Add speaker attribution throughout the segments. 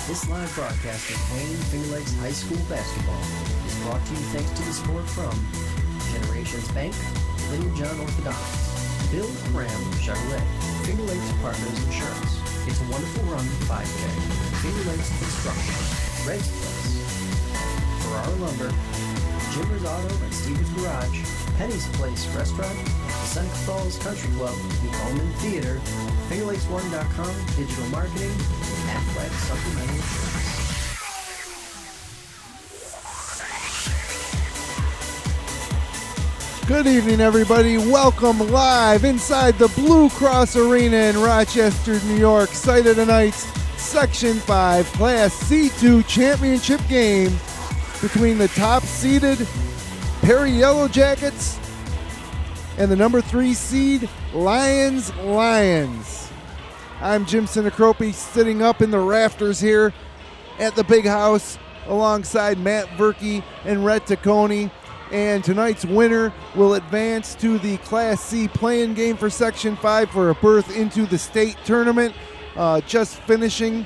Speaker 1: This live broadcast of Wayne Finger Lakes High School basketball is brought to you thanks to the support from Generations Bank, Little John Orthodontics, Bill Cram Chevrolet, Finger Lakes Partners Insurance, It's a Wonderful Run 5K, Finger Lakes Construction, Red's Place, Ferrara Lumber, Jimmer's Auto and Stevens Garage, Penny's Place Restaurant, the Seneca Falls Country Club, the Omen Theater, FingerLakes1.com, Digital Marketing, and Aflac Supplemental Insurance.
Speaker 2: Good evening, everybody. Welcome live inside the Blue Cross Arena in Rochester, New York. Site of tonight's Section 5 Class C2 championship game between the top-seeded Perry Yellow Jackets and the number 3 seed Lyons. I'm Jim Sinacropi, sitting up in the rafters here at the Big House alongside Matt Verkey and Rhett Taccone. And tonight's winner will advance to the Class C play-in game for Section 5 for a berth into the state tournament. Just finishing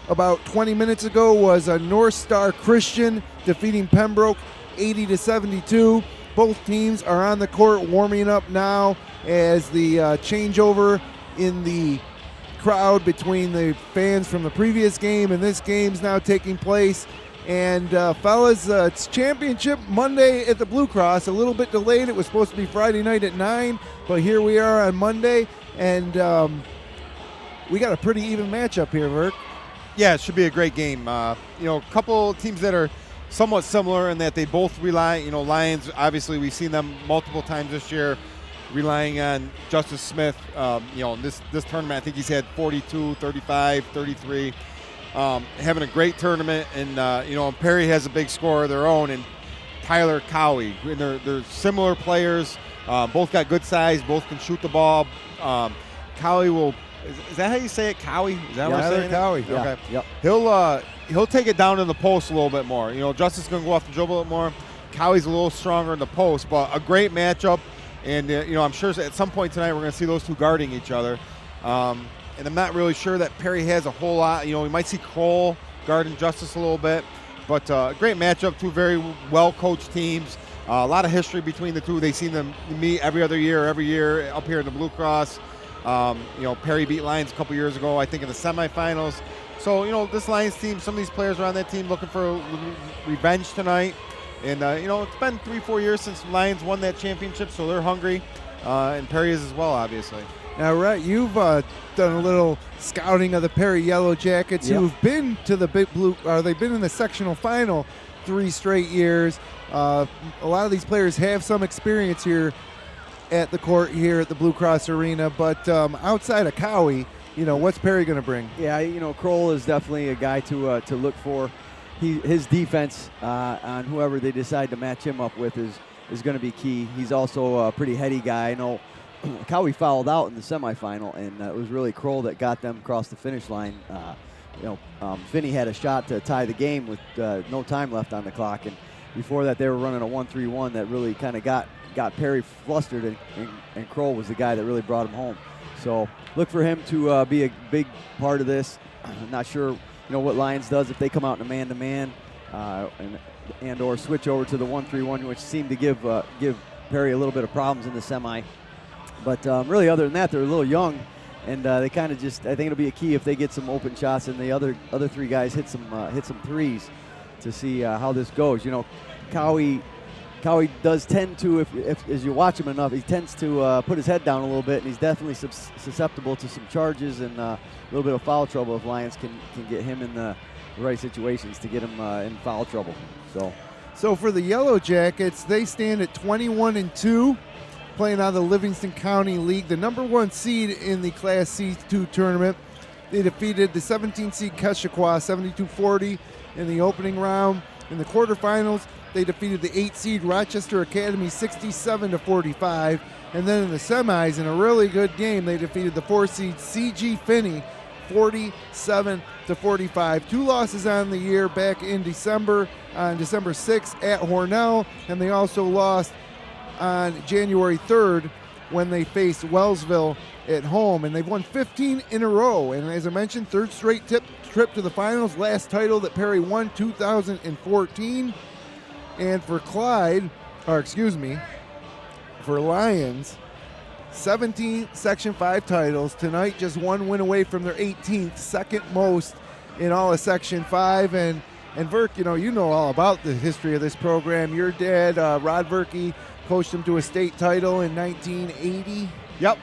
Speaker 2: about 20 minutes ago was a North Star Christian defeating Pembroke 80-72. Both teams are on the court warming up now as the changeover in the crowd between the fans from the previous game and this game's now taking place. And fellas, it's championship Monday at the Blue Cross. A little bit delayed. It was supposed to be Friday night at 9, but here we are on Monday, and we got a pretty even matchup here, Verk.
Speaker 3: Yeah, it should be a great game. A couple teams that are somewhat similar in that they both rely, Lyons, obviously we've seen them multiple times this year relying on Justice Smith. In this tournament, I think he's had 42, 35, 33. Having a great tournament, and Perry has a big scorer of their own, and Tyler Cowie. And they're similar players. Both got good size. Both can shoot the ball. Cowie will. Is that how you say it? Cowie? Is that what I'm saying?
Speaker 2: Cowie.
Speaker 3: Yeah. Okay.
Speaker 2: Yep.
Speaker 3: He'll take it down in the post a little bit more. Justice is going to go off the dribble a bit more. Cowie's a little stronger in the post, but a great matchup. And I'm sure at some point tonight we're going to see those two guarding each other. And I'm not really sure that Perry has a whole lot. We might see Kroll guarding Justice a little bit. But great matchup, two very well-coached teams. A lot of history between the two. They seem to meet every year up here in the Blue Cross. Perry beat Lyons a couple years ago, I think, in the semifinals. So, this Lyons team, some of these players are on that team looking for revenge tonight. And, it's been 3-4 years since Lyons won that championship, so they're hungry. And Perry is as well, obviously.
Speaker 2: Now, Rhett, you've done a little scouting of the Perry Yellow Jackets, who've been to the Big Blue. They've been in the sectional final 3 straight years. A lot of these players have some experience here at the court here at the Blue Cross Arena. But outside of Cowie, what's Perry going to bring?
Speaker 4: Yeah, Kroll is definitely a guy to look for. His defense on whoever they decide to match him up with is going to be key. He's also a pretty heady guy. I know Cowie fouled out in the semifinal, and it was really Kroll that got them across the finish line. Finney had a shot to tie the game with no time left on the clock, and before that they were running a 1-3-1 that really kind of got Perry flustered, and Kroll was the guy that really brought him home. So look for him to be a big part of this. I'm not sure what Lyons does if they come out in a man-to-man and or switch over to the 1-3-1, which seemed to give Perry a little bit of problems in the semi. But really, other than that, they're a little young, and they kind of just. I think it'll be a key if they get some open shots, and the other 3 guys hit some threes to see how this goes. Cowie does tend to, if as you watch him enough, he tends to put his head down a little bit, and he's definitely susceptible to some charges and a little bit of foul trouble if Lyons can get him in the right situations to get him in foul trouble.
Speaker 2: So for the Yellow Jackets, they stand at 21-2. Playing on the Livingston County League, the number 1 seed in the Class C2 tournament. They defeated the 17 seed Keshequa 72-40 in the opening round. In the quarterfinals, they defeated the 8 seed Rochester Academy 67-45. And then in the semis, in a really good game, they defeated the 4 seed CG Finney 47-45. 2 losses on the year back in December, on December 6th at Hornell, and they also lost on January 3rd when they faced Wellsville at home, and they've won 15 in a row. And as I mentioned, third straight trip to the finals, last title that Perry won, 2014. And for for Lyons, 17 Section 5 titles. Tonight, just one win away from their 18th, second most in all of Section 5. And Verk, you know all about the history of this program. Your dad, Rod Verkey, coached them to a state title in 1980.
Speaker 3: Yep.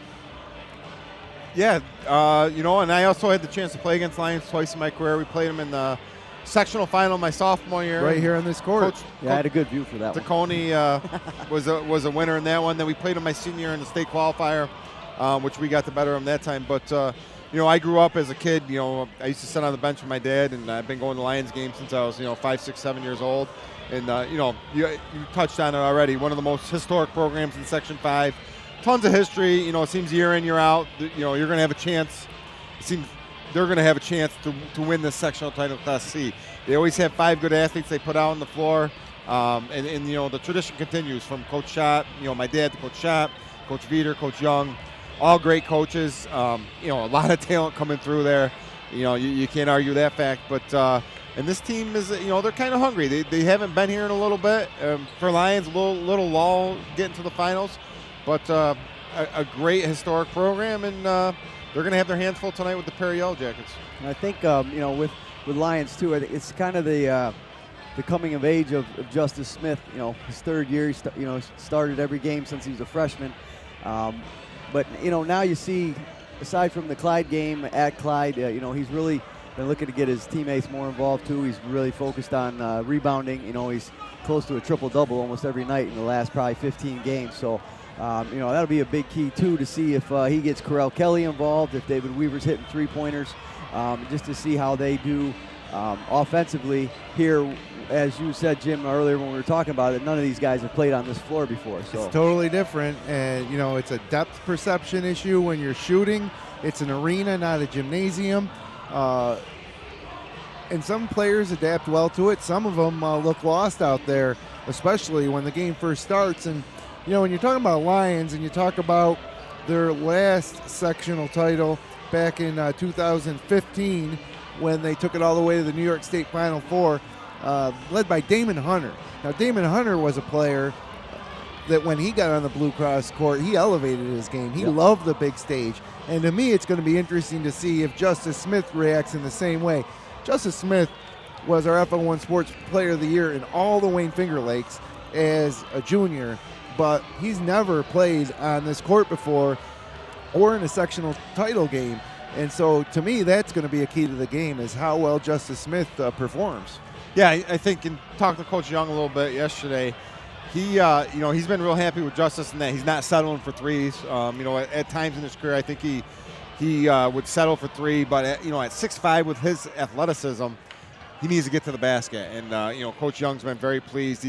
Speaker 3: Yeah, and I also had the chance to play against Lyons twice in my career. We played them in the sectional final my sophomore year.
Speaker 2: Right here on this court.
Speaker 4: I had a good view for that
Speaker 3: Tacony was a winner in that one. Then we played them my senior year in the state qualifier, which we got the better of them that time. But, I grew up as a kid. I used to sit on the bench with my dad, and I've been going to Lions games since I was, 5, 6, 7 years old. And, you touched on it already. One of the most historic programs in Section 5. Tons of history. It seems year in, year out, you're going to have a chance. It seems they're going to have a chance to win this sectional title Class C. They always have 5 good athletes they put out on the floor. And the tradition continues from Coach Schott, my dad to Coach Schott, Coach Veter, Coach Young, all great coaches. A lot of talent coming through there. You can't argue that fact. But and this team is, they're kind of hungry. They haven't been here in a little bit. For Lions, a little lull getting to the finals. But a great historic program, and they're going to have their hands full tonight with the Perry Yellow Jackets.
Speaker 4: And I think, with Lyons, too, I think it's kind of the coming of age of Justice Smith. His third year, he started every game since he was a freshman. But, now you see, aside from the Clyde game at Clyde, he's really been looking to get his teammates more involved, too. He's really focused on rebounding. He's close to a triple-double almost every night in the last probably 15 games. So, that'll be a big key, too, to see if he gets Correll Kelly involved, if David Weaver's hitting three-pointers, just to see how they do offensively here. As you said, Jim, earlier when we were talking about it, none of these guys have played on this floor before. So
Speaker 2: it's totally different, and, it's a depth perception issue when you're shooting. It's an arena, not a gymnasium. And some players adapt well to it. Some of them look lost out there, especially when the game first starts. And, when you're talking about Lions and you talk about their last sectional title back in 2015 when they took it all the way to the New York State Final Four, led by Damon Hunter. Now, Damon Hunter was a player that when he got on the Blue Cross court, he elevated his game. He loved the big stage. And to me, it's going to be interesting to see if Justice Smith reacts in the same way. Justice Smith was our FL1 Sports Player of the Year in all the Wayne Finger Lakes as a junior, but he's never played on this court before or in a sectional title game. And so, to me, that's going to be a key to the game, is how well Justice Smith performs.
Speaker 3: Yeah, I think in talking to Coach Young a little bit yesterday, he's been real happy with Justice in that he's not settling for threes. At times in his career, I think he would settle for three, but at 6'5" with his athleticism, he needs to get to the basket. And Coach Young's been very pleased.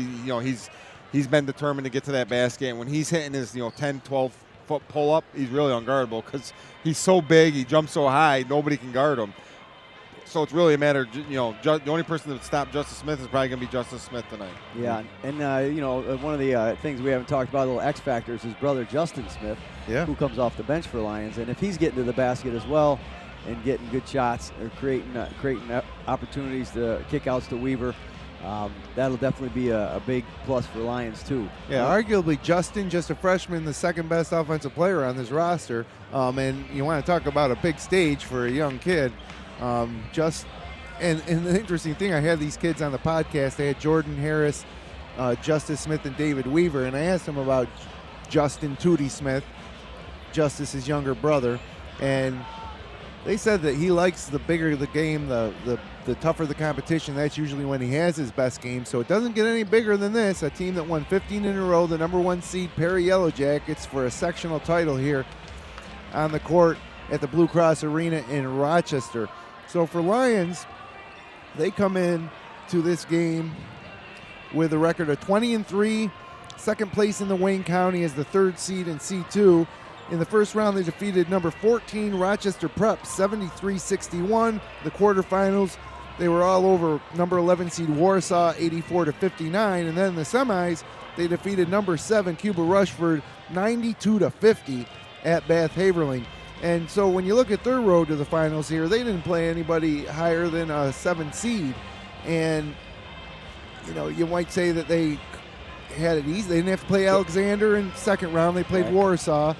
Speaker 3: He's been determined to get to that basket. And when he's hitting his 10, 12 foot pull up, he's really unguardable because he's so big, he jumps so high, nobody can guard him. So it's really a matter of, the only person that would stop Justice Smith is probably going to be Justice Smith tonight.
Speaker 4: Yeah, and, one of the things we haven't talked about, a little X factor, is his brother Justin Smith, who comes off the bench for Lions. And if he's getting to the basket as well and getting good shots or creating opportunities to kickouts to Weaver, that'll definitely be a big plus for Lions, too.
Speaker 2: Yeah, arguably Justin, just a freshman, the second best offensive player on this roster. And you want to talk about a big stage for a young kid. And the interesting thing, I had these kids on the podcast. I had Jordan Harris, Justice Smith, and David Weaver, and I asked them about Justin Tootie Smith, Justice's younger brother, and they said that he likes the bigger the game, the tougher the competition. That's usually when he has his best game. So it doesn't get any bigger than this. A team that won 15 in a row, the number 1 seed Perry Yellow Jackets, for a sectional title here on the court at the Blue Cross Arena in Rochester. So for Lions, they come in to this game with a record of 20-3, second place in the Wayne County as the 3rd seed in C2. In the first round, they defeated number 14 Rochester Prep 73-61. The quarterfinals, they were all over number 11 seed Warsaw 84-59, and then in the semis, they defeated number 7 Cuba Rushford 92-50 at Bath Haverling. And so when you look at their road to the finals here, they didn't play anybody higher than a 7 seed. And, you might say that they had it easy. They didn't have to play Alexander in second round. They played Warsaw.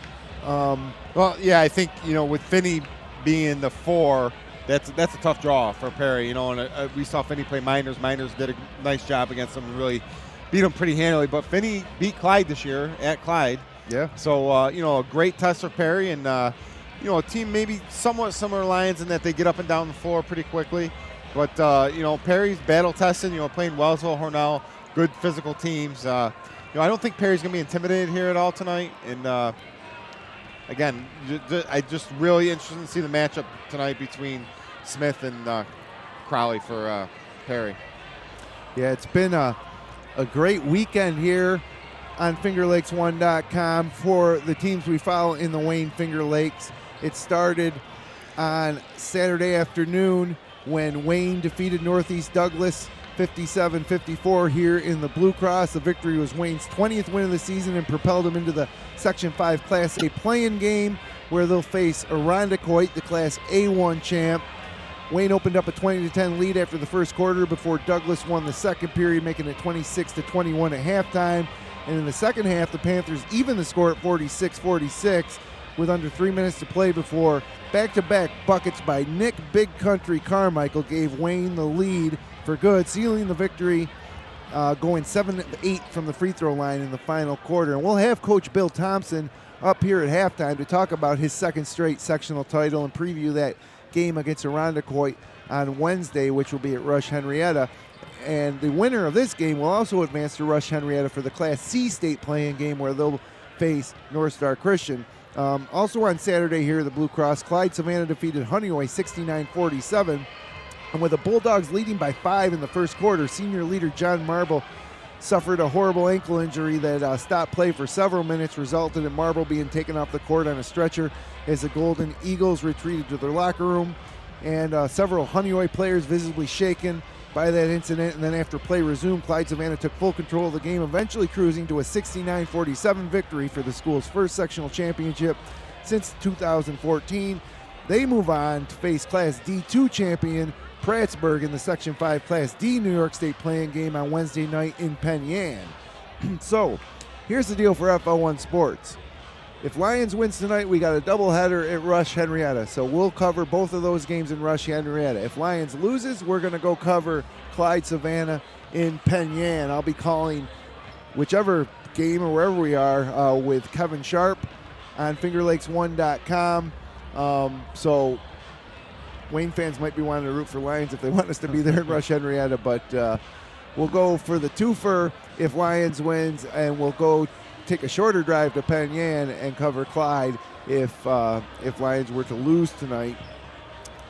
Speaker 3: Well, yeah, I think, with Finney being the 4, that's a tough draw for Perry, and we saw Finney play Miners. Miners did a nice job against them and really beat them pretty handily. But Finney beat Clyde this year at Clyde.
Speaker 2: Yeah.
Speaker 3: So, a great test for Perry and, a team maybe somewhat similar to Lyons in that they get up and down the floor pretty quickly. But, Perry's battle testing, playing Wellsville, Hornell, good physical teams. I don't think Perry's going to be intimidated here at all tonight. And, again, I just really interested to see the matchup tonight between Smith and Crowley for Perry.
Speaker 2: Yeah, it's been a great weekend here on FingerLakes1.com for the teams we follow in the Wayne Finger Lakes. It started on Saturday afternoon when Wayne defeated Northeast Douglas 57-54 here in the Blue Cross. The victory was Wayne's 20th win of the season and propelled them into the Section 5 Class A play-in game where they'll face Irondequoit, the Class A1 champ. Wayne opened up a 20-10 lead after the first quarter before Douglas won the second period, making it 26-21 at halftime. And in the second half, the Panthers evened the score at 46-46 with under 3 minutes to play before back-to-back buckets by Nick Big Country Carmichael gave Wayne the lead for good, sealing the victory, going 7-8 from the free throw line in the final quarter. And we'll have Coach Bill Thompson up here at halftime to talk about his second straight sectional title and preview that game against Irondequoit on Wednesday, which will be at Rush Henrietta. And the winner of this game will also advance to Rush Henrietta for the Class C state play-in game where they'll face North Star Christian. Also on Saturday here at the Blue Cross, Clyde Savannah defeated Honeyway 69-47. And with the Bulldogs leading by 5 in the first quarter, senior leader John Marble suffered a horrible ankle injury that stopped play for several minutes, resulted in Marble being taken off the court on a stretcher as the Golden Eagles retreated to their locker room. And several Honeyway players visibly shaken by that incident. And then after play resumed, Clyde Savannah took full control of the game, eventually cruising to a 69-47 victory for the school's first sectional championship since 2014. They move on to face Class D2 champion Prattsburg in the Section 5 Class D New York State playing game on Wednesday night in Penn Yan. So, here's the deal for FL1 Sports. If Lyons wins tonight, we got a doubleheader at Rush Henrietta. So we'll cover both of those games in Rush Henrietta. If Lyons loses, we're going to go cover Clyde Savannah in Penn Yan. I'll be calling whichever game or wherever we are with Kevin Sharp on FingerLakes1.com. So Wayne fans might be wanting to root for Lyons if they want us to be there in Rush Henrietta, but we'll go for the twofer if Lyons wins, and we'll go take a shorter drive to Penn Yan and cover Clyde if Lyons were to lose tonight.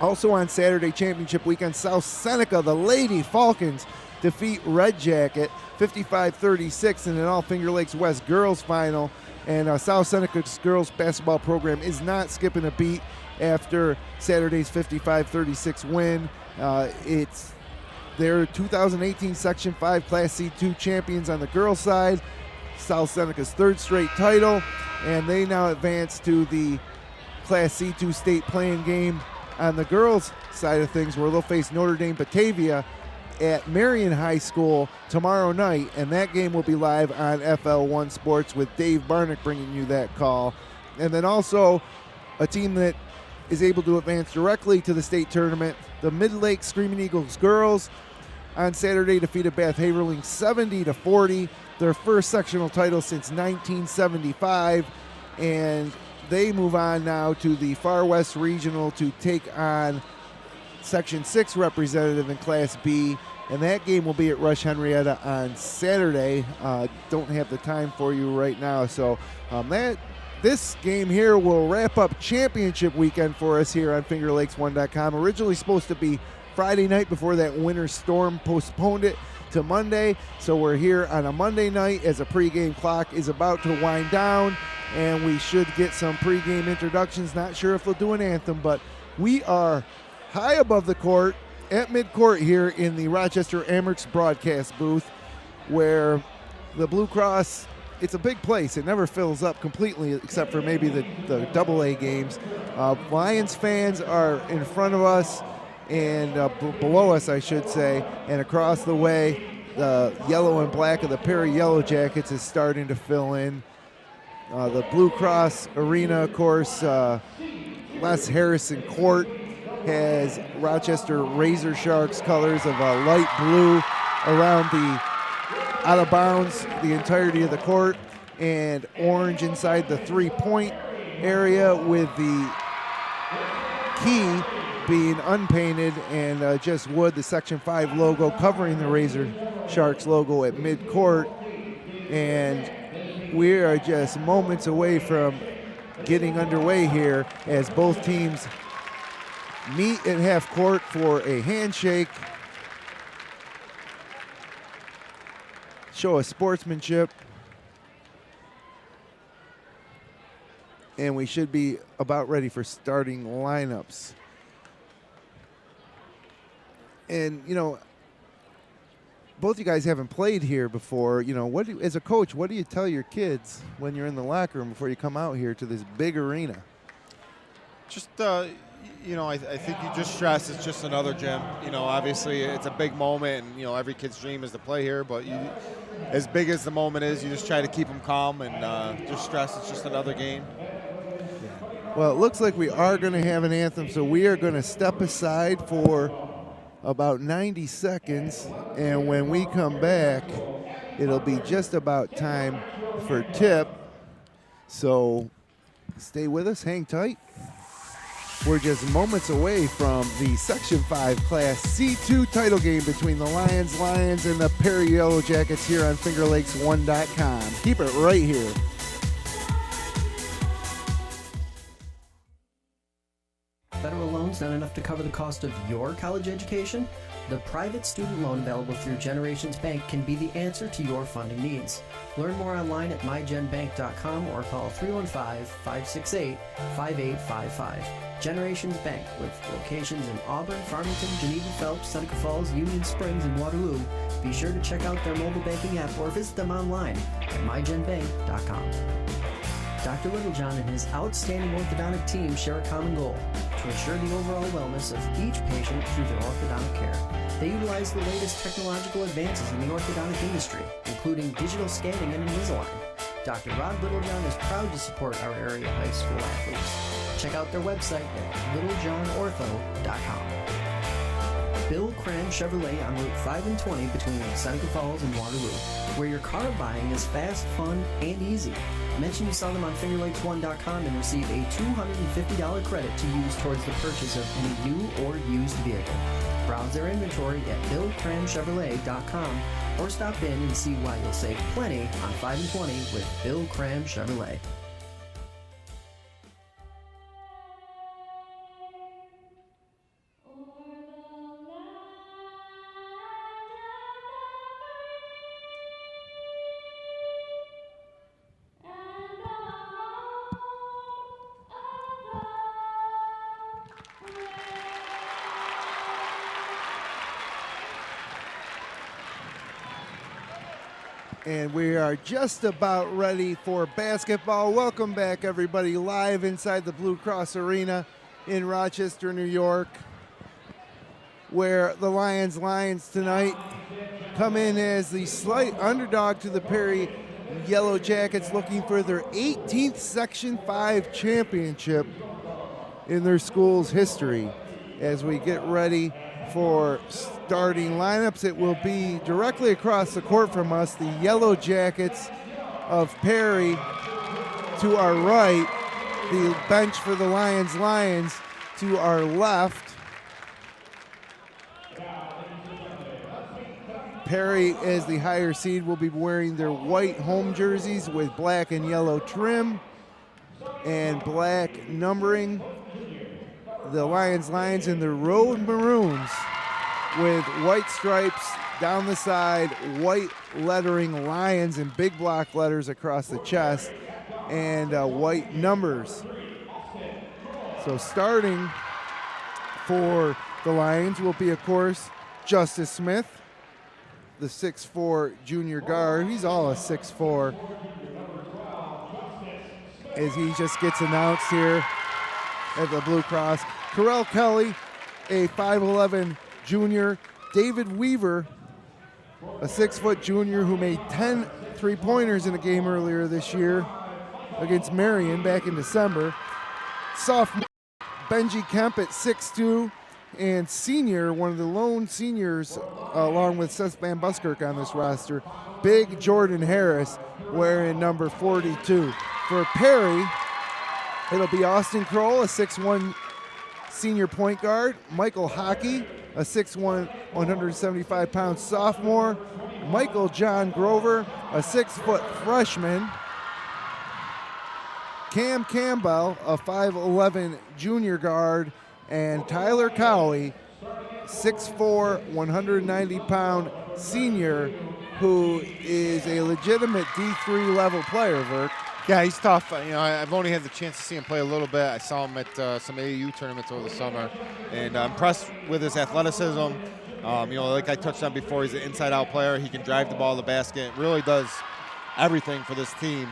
Speaker 2: Also on Saturday championship weekend, South Seneca, the Lady Falcons, defeat Red Jacket 55-36 in an all Finger Lakes West girls final. And South Seneca's girls basketball program is not skipping a beat after Saturday's 55-36 win. It's their 2018 Section 5 Class C2 champions on the girls' side. South Seneca's third straight title, and they now advance to the Class C2 state playing game on the girls' side of things, where they'll face Notre Dame Batavia at Marion High School tomorrow night, and that game will be live on FL1 Sports with Dave Barnick bringing you that call. And then also a team that is able to advance directly to the state tournament, the Mid-Lake Screaming Eagles girls on Saturday defeated Bath Haverling 70-40, their first sectional title since 1975, and they move on now to the Far West Regional to take on Section 6 representative in Class B, and that game will be at Rush Henrietta on Saturday. Don't have the time for you right now, so this game here will wrap up championship weekend for us here on FingerLakes1.com. Originally supposed to be Friday night before that winter storm postponed it to Monday, so we're here on a Monday night as a pregame clock is about to wind down, and we should get some pregame introductions. Not sure if they'll do an anthem, but we are high above the court at midcourt here in the Rochester Amerks broadcast booth, where the Blue Cross it's a big place. It never fills up completely except for maybe the AA games. Lions fans are in front of us and below us, I should say, and across the way, the yellow and black of the Perry Yellow Jackets is starting to fill in. The Blue Cross Arena, of course, Les Harrison Court has Rochester Razor Sharks colors of light blue around the out of bounds the entirety of the court, and orange inside the three-point area, with the key being unpainted and just wood, the Section 5 logo covering the Razor Sharks logo at midcourt. And we are just moments away from getting underway here as both teams meet at half court for a handshake, show of sportsmanship, and we should be about ready for starting lineups. And, you know, both you guys haven't played here before. You know, as a coach, what do you tell your kids when you're in the locker room before you come out here to this big arena?
Speaker 3: Just, you know, I think you just stress it's just another gym. You know, obviously it's a big moment, and, you know, every kid's dream is to play here. But as big as the moment is, you just try to keep them calm and just stress it's just another game.
Speaker 2: Well, it looks like we are going to have an anthem, so we are going to step aside for about 90 seconds, and when we come back, it'll be just about time for tip. So stay with us, hang tight. We're just moments away from the Section 5 Class C2 title game between the Lyons and the Perry Yellow Jackets here on FingerLakes1.com. Keep it right here.
Speaker 1: Federal loans not enough to cover the cost of your college education? The private student loan available through Generations Bank can be the answer to your funding needs. Learn more online at mygenbank.com or call 315-568-5855. Generations Bank, with locations in Auburn, Farmington, Geneva, Phelps, Seneca Falls, Union Springs, and Waterloo. Be sure to check out their mobile banking app or visit them online at mygenbank.com. Dr. Littlejohn and his outstanding orthodontic team share a common goal: to ensure the overall wellness of each patient through their orthodontic care. They utilize the latest technological advances in the orthodontic industry, including digital scanning and Invisalign. Dr. Rod Littlejohn is proud to support our area high school athletes. Check out their website at littlejohnortho.com. Bill Cram Chevrolet on Route 5 and 20 between Seneca Falls and Waterloo, where your car buying is fast, fun, and easy. Mention you saw them on FingerLakes1.com and receive a $250 credit to use towards the purchase of any new or used vehicle. Browse their inventory at BillCramChevrolet.com or stop in and see why you'll save plenty on 5 and 20 with Bill Cram Chevrolet.
Speaker 2: And we are just about ready for basketball. Welcome back, everybody, live inside the Blue Cross Arena in Rochester, New York, where the Lions tonight come in as the slight underdog to the Perry Yellow Jackets, looking for their 18th Section 5 championship in their school's history. As we get ready for starting lineups, it will be directly across the court from us, the Yellow Jackets of Perry to our right, the bench for the Lions to our left. Perry, as the higher seed, will be wearing their white home jerseys with black and yellow trim and black numbering. The Lions in the road maroons with white stripes down the side, white lettering Lions in big block letters across the chest, and white numbers. So starting for the Lions will be, of course, Justice Smith, the 6'4" junior guard. He's all a 6'4", as he just gets announced here at the Blue Cross. Correll Kelly, a 5'11" junior. David Weaver, a 6' junior who made 10 3-pointers in a game earlier this year against Marion back in December. Sophomore Benji Kemp at 6'2", and senior, one of the lone seniors, along with Seth Van Buskirk on this roster, big Jordan Harris, wearing number 42. For Perry, it'll be Austin Kroll, a 6'1" senior point guard. Michael Hockey, a 6'1", 175-pound sophomore. Michael John Grover, a 6-foot freshman. Cam Campbell, a 5'11" junior guard. And Tyler Cowie, 6'4", 190-pound senior, who is a legitimate D3 level player, Vert.
Speaker 3: Yeah, he's tough. I've only had the chance to see him play a little bit. I saw him at some AAU tournaments over the summer, and I'm impressed with his athleticism. Like I touched on before, he's an inside-out player. He can drive the ball to the basket. Really does everything for this team.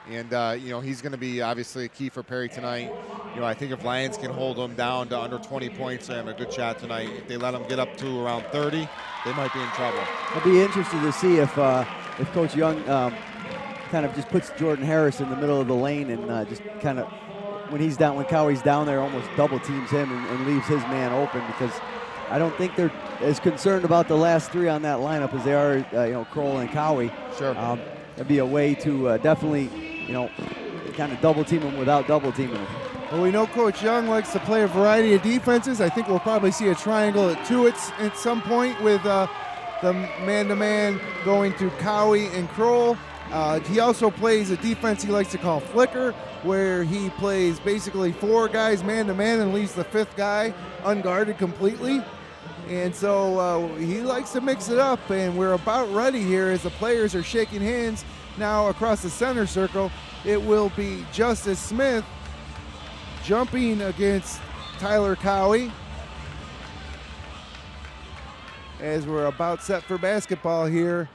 Speaker 3: And, he's going to be obviously a key for Perry tonight. I think if Lyons can hold him down to under 20 points, they have a good shot tonight. If they let him get up to around 30, they might be in trouble.
Speaker 4: I'll be interested to see if Coach Young kind of just puts Jordan Harris in the middle of the lane and just kind of, when Cowie's down there, almost double teams him and leaves his man open, because I don't think they're as concerned about the last three on that lineup as they are, Kroll and Cowie.
Speaker 3: Sure.
Speaker 4: That'd be a way to definitely, kind of double team him without double teaming him.
Speaker 2: Well, we know Coach Young likes to play a variety of defenses. I think we'll probably see a triangle at two at some point, with the man-to-man going to Cowie and Kroll. He also plays a defense he likes to call flicker, where he plays basically four guys man-to-man and leaves the fifth guy unguarded completely. And so he likes to mix it up, and we're about ready here as the players are shaking hands now across the center circle. It will be Justice Smith jumping against Tyler Cowie, as we're about set for basketball here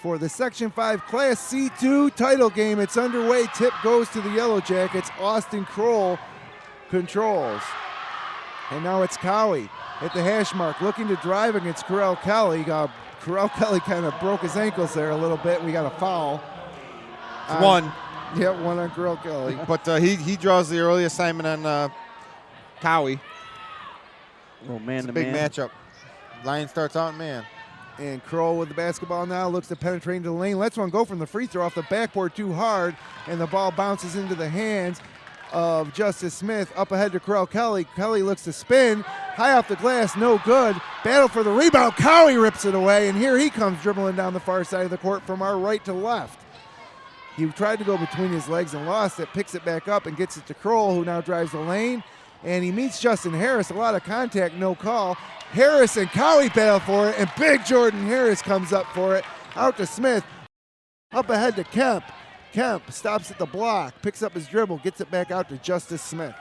Speaker 2: for the Section 5 Class C2 title game. It's underway. Tip goes to the Yellow Jackets. Austin Kroll controls. And now it's Cowie at the hash mark, looking to drive against Correll Kelly. Correll Kelly kind of broke his ankles there a little bit. We got a foul.
Speaker 3: One.
Speaker 2: Yeah, one on Correll Kelly.
Speaker 3: But he draws the early assignment on Cowie.
Speaker 4: Oh, man,
Speaker 3: it's a big matchup. Lion starts out in man.
Speaker 2: And Kroll with the basketball now, looks to penetrate into the lane. Lets one go from the free throw off the backboard too hard, and the ball bounces into the hands of Justice Smith. Up ahead to Correll Kelly. Kelly looks to spin. High off the glass, no good. Battle for the rebound. Cowie rips it away, and here he comes dribbling down the far side of the court from our right to left. He tried to go between his legs and lost it, picks it back up and gets it to Kroll, who now drives the lane. And he meets Justin Harris. A lot of contact, no call. Harris and Cowie battle for it, and big Jordan Harris comes up for it. Out to Smith. Up ahead to Kemp. Kemp stops at the block, picks up his dribble, gets it back out to Justice Smith.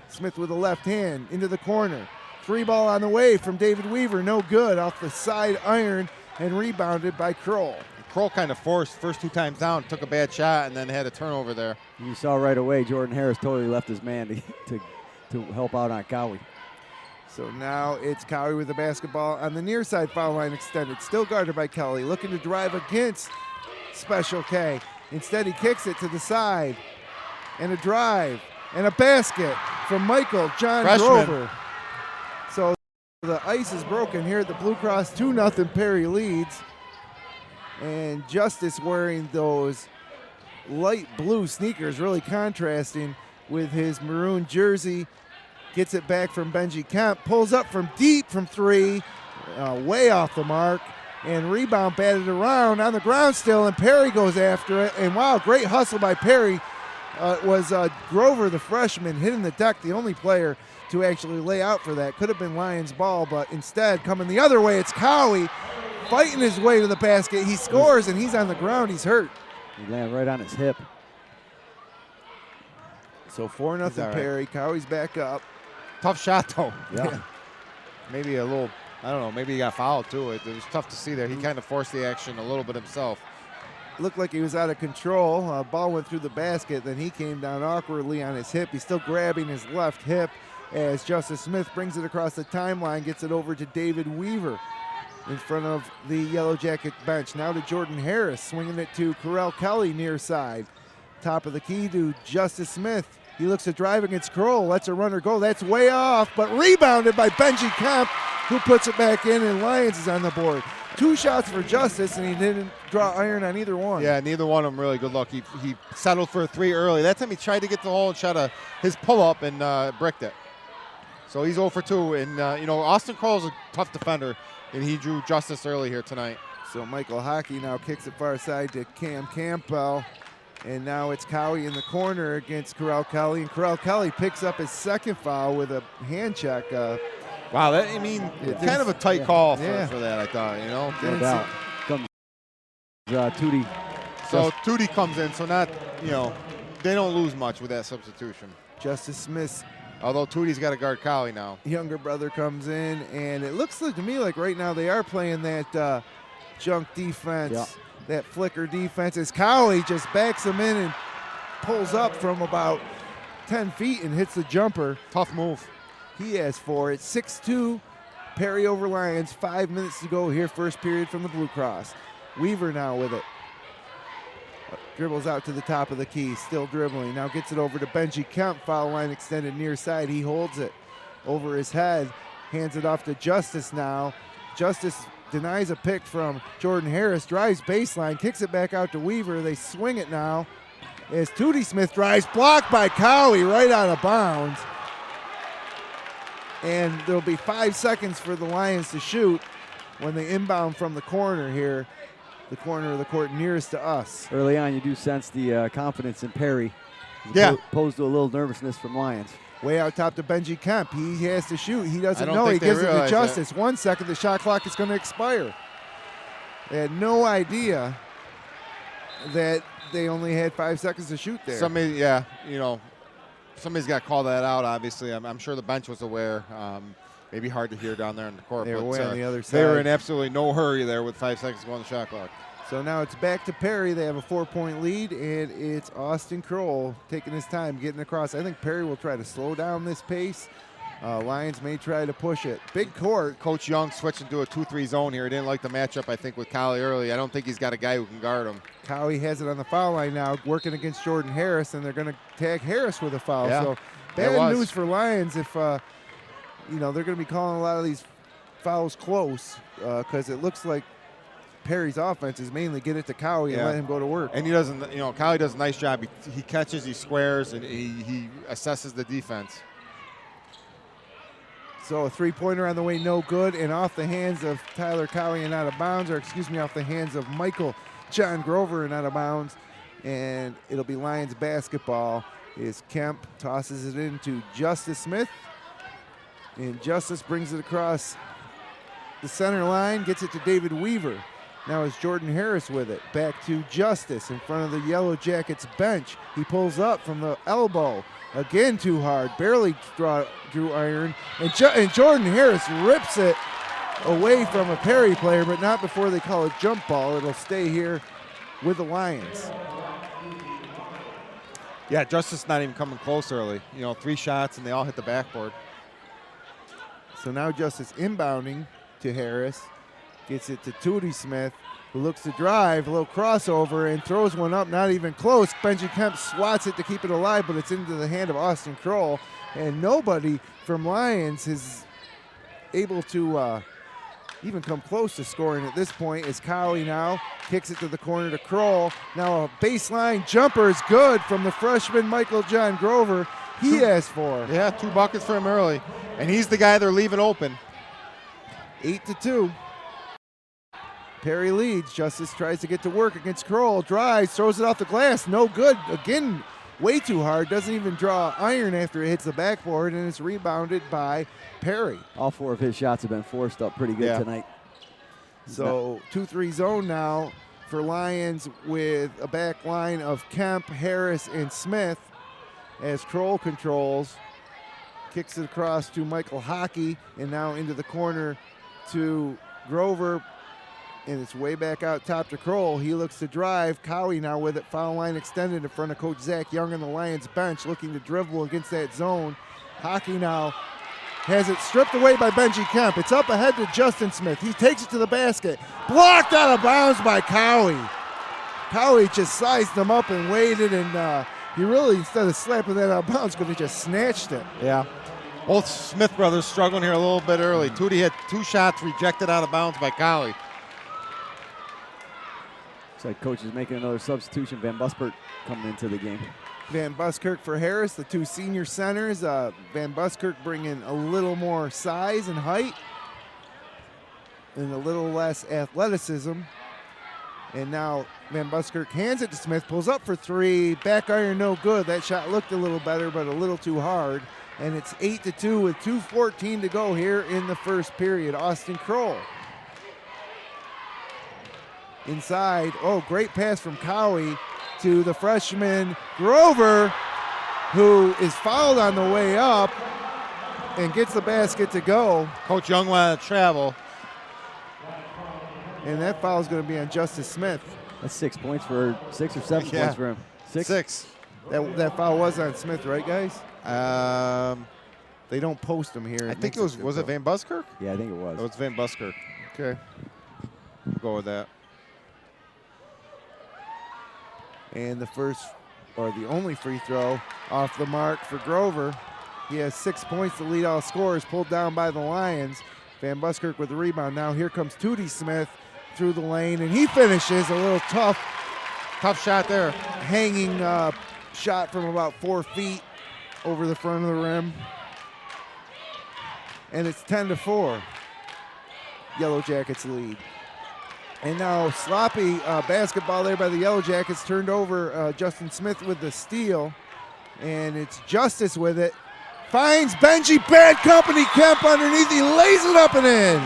Speaker 2: Smith with the left hand into the corner. Three ball on the way from David Weaver, no good. Off the side iron and rebounded by Kroll.
Speaker 3: Kroll kind of forced first two times down, took a bad shot, and then had a turnover there.
Speaker 4: You saw right away Jordan Harris totally left his man to help out on Cowie.
Speaker 2: So now it's Cowie with the basketball on the near side, foul line extended. Still guarded by Kelly, looking to drive against Special K. Instead, he kicks it to the side. And a drive and a basket from Michael John Grover. So the ice is broken here at the Blue Cross. 2-0 Perry leads. And Justice wearing those light blue sneakers, really contrasting with his maroon jersey. Gets it back from Benji Kemp. Pulls up from deep from three. Way off the mark. And rebound batted around on the ground still. And Perry goes after it. And wow, great hustle by Perry. Was Grover, the freshman, hitting the deck, the only player to actually lay out for that. Could have been Lyons' ball, but instead, coming the other way, it's Cowie fighting his way to the basket. He scores, and he's on the ground. He's hurt.
Speaker 4: He landed right on his hip.
Speaker 2: So 4-0 Perry. Cowie's back up.
Speaker 3: Tough shot, though.
Speaker 4: Yeah.
Speaker 3: Maybe a little I don't know, maybe he got fouled too. It was tough to see there. He kind of forced the action a little bit himself.
Speaker 2: Looked like he was out of control. Ball went through the basket, then he came down awkwardly on his hip. He's still grabbing his left hip as Justice Smith brings it across the timeline, gets it over to David Weaver in front of the Yellow Jacket bench. Now to Jordan Harris, swinging it to Correll Kelly near side. Top of the key to Justice Smith. He looks to drive against Kroll, lets a runner go. That's way off, but rebounded by Benji Kemp, who puts it back in, and Lyons is on the board. 2 shots for Justice, and he didn't draw iron on either one.
Speaker 3: Yeah, neither one of them really good luck. He settled for a 3 early. That time he tried to get the hole and shot his pull-up and bricked it. So he's 0 for 2. And, Austin Kroll's a tough defender, and he drew Justice early here tonight.
Speaker 2: So Michael Hockey now kicks it far side to Cam Campbell. And now it's Cowie in the corner against Correll Kelly. And Correll Kelly picks up his second foul with a hand check.
Speaker 3: Wow, kind of a tight call for that, I thought,
Speaker 4: No doubt. Comes Tootie.
Speaker 3: So Tootie comes in, so not, they don't lose much with that substitution.
Speaker 2: Justice Smith,
Speaker 3: although Tootie's got to guard Cowie now.
Speaker 2: Younger brother comes in, and it looks like to me like right now they are playing that junk defense, that flicker defense, as Cowie just backs him in and pulls up from about 10 feet and hits the jumper.
Speaker 3: Tough move.
Speaker 2: He has 4. It's 6-2. Perry over Lyons. 5 minutes to go here, first period from the Blue Cross. Weaver now with it. Dribbles out to the top of the key, still dribbling. Now gets it over to Benji Kemp. Foul line extended near side. He holds it over his head. Hands it off to Justice now. Justice denies a pick from Jordan Harris. Drives baseline. Kicks it back out to Weaver. They swing it now as Tootie Smith drives. Blocked by Cowie right out of bounds. And there'll be 5 seconds for the Lions to shoot when they inbound from the corner here, the corner of the court nearest to us.
Speaker 4: Early on, you do sense the confidence in Perry. Opposed to a little nervousness from Lyons.
Speaker 2: Way out top to Benji Kemp. He has to shoot. He doesn't
Speaker 3: I don't
Speaker 2: know. He
Speaker 3: think they
Speaker 2: gives it to
Speaker 3: realize
Speaker 2: Justice. 1 second, the shot clock is going to expire. They had no idea that they only had 5 seconds to shoot there.
Speaker 3: Somebody's got to call that out, obviously. I'm sure the bench was aware. Maybe hard to hear down there in the court.
Speaker 2: They were way on the other side.
Speaker 3: They were in absolutely no hurry there with 5 seconds to go on the shot clock.
Speaker 2: So now it's back to Perry. They have a 4-point lead, and it's Austin Kroll taking his time, getting across. I think Perry will try to slow down this pace. Lions may try to push it. Big court.
Speaker 3: Coach Young switching to a 2-3 zone here. He didn't like the matchup, I think, with Cowie early. I don't think he's got a guy who can guard him.
Speaker 2: Cowie has it on the foul line now, working against Jordan Harris, and they're going to tag Harris with a foul.
Speaker 3: Yeah,
Speaker 2: so bad news for Lions if, they're going to be calling a lot of these fouls close because it looks like Perry's offense is mainly get it to Cowie and let him go to work.
Speaker 3: And he doesn't, Cowie does a nice job. He catches, he squares, and he assesses the defense.
Speaker 2: So a 3-pointer on the way, no good, and off the hands of Tyler Cowie and out of bounds, or excuse me, off the hands of Michael John Grover and out of bounds. And it'll be Lions basketball as Kemp tosses it into Justice Smith. And Justice brings it across the center line, gets it to David Weaver. Now it's Jordan Harris with it. Back to Justice in front of the Yellow Jackets bench. He pulls up from the elbow. Again too hard, barely drew iron. And Jordan Harris rips it away from a Perry player, but not before they call a jump ball. It'll stay here with the Lions.
Speaker 3: Yeah, Justice not even coming close early. 3 shots, and they all hit the backboard.
Speaker 2: So now Justice inbounding to Harris. Gets it to Tootie Smith, who looks to drive, a little crossover, and throws one up, not even close. Benji Kemp swats it to keep it alive, but it's into the hand of Austin Kroll. And nobody from Lyons is able to even come close to scoring at this point as Cowie now kicks it to the corner to Kroll. Now a baseline jumper is good from the freshman Michael John Grover. He has 4.
Speaker 3: Yeah, 2 buckets for him early. And he's the guy they're leaving open.
Speaker 2: 8-2. Perry leads. Justice tries to get to work against Kroll. Drives, throws it off the glass. No good. Again, way too hard. Doesn't even draw iron after it hits the backboard, and it's rebounded by Perry.
Speaker 4: All 4 of his shots have been forced up pretty good tonight.
Speaker 2: So 2-3 zone now for Lions with a back line of Kemp, Harris, and Smith as Kroll controls. Kicks it across to Michael Hockey, and now into the corner to Grover, and it's way back out top to Kroll. He looks to drive. Cowie now with it. Foul line extended in front of Coach Zach Young on the Lions bench, looking to dribble against that zone. Hockey now has it stripped away by Benji Kemp. It's up ahead to Justin Smith. He takes it to the basket. Blocked out of bounds by Cowie. Cowie just sized him up and waited, and he really, instead of slapping that out of bounds, could have just snatched it.
Speaker 3: Yeah. Both Smith brothers struggling here a little bit early. Tootie had 2 shots rejected out of bounds by Cowie.
Speaker 4: Looks like coach is making another substitution. Van Buskirk coming into the game.
Speaker 2: Van Buskirk for Harris, the 2 senior centers. Van Buskirk bringing a little more size and height and a little less athleticism. And now Van Buskirk hands it to Smith, pulls up for 3, back iron no good. That shot looked a little better, but a little too hard. And it's 8-2 with 2:14 to go here in the first period. Austin Kroll. Inside, great pass from Cowie to the freshman Grover, who is fouled on the way up and gets the basket to go.
Speaker 3: Coach Young wanted to travel.
Speaker 2: And that foul is going to be on Justice Smith.
Speaker 4: That's 6 points for 6 or 7 points for him.
Speaker 3: 6.
Speaker 2: That foul was on Smith, right, guys? They don't post him here.
Speaker 3: I think it was it Van Buskirk?
Speaker 4: Yeah, I think it was.
Speaker 3: It was Van Buskirk.
Speaker 2: Okay.
Speaker 3: We'll go with that.
Speaker 2: And the only free throw off the mark for Grover. He has 6 points to lead all scorers, pulled down by the Lions. Van Buskirk with the rebound. Now here comes Tootie Smith through the lane, and he finishes a little tough
Speaker 3: shot there.
Speaker 2: Hanging shot from about 4 feet over the front of the rim. And it's 10-4. Yellow Jackets lead. And now sloppy basketball there by the Yellow Jackets, turned over. Justin Smith with the steal. And it's Justice with it. Finds Benji Bad Company Kemp underneath. He lays it up and in.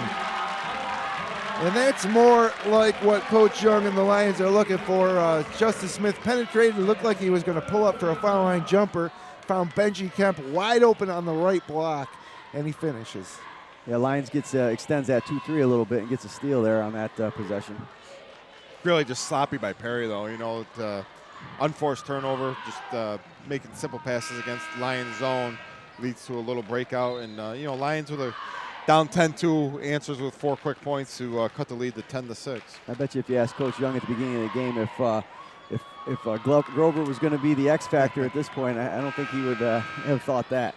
Speaker 2: And that's more like what Coach Young and the Lions are looking for. Justice Smith penetrated. Looked like he was going to pull up for a foul line jumper. Found Benji Kemp wide open on the right block, and he finishes.
Speaker 4: Yeah, Lyons extends that 2-3 a little bit and gets a steal there on that possession.
Speaker 3: Really just sloppy by Perry, though. Unforced turnover, just making simple passes against Lions zone leads to a little breakout. And, Lions with a down 10-2 answers with 4 quick points to cut the lead to 10-6.
Speaker 4: I bet you if you asked Coach Young at the beginning of the game if Grover was going to be the X factor at this point, I don't think he would have thought that.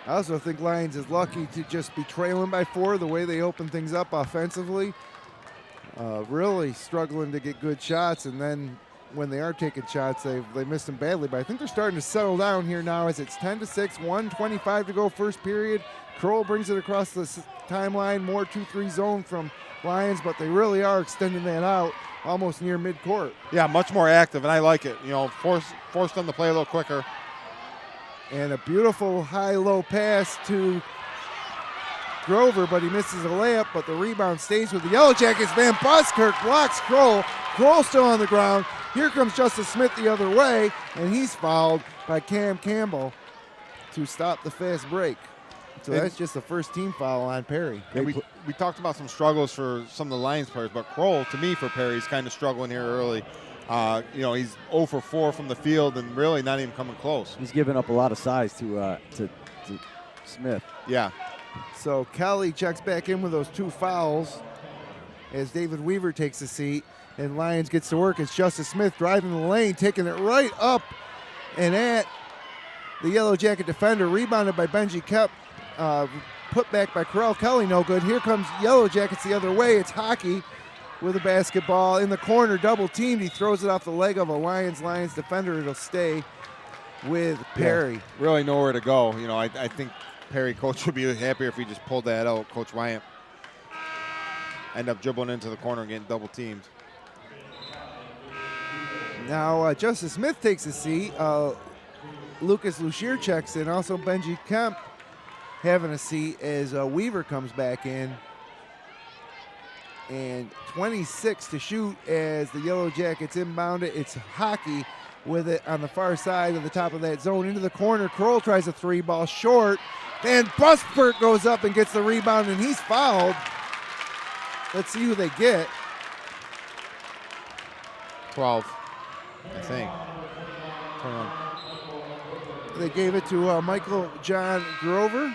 Speaker 2: I also think Lyons is lucky to just be trailing by 4 the way they open things up offensively. Really struggling to get good shots, and then when they are taking shots, they miss them badly. But I think they're starting to settle down here now as it's 10-6, 1:25 to go first period. Kroll brings it across the timeline, more 2-3 zone from Lyons, but they really are extending that out almost near midcourt.
Speaker 3: Yeah, much more active, and I like it. Forced them to play a little quicker.
Speaker 2: And a beautiful high-low pass to Grover, but he misses a layup, but the rebound stays with the Yellow Jackets. Van Buskirk blocks Kroll. Kroll still on the ground. Here comes Justice Smith the other way, and he's fouled by Cam Campbell to stop the fast break. So that's just the first team foul on Perry.
Speaker 3: And we talked about some struggles for some of the Lions players, but Kroll, to me, for Perry, is kind of struggling here early. He's 0 for 4 from the field and really not even coming close.
Speaker 4: He's given up a lot of size to Smith.
Speaker 3: Yeah.
Speaker 2: So Kelly checks back in with those 2 fouls as David Weaver takes a seat, and Lyons gets to work. It's Justice Smith driving the lane, taking it right up and at the Yellow Jacket defender, rebounded by Benji Kemp. Put back by Corral Kelly, no good. Here comes Yellow Jackets the other way. It's Hockey with a basketball in the corner, double teamed. He throws it off the leg of a Lions defender. It'll stay with Perry.
Speaker 3: Yeah, really nowhere to go. I think Perry coach would be happier if he just pulled that out. Coach Wyant end up dribbling into the corner and getting double teamed.
Speaker 2: Now Justice Smith takes a seat. Lucas Lucier checks in. Also Benji Kemp having a seat as Weaver comes back in. And 26 to shoot as the Yellow Jackets inbound it. It's Hockey with it on the far side of the top of that zone. Into the corner, Kroll tries a 3 ball short. And Buskirk goes up and gets the rebound, and he's fouled Let's see who they get.
Speaker 3: 12, I think. 21.
Speaker 2: They gave it to Michael John Grover.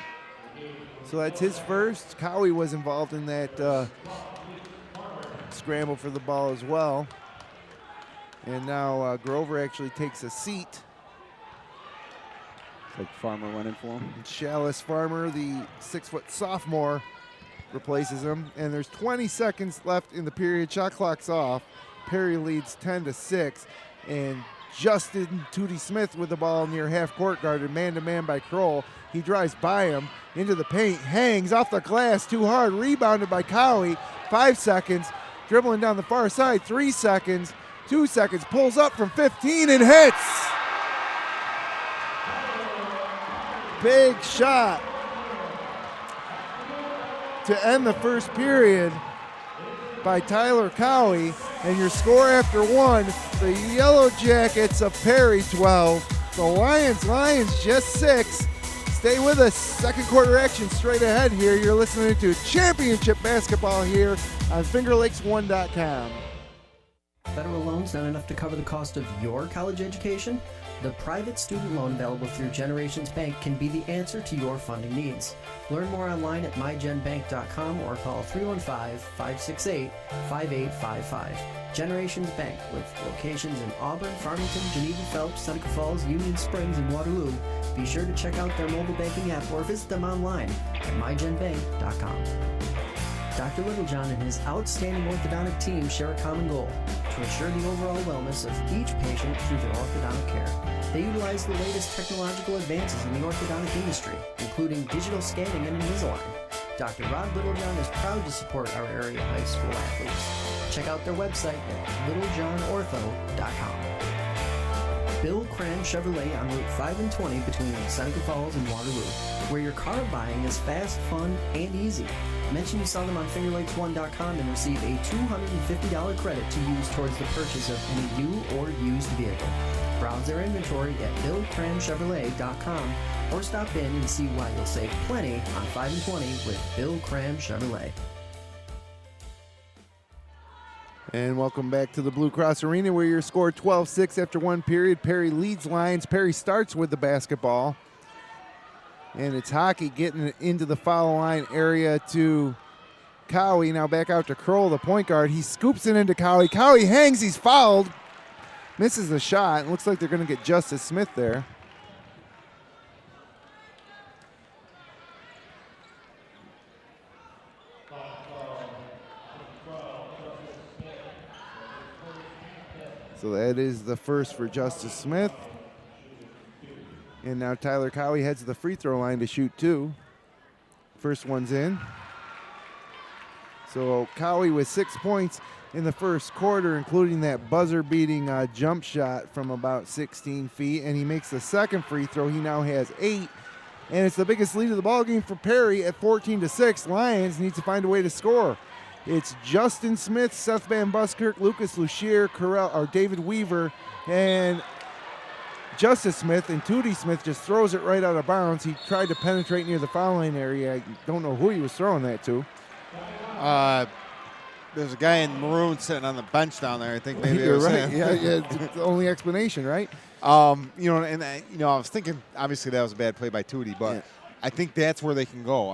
Speaker 2: So that's his first. Cowie was involved in that scramble for the ball as well. And now Grover actually takes a seat.
Speaker 4: It's like Farmer went in for him.
Speaker 2: And Chalice Farmer, the 6-foot sophomore, replaces him. And there's 20 seconds left in the period. Shot clock's off. Perry leads 10-6. And Justin Tootie Smith with the ball near half court, guarded man-to-man by Kroll. He drives by him into the paint, hangs off the glass too hard, rebounded by Cowie. 5 seconds, dribbling down the far side, 3 seconds, 2 seconds, pulls up from 15 and hits. Big shot to end the first period by Tyler Cowie, and your score after one, the Yellow Jackets of Perry 12, the Lions just 6. Stay with us, second quarter action straight ahead here. You're listening to Championship Basketball here on FingerLakes1.com.
Speaker 1: Federal loans not enough to cover the cost of your college education? The private student loan available through Generations Bank can be the answer to your funding needs. Learn more online at mygenbank.com or call 315-568-5855. Generations Bank, with locations in Auburn, Farmington, Geneva, Phelps, Seneca Falls, Union Springs, and Waterloo. Be sure to check out their mobile banking app or visit them online at mygenbank.com. Dr. Littlejohn and his outstanding orthodontic team share a common goal: to ensure the overall wellness of each patient through their orthodontic care. They utilize the latest technological advances in the orthodontic industry, including digital scanning and Invisalign. Dr. Rod Littlejohn is proud to support our area high school athletes. Check out their website at littlejohnortho.com. Bill Cram Chevrolet on Route 5 and 20 between Seneca Falls and Waterloo, where your car buying is fast, fun, and easy. Mention you saw them on FingerLakes1.com and receive a $250 credit to use towards the purchase of any new or used vehicle. Browse their inventory at BillCramChevrolet.com or stop in and see why you'll save plenty on 5 and 20 with Bill Cram Chevrolet.
Speaker 2: And welcome back to the Blue Cross Arena, where your score 12-6 after one period. Perry leads Lions. Perry starts with the basketball. And it's Hockey getting it into the foul line area to Cowie. Now back out to Kroll, the point guard. He scoops it into Cowie. Cowie hangs. He's fouled. Misses the shot. It looks like they're going to get Justice Smith there. So that is the first for Justice Smith. And now Tyler Cowie heads to the free throw line to shoot two. First one's in. So Cowie with 6 points in the first quarter, including that buzzer-beating jump shot from about 16 feet. And he makes the second free throw. He now has 8. And it's the biggest lead of the ballgame for Perry at 14-6. Lions need to find a way to score. It's Justin Smith, Seth Van Buskirk, Lucas Lucier, David Weaver, and Justice Smith, and Tootie Smith just throws it right out of bounds. He tried to penetrate near the foul line area. I don't know who he was throwing that to.
Speaker 3: There's a guy in maroon sitting on the bench down there. I think maybe
Speaker 2: You're
Speaker 3: it was
Speaker 2: right.
Speaker 3: him.
Speaker 2: Yeah, it's the only explanation, right?
Speaker 3: I was thinking, obviously that was a bad play by Tootie, but
Speaker 2: Yeah.
Speaker 3: I think that's where they can go.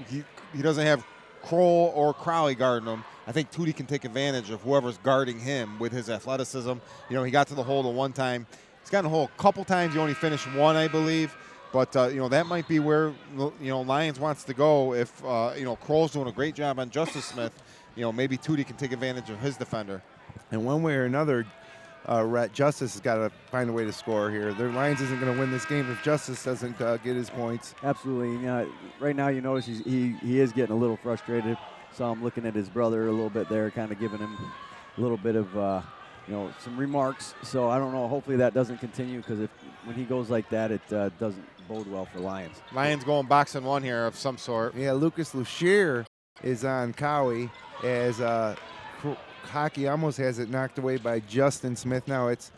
Speaker 3: He doesn't have Kroll or Crowley guarding him. I think Tootie can take advantage of whoever's guarding him with his athleticism. He got to the hole the one time. He's gotten a hole a couple times. He only finished one, I believe. But, that might be where, Lyons wants to go. If, Kroll's doing a great job on Justice Smith, maybe Tootie can take advantage of his defender.
Speaker 2: And one way or another, Justice has got to find a way to score here. The Lions isn't going to win this game if Justice doesn't get his points.
Speaker 4: Absolutely. Right now you notice he is getting a little frustrated. So I'm looking at his brother a little bit there, kind of giving him a little bit of some remarks. So I don't know. Hopefully that doesn't continue, because when he goes like that, it doesn't bode well for Lions.
Speaker 3: Lions going box and one here of some sort.
Speaker 2: Yeah, Lucas Lucier is on Cowie as Hockey almost has it knocked away by Justin Smith. Now it's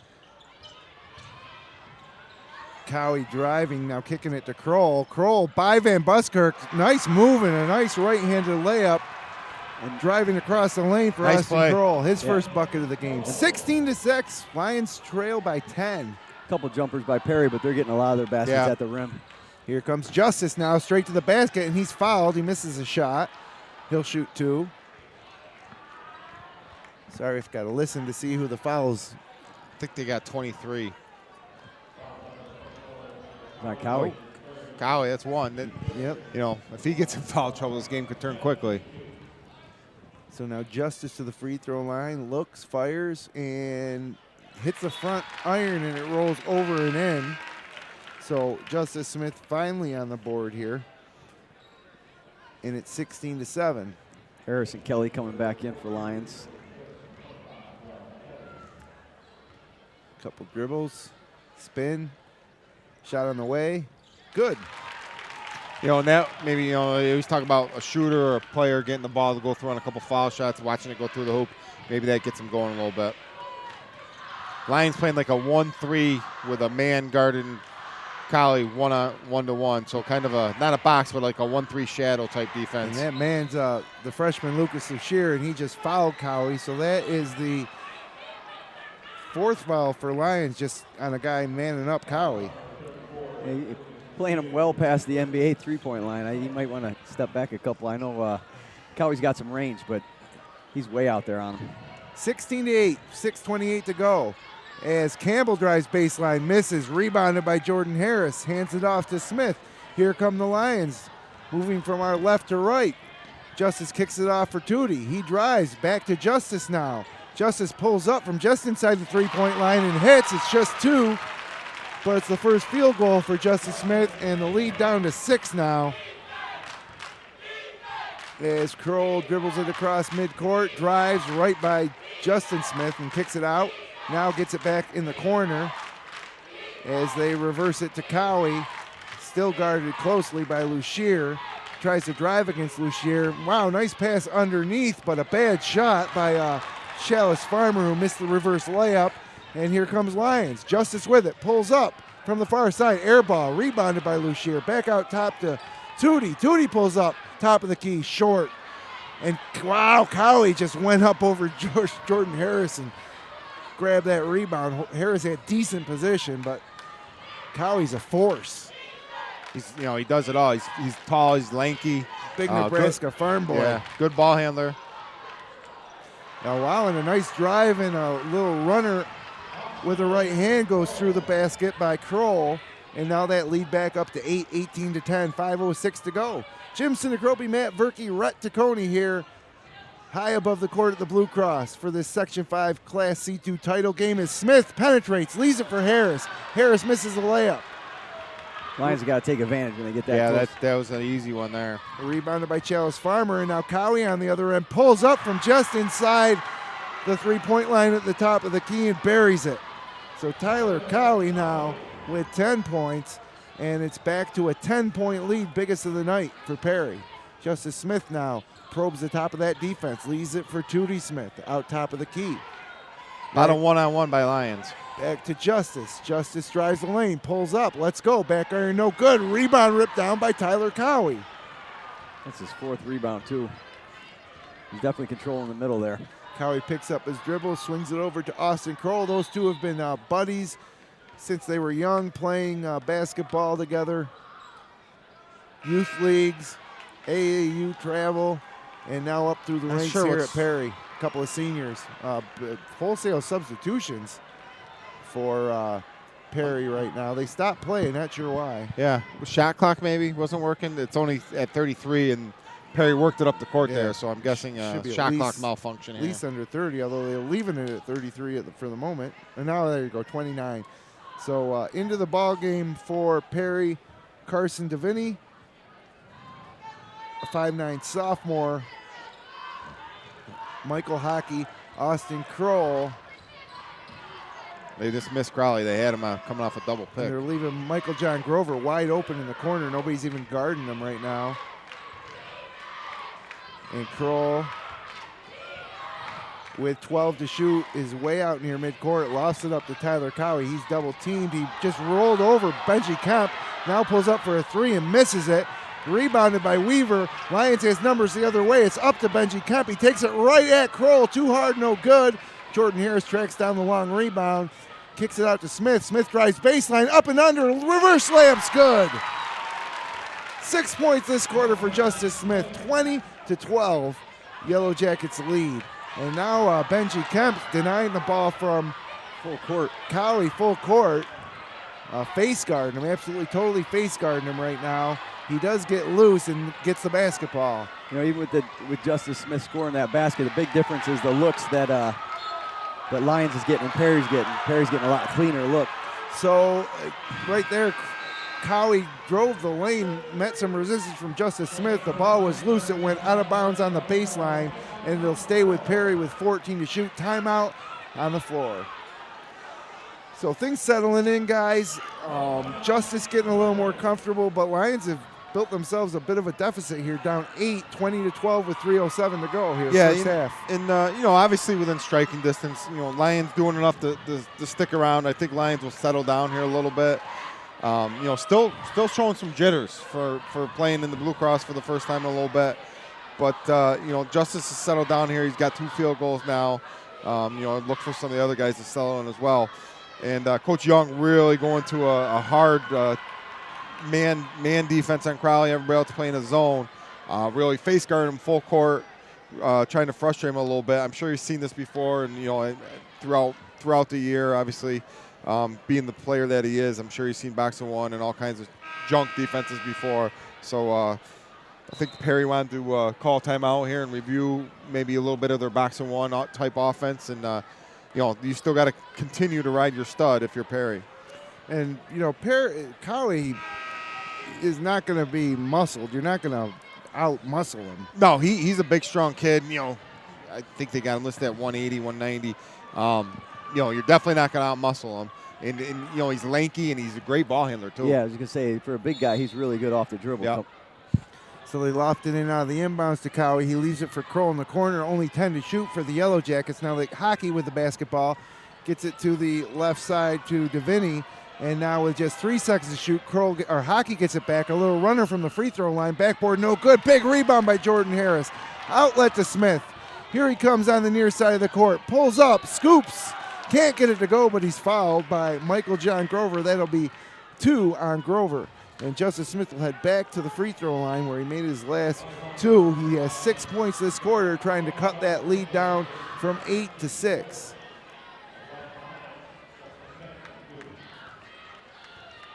Speaker 2: Cowie driving, now kicking it to Kroll. Kroll by Van Buskirk. Nice move and a nice right-handed layup. And driving across the lane for
Speaker 3: Nice
Speaker 2: Austin
Speaker 3: play.
Speaker 2: Kroll, his first bucket of the game. 16-6, Lions trail by 10.
Speaker 4: Couple jumpers by Perry, but they're getting a lot of their baskets at the rim.
Speaker 2: Here comes Justice now, straight to the basket, and he's fouled. He misses a shot. He'll shoot 2. Sorry, I've got to listen to see who the fouls.
Speaker 3: I think they got 23.
Speaker 4: Not Cowie.
Speaker 3: Cowie, that's 1. That,
Speaker 2: Yep.
Speaker 3: you know, if he gets in foul trouble, this game could turn quickly.
Speaker 2: So now Justice to the free throw line, looks, fires, and hits the front iron, and it rolls over and in. So Justice Smith finally on the board here. And it's 16-7.
Speaker 4: Harrison Kelly coming back in for Lyons.
Speaker 2: Couple dribbles, spin, shot on the way. Good.
Speaker 3: You know, and that maybe, you know, you always talk about a shooter or a player getting the ball to go through on a couple foul shots, watching it go through the hoop. Maybe that gets them going a little bit. Lions playing like a 1-3 with a man guarding Collie one-to-one. So kind of a, not a box, but like a 1-3 shadow type defense.
Speaker 2: And that man's the freshman Lucas Lucier, and he just fouled Cowie. So that is the 4th foul for Lions, just on a guy manning up Cowie.
Speaker 4: Playing him well past the NBA three-point line. He might want to step back a couple. I know Cowie's got some range, but he's way out there on him.
Speaker 2: 16-8, 6:28 to go. As Campbell drives baseline, misses, rebounded by Jordan Harris, hands it off to Smith. Here come the Lions, moving from our left to right. Justice kicks it off for Tootie. He drives, back to Justice now. Justice pulls up from just inside the three-point line and hits. It's just 2, but it's the first field goal for Justice Smith, and the lead down to 6 now. As Kroll dribbles it across midcourt, drives right by Justin Smith and kicks it out. Now gets it back in the corner as they reverse it to Cowie. Still guarded closely by Lucier. Tries to drive against Lucier. Wow, nice pass underneath, but a bad shot by Chalice Farmer, who missed the reverse layup. And here comes Lyons. Justice with it. Pulls up from the far side. Air ball. Rebounded by Lucier. Back out top to Tootie. Tootie pulls up. Top of the key. Short. And wow, Cowie just went up over Jordan Harris and grabbed that rebound. Harris had decent position, but Cowie's a force.
Speaker 3: He's, you know, he does it all. He's tall. He's lanky.
Speaker 2: Big Nebraska farm boy.
Speaker 3: Yeah, good ball handler.
Speaker 2: Now, wow, and a nice drive and a little runner with the right hand goes through the basket by Kroll. And now that lead back up to 8, 18-10, 5:06 to go. Jim Sinacropi, Matt Verke, Rhett Taccone here, high above the court at the Blue Cross for this Section 5 Class C2 title game as Smith penetrates, leaves it for Harris. Harris misses the layup.
Speaker 4: Lions have got to take advantage when they get that close.
Speaker 3: That was an easy one there.
Speaker 2: Rebounded by Chalice Farmer, and now Cowie on the other end pulls up from just inside the three-point line at the top of the key and buries it. So Tyler Cowie now with 10 points, and it's back to a 10-point lead, biggest of the night for Perry. Justice Smith now probes the top of that defense, leaves it for Tootie Smith out top of the key.
Speaker 3: A lot of one-on-one by Lions.
Speaker 2: Back to Justice. Justice drives the lane, pulls up. Let's go. Back iron, no good. Rebound ripped down by Tyler Cowie.
Speaker 4: That's his 4th rebound, too. He's definitely controlling the middle there.
Speaker 2: Cowie picks up his dribble, swings it over to Austin Kroll. Those two have been buddies since they were young, playing basketball together. Youth leagues, AAU travel, and now up through the ranks here at Perry. A couple of seniors. Wholesale substitutions for Perry right now. They stopped playing, not sure why.
Speaker 3: Yeah, shot clock maybe wasn't working. It's only at 33, and Perry worked it up the court there, so I'm guessing shot clock malfunction.
Speaker 2: At least under 30, although they're leaving it at 33 for the moment. And now there you go, 29. So into the ball game for Perry, Carson Deviney, a 5'9" sophomore, Michael Hockey, Austin Kroll.
Speaker 3: They just missed Crowley. They had him coming off a double pick.
Speaker 2: And they're leaving Michael John Grover wide open in the corner. Nobody's even guarding him right now. And Kroll, with 12 to shoot, is way out near midcourt. Lost it up to Tyler Cowie. He's double teamed. He just rolled over Benji Kemp. Now pulls up for a 3 and misses it. Rebounded by Weaver. Lyons has numbers the other way. It's up to Benji Kemp. He takes it right at Kroll. Too hard, no good. Jordan Harris tracks down the long rebound. Kicks it out to Smith. Smith drives baseline, up and under. Reverse layup's good. 6 points this quarter for Justice Smith. 20-12. Yellow Jackets lead. And now Benji Kemp denying the ball from
Speaker 4: Full court.
Speaker 2: Cowie, full court. Face guarding him, absolutely totally face guarding him right now. He does get loose and gets the basketball.
Speaker 4: You know, even with Justice Smith scoring that basket, the big difference is the looks that Lyons is getting and Perry's getting. Perry's getting a lot cleaner look.
Speaker 2: So right there, Cowie drove the lane, met some resistance from Justice Smith. The ball was loose. It went out of bounds on the baseline, and it'll stay with Perry with 14 to shoot. Timeout on the floor. So things settling in, guys. Justice getting a little more comfortable, but Lions have built themselves a bit of a deficit here, down 8, 20-12 with 3:07 to go here, first half.
Speaker 3: And obviously within striking distance, Lions doing enough to stick around. I think Lions will settle down here a little bit. Still showing some jitters for playing in the Blue Cross for the first time in a little bit. But Justice has settled down here. He's got 2 field goals now. Look for some of the other guys to settle in as well. And Coach Young really going to a hard man defense on Crowley. Everybody else playing a zone. Really face guarding him full court, trying to frustrate him a little bit. I'm sure he's seen this before, and throughout the year, obviously, being the player that he is, I'm sure he's seen boxing one and all kinds of junk defenses before. So I think Perry wanted to call timeout here and review maybe a little bit of their boxing one type offense, and you still got to continue to ride your stud if you're Perry.
Speaker 2: And Cowie is not going to be muscled. You're not going to out-muscle him.
Speaker 3: No, he's a big, strong kid. I think they got him listed at 180, 190. You're definitely not going to out-muscle him. And he's lanky, and he's a great ball handler, too.
Speaker 4: Yeah, I was going to say, for a big guy, he's really good off the dribble.
Speaker 3: Yep.
Speaker 2: So they lofted in out of the inbounds to Cowie. He leaves it for Kroll in the corner. Only 10 to shoot for the Yellow Jackets. Now like Hockey with the basketball. Gets it to the left side to Deviney. And now with just 3 seconds to shoot, Hockey gets it back. A little runner from the free throw line. Backboard, no good. Big rebound by Jordan Harris. Outlet to Smith. Here he comes on the near side of the court. Pulls up, scoops. Can't get it to go, but he's fouled by Michael John Grover. That'll be 2 on Grover. And Justice Smith will head back to the free throw line where he made his last 2. He has 6 points this quarter, trying to cut that lead down from 8 to 6.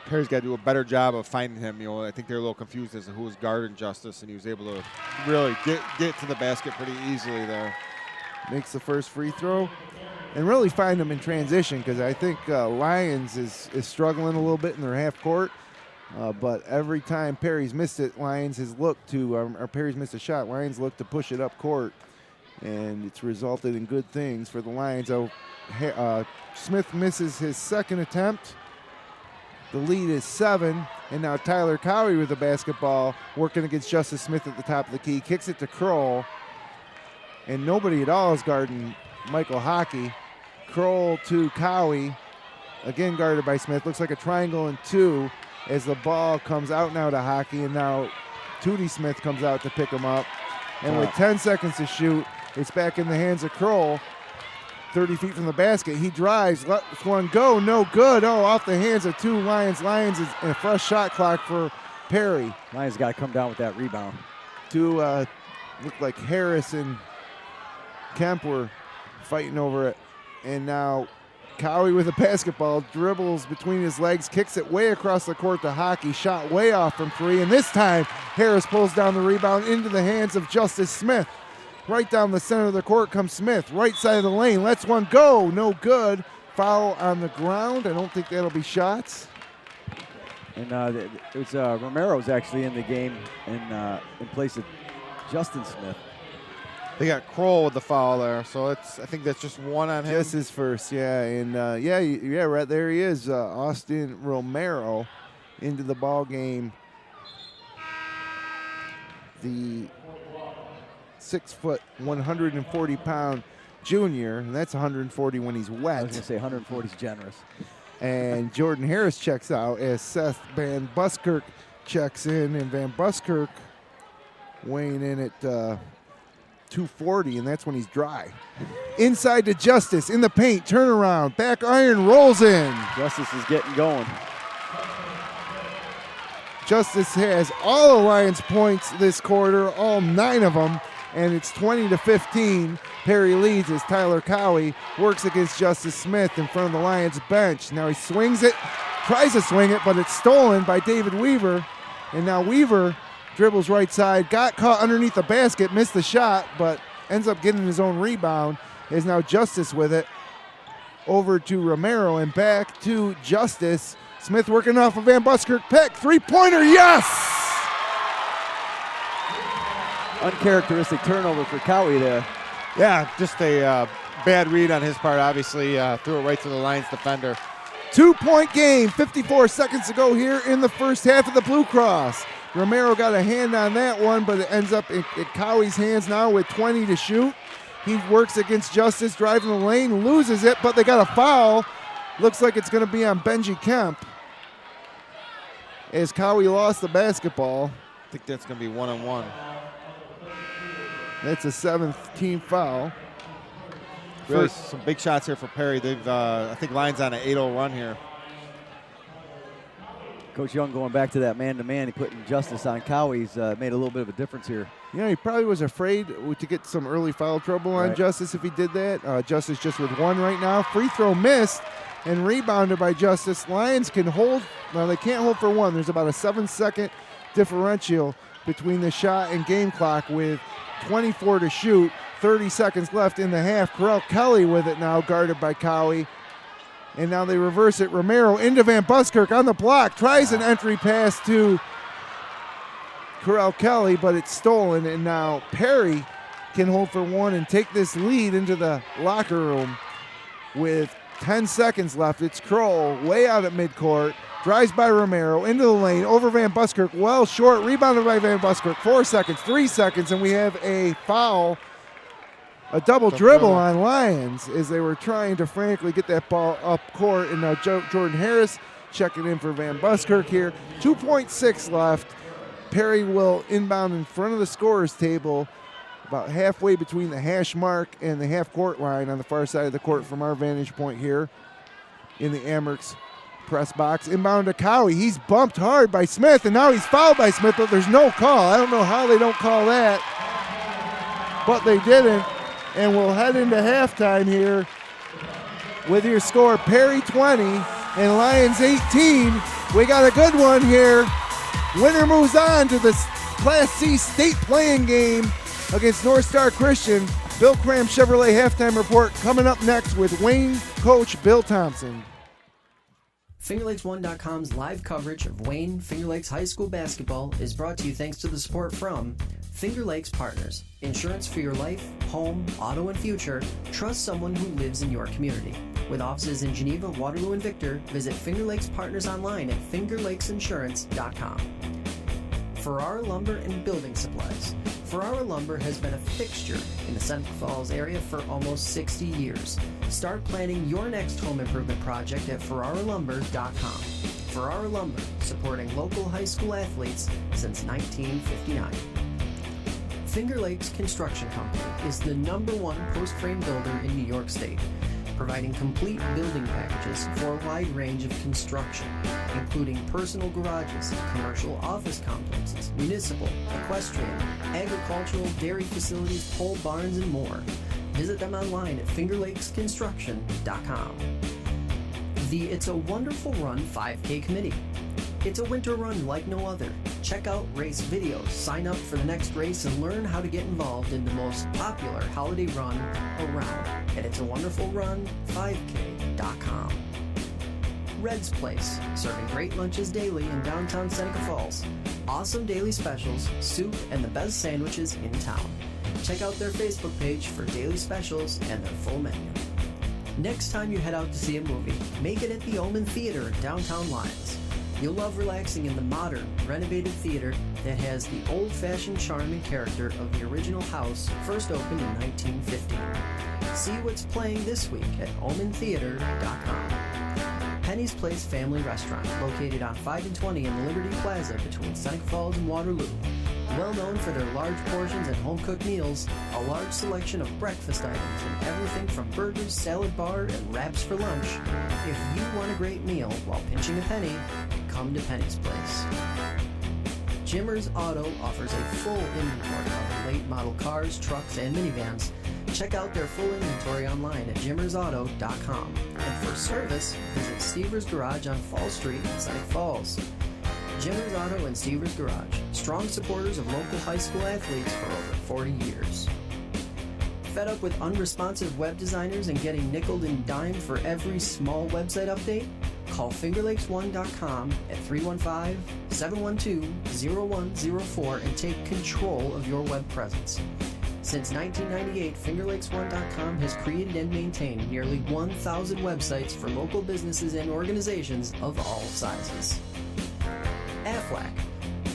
Speaker 3: Perry's got to do a better job of finding him. I think they're a little confused as to who was guarding Justice, and he was able to really get to the basket pretty easily there.
Speaker 2: Makes the first free throw and really find him in transition, because I think Lyons is struggling a little bit in their half court. But every time Perry's missed it, Lyons has looked to, or Perry's missed a shot, Lyons looked to push it up court, and it's resulted in good things for the Lions. Smith misses his second attempt. The lead is 7, and now Tyler Cowie with the basketball, working against Justice Smith at the top of the key. Kicks it to Kroll, and nobody at all is guarding Michael Hockey. Kroll to Cowie, again guarded by Smith. Looks like a triangle and 2 as the ball comes out now to Hockey, and now Tootie Smith comes out to pick him up. And with 10 seconds to shoot, it's back in the hands of Kroll. 30 feet from the basket. He drives, lets one go, no good. Oh, off the hands of 2 Lions. Lions is in a fresh shot clock for Perry.
Speaker 4: Lions got to come down with that rebound.
Speaker 2: 2 looked like Harris and Kemp were fighting over it. And now Cowie with the basketball, dribbles between his legs, kicks it way across the court to Hockey. Shot way off from 3, and this time Harris pulls down the rebound into the hands of Justice Smith. Right down the center of the court comes Smith, right side of the lane, lets one go, no good. Foul on the ground. I don't think that'll be shots.
Speaker 4: And it's Romero's actually in the game in place of Justin Smith.
Speaker 3: They got Kroll with the foul there, so I think that's just 1 on him.
Speaker 2: Just his first, yeah, and right there he is, Austin Romero into the ball game. The 6 foot, 140-pound junior, and that's 140 when he's wet.
Speaker 4: I was going to say 140 is generous.
Speaker 2: And Jordan Harris checks out as Seth Van Buskirk checks in, and Van Buskirk weighing in at 240, and that's when he's dry. Inside to Justice in the paint, turnaround, back iron, rolls in.
Speaker 4: Justice is getting going.
Speaker 2: Justice has all the Lions points this quarter, all 9 of them, and it's 20-15. Perry leads as Tyler Cowie works against Justice Smith in front of the Lions bench. Now he swings it, tries to swing it, but it's stolen by David Weaver. And now Weaver dribbles right side, got caught underneath the basket, missed the shot, but ends up getting his own rebound. Is now Justice with it. Over to Romero and back to Justice. Smith working off a Van Buskirk pick. Three-pointer, yes!
Speaker 4: Uncharacteristic turnover for Cowie there.
Speaker 3: Yeah, just a bad read on his part, obviously. Threw it right to the Lions defender.
Speaker 2: 2-point game, 54 seconds to go here in the first half of the Blue Cross. Romero got a hand on that one, but it ends up in Cowie's hands now with 20 to shoot. He works against Justice, driving the lane, loses it, but they got a foul. Looks like it's going to be on Benji Kemp as Cowie lost the basketball.
Speaker 3: I think that's going to be 1-on-1.
Speaker 2: That's a 7th team foul.
Speaker 3: Really some big shots here for Perry. They've, I think Lions on an 8-0 run here.
Speaker 4: Coach Young going back to that man-to-man. He putting Justice on Cowie's made a little bit of a difference here.
Speaker 2: Yeah, he probably was afraid to get some early foul trouble on Justice if he did that. Justice just with 1 right now. Free throw missed and rebounded by Justice. Lions can hold. Well, they can't hold for 1. There's about a 7-second differential between the shot and game clock with 24 to shoot. 30 seconds left in the half. Correll Kelly with it now, guarded by Cowie. And now they reverse it. Romero into Van Buskirk on the block. Tries an entry pass to Correll Kelly, but it's stolen. And now Perry can hold for 1 and take this lead into the locker room with 10 seconds left. It's Kroll way out at midcourt. Drives by Romero into the lane. Over Van Buskirk. Well short. Rebounded by Van Buskirk. 4 seconds. 3 seconds. And we have a foul. A double dribble on Lyons as they were trying to frantically get that ball up court. And now Jordan Harris checking in for Van Buskirk here. 2.6 left. Perry will inbound in front of the scorer's table, about halfway between the hash mark and the half-court line on the far side of the court from our vantage point here in the Amerks press box. Inbound to Cowie. He's bumped hard by Smith, and now he's fouled by Smith, but there's no call. I don't know how they don't call that, but they didn't. And we'll head into halftime here with your score, Perry 20 and Lions 18. We got a good one here. Winner moves on to the Class C state playing game against North Star Christian. Bill Cram Chevrolet halftime report coming up next with Wayne coach Bill Thompson.
Speaker 1: FingerLakes1.com's live coverage of Wayne Finger Lakes High School basketball is brought to you thanks to the support from Finger Lakes Partners. Insurance for your life, home, auto, and future. Trust someone who lives in your community. With offices in Geneva, Waterloo, and Victor, visit Finger Lakes Partners online at fingerlakesinsurance.com. Ferrara Lumber and Building Supplies. Ferrara Lumber has been a fixture in the Seneca Falls area for almost 60 years. Start planning your next home improvement project at ferraralumber.com. Ferrara Lumber, supporting local high school athletes since 1959. Finger Lakes Construction Company is the #1 post-frame builder in New York State, providing complete building packages for a wide range of construction, including personal garages, commercial office complexes, municipal, equestrian, agricultural, dairy facilities, pole barns, and more. Visit them online at fingerlakesconstruction.com. The It's a Wonderful Run 5K Committee. It's a winter run like no other. Check out race videos, sign up for the next race, and learn how to get involved in the most popular holiday run around at itsawonderfulrun5k.com. Red's Place, serving great lunches daily in downtown Seneca Falls. Awesome daily specials, soup, and the best sandwiches in town. Check out their Facebook page for daily specials and their full menu. Next time you head out to see a movie, make it at the Omen Theater in downtown Lyons. You'll love relaxing in the modern, renovated theater that has the old-fashioned charm and character of the original house, first opened in 1915. See what's playing this week at omentheater.com. Penny Penny's Place Family Restaurant, located on 5 and 20 in Liberty Plaza between Seneca Falls and Waterloo. Well known for their large portions and home-cooked meals, a large selection of breakfast items, and everything from burgers, salad bar, and wraps for lunch. If you want a great meal while pinching a penny, come to Penny's Place. Jimmer's Auto offers a full inventory of late model cars, trucks, and minivans. Check out their full inventory online at jimmersauto.com. And for service, visit Stever's Garage on Fall Street in Seneca Falls. Jimmer's Auto and Stever's Garage, strong supporters of local high school athletes for over 40 years. Fed up with unresponsive web designers and getting nickeled and dimed for every small website update? Call FingerLakes1.com at 315-712-0104 and take control of your web presence. Since 1998, FingerLakes1.com has created and maintained nearly 1,000 websites for local businesses and organizations of all sizes. Aflac.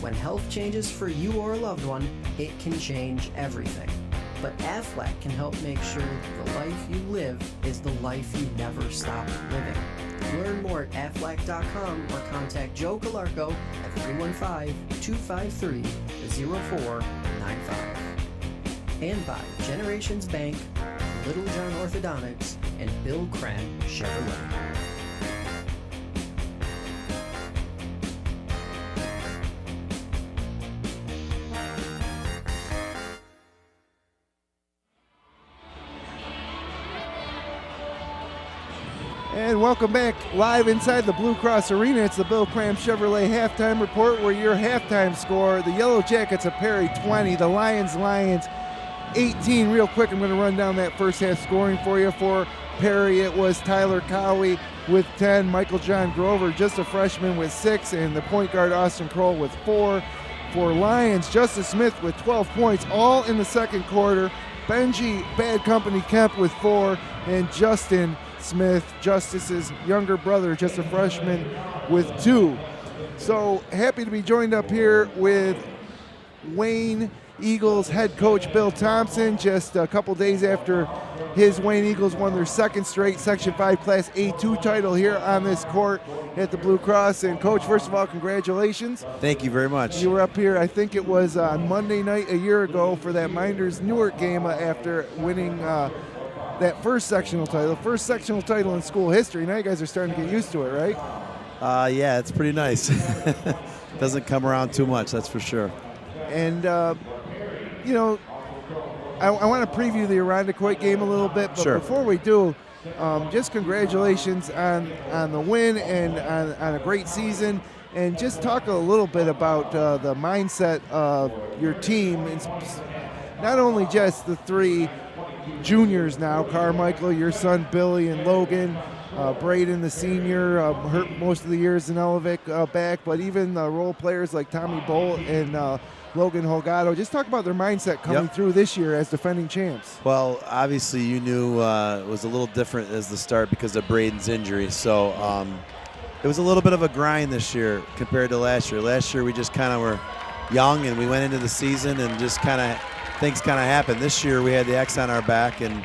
Speaker 1: When health changes for you or a loved one, it can change everything. But Aflac can help make sure the life you live is the life you never stop living. Learn more at aflac.com or contact Joe Calarco at 315-253-0495. And by Generations Bank, Little John Orthodontics, and Bill Cram Chevrolet.
Speaker 2: And welcome back live inside the Blue Cross Arena. It's the Bill Cram Chevrolet halftime report, where your halftime score: the Yellow Jackets of Perry 20, the Lyons 18. Real quick, I'm going to run down that first half scoring for you. For Perry, it was Tyler Cowie with 10, Michael John Grover, just a freshman, with 6, and the point guard Austin Kroll with 4. For Lyons, Justice Smith with 12 points, all in the second quarter. Benji Bad Company Kemp with 4, and Justin Smith, Justice's younger brother, just a freshman, with 2. So happy to be joined up here with Wayne Eagles head coach Bill Thompson, just a couple days after his Wayne Eagles won their second straight Section 5 Class A2 title here on this court at the Blue Cross. And Coach, first of all, congratulations.
Speaker 5: Thank you very much.
Speaker 2: You were up here, I think it was on Monday night a year ago, for that Minders Newark game after winning that first sectional title in school history. Now you guys are starting to get used to it, right?
Speaker 5: Yeah, it's pretty nice. Doesn't come around too much, that's for sure.
Speaker 2: And you know, I want to preview the Irondequoit game a little bit, but
Speaker 5: sure.
Speaker 2: Before we do, just congratulations on the win and on a great season, and just talk a little bit about the mindset of your team, and not only just the 3 juniors now, Carmichael, your son Billy, and Logan, Braden, the senior, hurt most of the years in Elevik back, but even role players like Tommy Bolt and Logan Holgado. Just talk about their mindset coming through this year as defending champs.
Speaker 5: Well, obviously you knew it was a little different as the start because of Braden's injury, so it was a little bit of a grind this year compared to last year. Last year we just kind of were young and we went into the season and just things kind of happened. This year we had the X on our back, and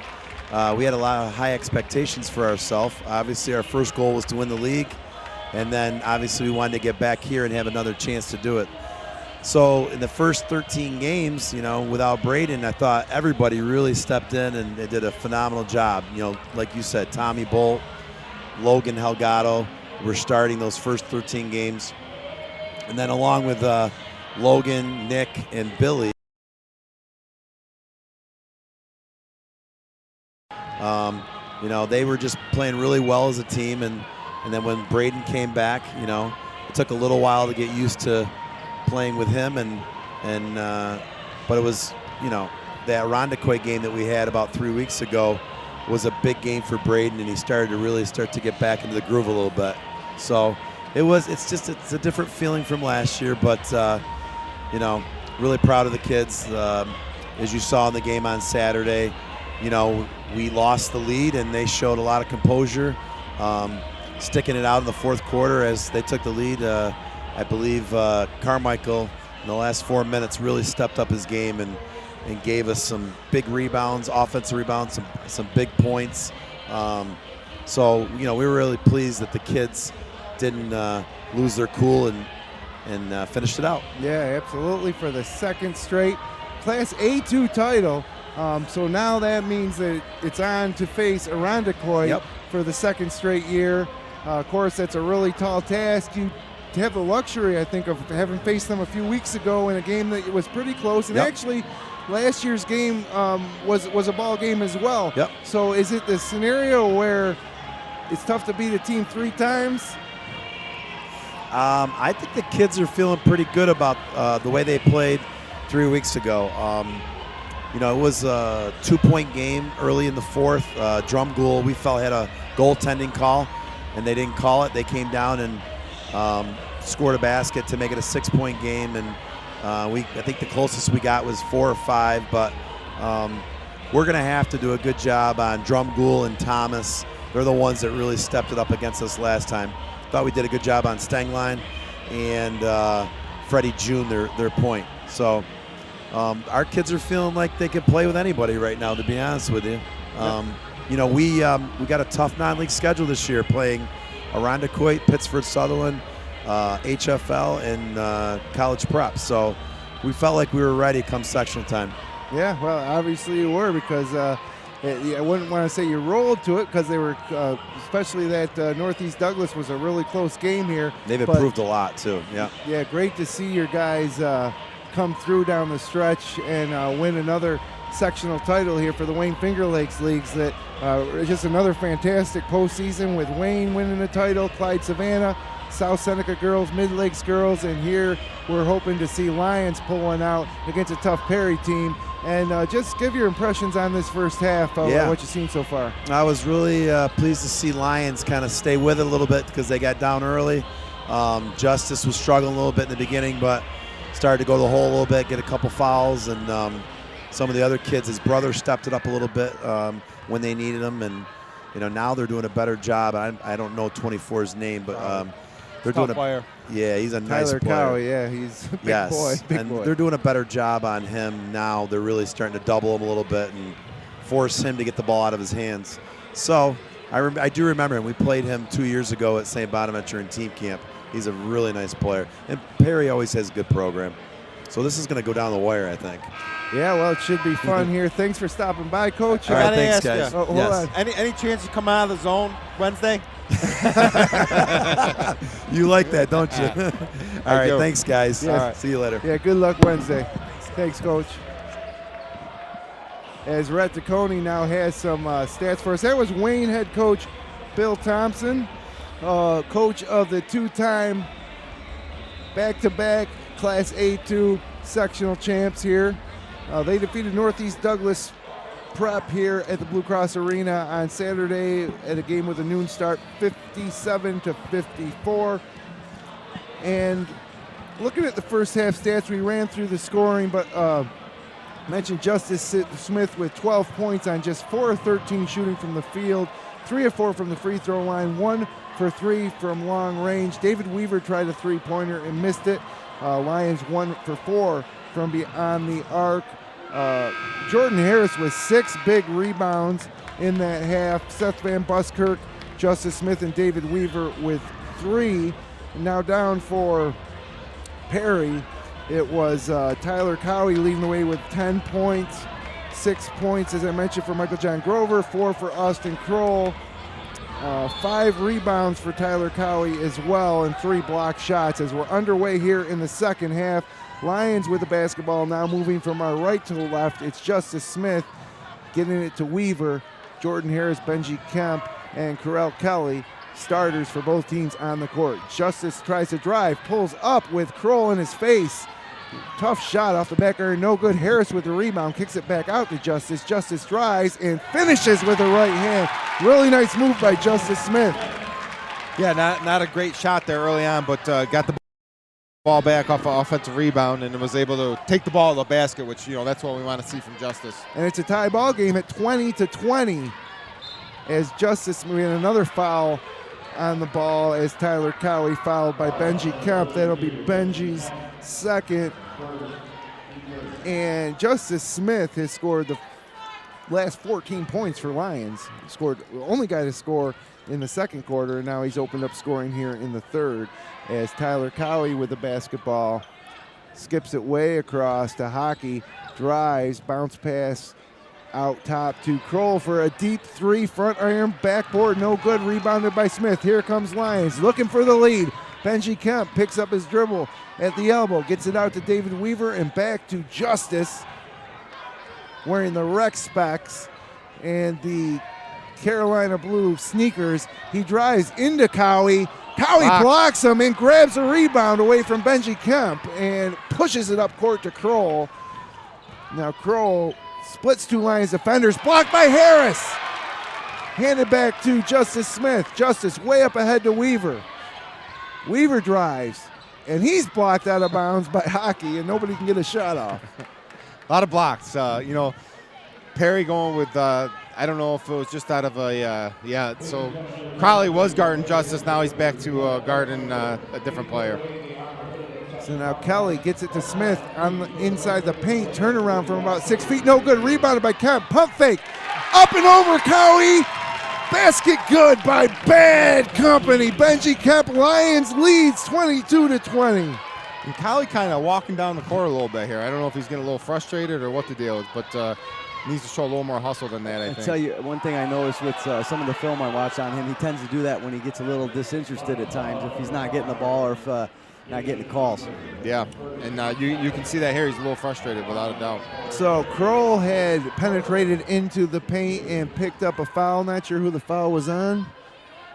Speaker 5: we had a lot of high expectations for ourselves. Obviously our first goal was to win the league, and then obviously we wanted to get back here and have another chance to do it. So in the first 13 games, you know, without Braden, I thought everybody really stepped in and they did a phenomenal job. You know, like you said, Tommy Bolt, Logan Helgado were starting those first 13 games. And then along with Logan, Nick, and Billy, you know, they were just playing really well as a team. And then when Braden came back, you know, it took a little while to get used to playing with him, but it was, you know, that Irondequoit game that we had about 3 weeks ago was a big game for Braden, and he started to get back into the groove a little bit. So it's a different feeling from last year, but you know, really proud of the kids. As you saw in the game on Saturday, you know, we lost the lead and they showed a lot of composure, sticking it out in the fourth quarter as they took the lead. I believe Carmichael in the last 4 minutes really stepped up his game and gave us some big rebounds, offensive rebounds, some big points. So, we were really pleased that the kids didn't lose their cool and finished it out.
Speaker 2: Yeah, absolutely, for the second straight Class A2 title. So now that means that it's on to face Irondequoit for the second straight year. Of course, that's a really tall task. You have the luxury, I think, of having faced them a few weeks ago in a game that was pretty close. And actually, last year's game was a ball game as well. So is it the scenario where it's tough to beat a team 3 times?
Speaker 5: I think the kids are feeling pretty good about the way they played 3 weeks ago. It was a 2-point game early in the fourth. Drumgoole, we felt, had a goaltending call, and they didn't call it. They came down and scored a basket to make it a 6-point game, and I think the closest we got was 4 or 5. But we're going to have to do a good job on Drumgoole and Thomas. They're the ones that really stepped it up against us last time. Thought we did a good job on Stengline and Freddie June, their point. So our kids are feeling like they can play with anybody right now, to be honest with you. We got a tough non-league schedule this year, playing Irondequoit, Pittsford Sutherland, HFL, and college prep. So we felt like we were ready come sectional time.
Speaker 2: Yeah, well, obviously you were, because I wouldn't want to say you rolled to it, because they were, especially that Northeast Douglas was a really close game here.
Speaker 5: They've improved a lot too.
Speaker 2: Yeah, great to see your guys come through down the stretch and win another sectional title here for the Wayne Finger Lakes Leagues. That just another fantastic postseason with Wayne winning the title, Clyde Savannah, South Seneca girls, Mid Lakes girls, and here we're hoping to see Lyons pull one out against a tough Perry team. And just give your impressions on this first half of what you've seen so far.
Speaker 5: I was really pleased to see Lyons kind of stay with it a little bit, because they got down early. Justice was struggling a little bit in the beginning, but started to go to the hole a little bit, get a couple fouls, and some of the other kids, his brother stepped it up a little bit when they needed him, and now they're doing a better job. I don't know 24's name, but they're doing a
Speaker 3: player.
Speaker 5: Yeah, he's a nice
Speaker 2: Tyler
Speaker 5: player.
Speaker 2: Cowie, yeah, he's a big boy. Big boy.
Speaker 5: They're doing a better job on him now. They're really starting to double him a little bit and force him to get the ball out of his hands. So I do remember him. We played him 2 years ago at St. Bonaventure in team camp. He's a really nice player. And Perry always has a good program. So this is going to go down the wire, I think.
Speaker 2: Yeah, well, it should be fun here. Thanks for stopping by, Coach.
Speaker 5: All right, thanks, guys.
Speaker 2: Hold on.
Speaker 3: Any chance you come out of the zone Wednesday?
Speaker 5: You like that, don't you? All right, thanks, guys.
Speaker 2: Yes.
Speaker 5: All right. See you later.
Speaker 2: Yeah, good luck Wednesday. Thanks, Coach. As Rhett DeConey now has some stats for us. That was Wayne head coach Bill Thompson, coach of the 2-time back-to-back Class A2 sectional champs here. They defeated Northeast Douglas Prep here at the Blue Cross Arena on Saturday at a game with a noon start, 57-54. And looking at the first half stats, we ran through the scoring, but mentioned Justice Smith with 12 points on just 4 of 13 shooting from the field, 3 of 4 from the free throw line, 1 for 3 from long range. David Weaver tried a 3-pointer and missed it. Lyons 1 for 4 from beyond the arc. Jordan Harris with 6 big rebounds in that half. Seth Van Buskirk, Justice Smith, and David Weaver with 3. And now down for Perry, it was Tyler Cowie leading the way with 10 points. 6 points, as I mentioned, for Michael John Grover, 4 for Austin Kroll. 5 rebounds for Tyler Cowie as well, and 3 block shots as we're underway here in the second half. Lyons with the basketball now, moving from our right to the left. It's Justice Smith getting it to Weaver, Jordan Harris, Benji Kemp, and Correll Kelly, starters for both teams on the court. Justice tries to drive, pulls up with Kroll in his face. Tough shot off the back iron, no good. Harris with the rebound, kicks it back out to Justice. Justice drives and finishes with the right hand. Really nice move by Justice Smith.
Speaker 3: Yeah, not a great shot there early on, but got the ball back off an offensive rebound and was able to take the ball to the basket, which, that's what we want to see from Justice.
Speaker 2: And it's a tie ball game at 20-20 as Justice, we had another foul on the ball as Tyler Cowie fouled by Benji Kemp. That'll be Benji's second. And Justice Smith has scored the last 14 points for Lyons. Scored the only guy to score in the second quarter, and now he's opened up scoring here in the third as Tyler Cowie with the basketball skips it way across to Hockey, drives, bounce pass out top to Kroll for a deep three, front iron, backboard, no good, rebounded by Smith. Here comes Lyons looking for the lead. Benji Kemp picks up his dribble at the elbow, gets it out to David Weaver and back to Justice wearing the rec specs and the Carolina blue sneakers. He drives into Cowie. Cowie blocks him and grabs a rebound away from Benji Kemp and pushes it up court to Kroll. Now Kroll splits two Lions defenders, blocked by Harris. Handed back to Justice Smith. Justice way up ahead to Weaver. Weaver drives, and he's blocked out of bounds by Hockey, and nobody can get a shot off.
Speaker 3: A lot of blocks. Perry going with, I don't know if it was just out of a, so Crowley was guarding Justice. Now he's back to guarding a different player.
Speaker 2: So now Kelly gets it to Smith on the inside the paint. Turnaround from about 6 feet. No good. Rebounded by Kemp. Pump fake. Up and over Cowie. Basket good by Bad Company. Benji Kemp. Lions leads 22-20.
Speaker 3: And Cowie kind of walking down the court a little bit here. I don't know if he's getting a little frustrated or what the deal is, but needs to show a little more hustle than that, I think.
Speaker 4: I'll tell you, one thing I noticed with some of the film I watch on him, he tends to do that when he gets a little disinterested at times, if he's not getting the ball or if not getting the calls.
Speaker 3: Yeah, and you can see that here. He's a little frustrated, without a doubt.
Speaker 2: So Kroll had penetrated into the paint and picked up a foul. Not sure who the foul was on,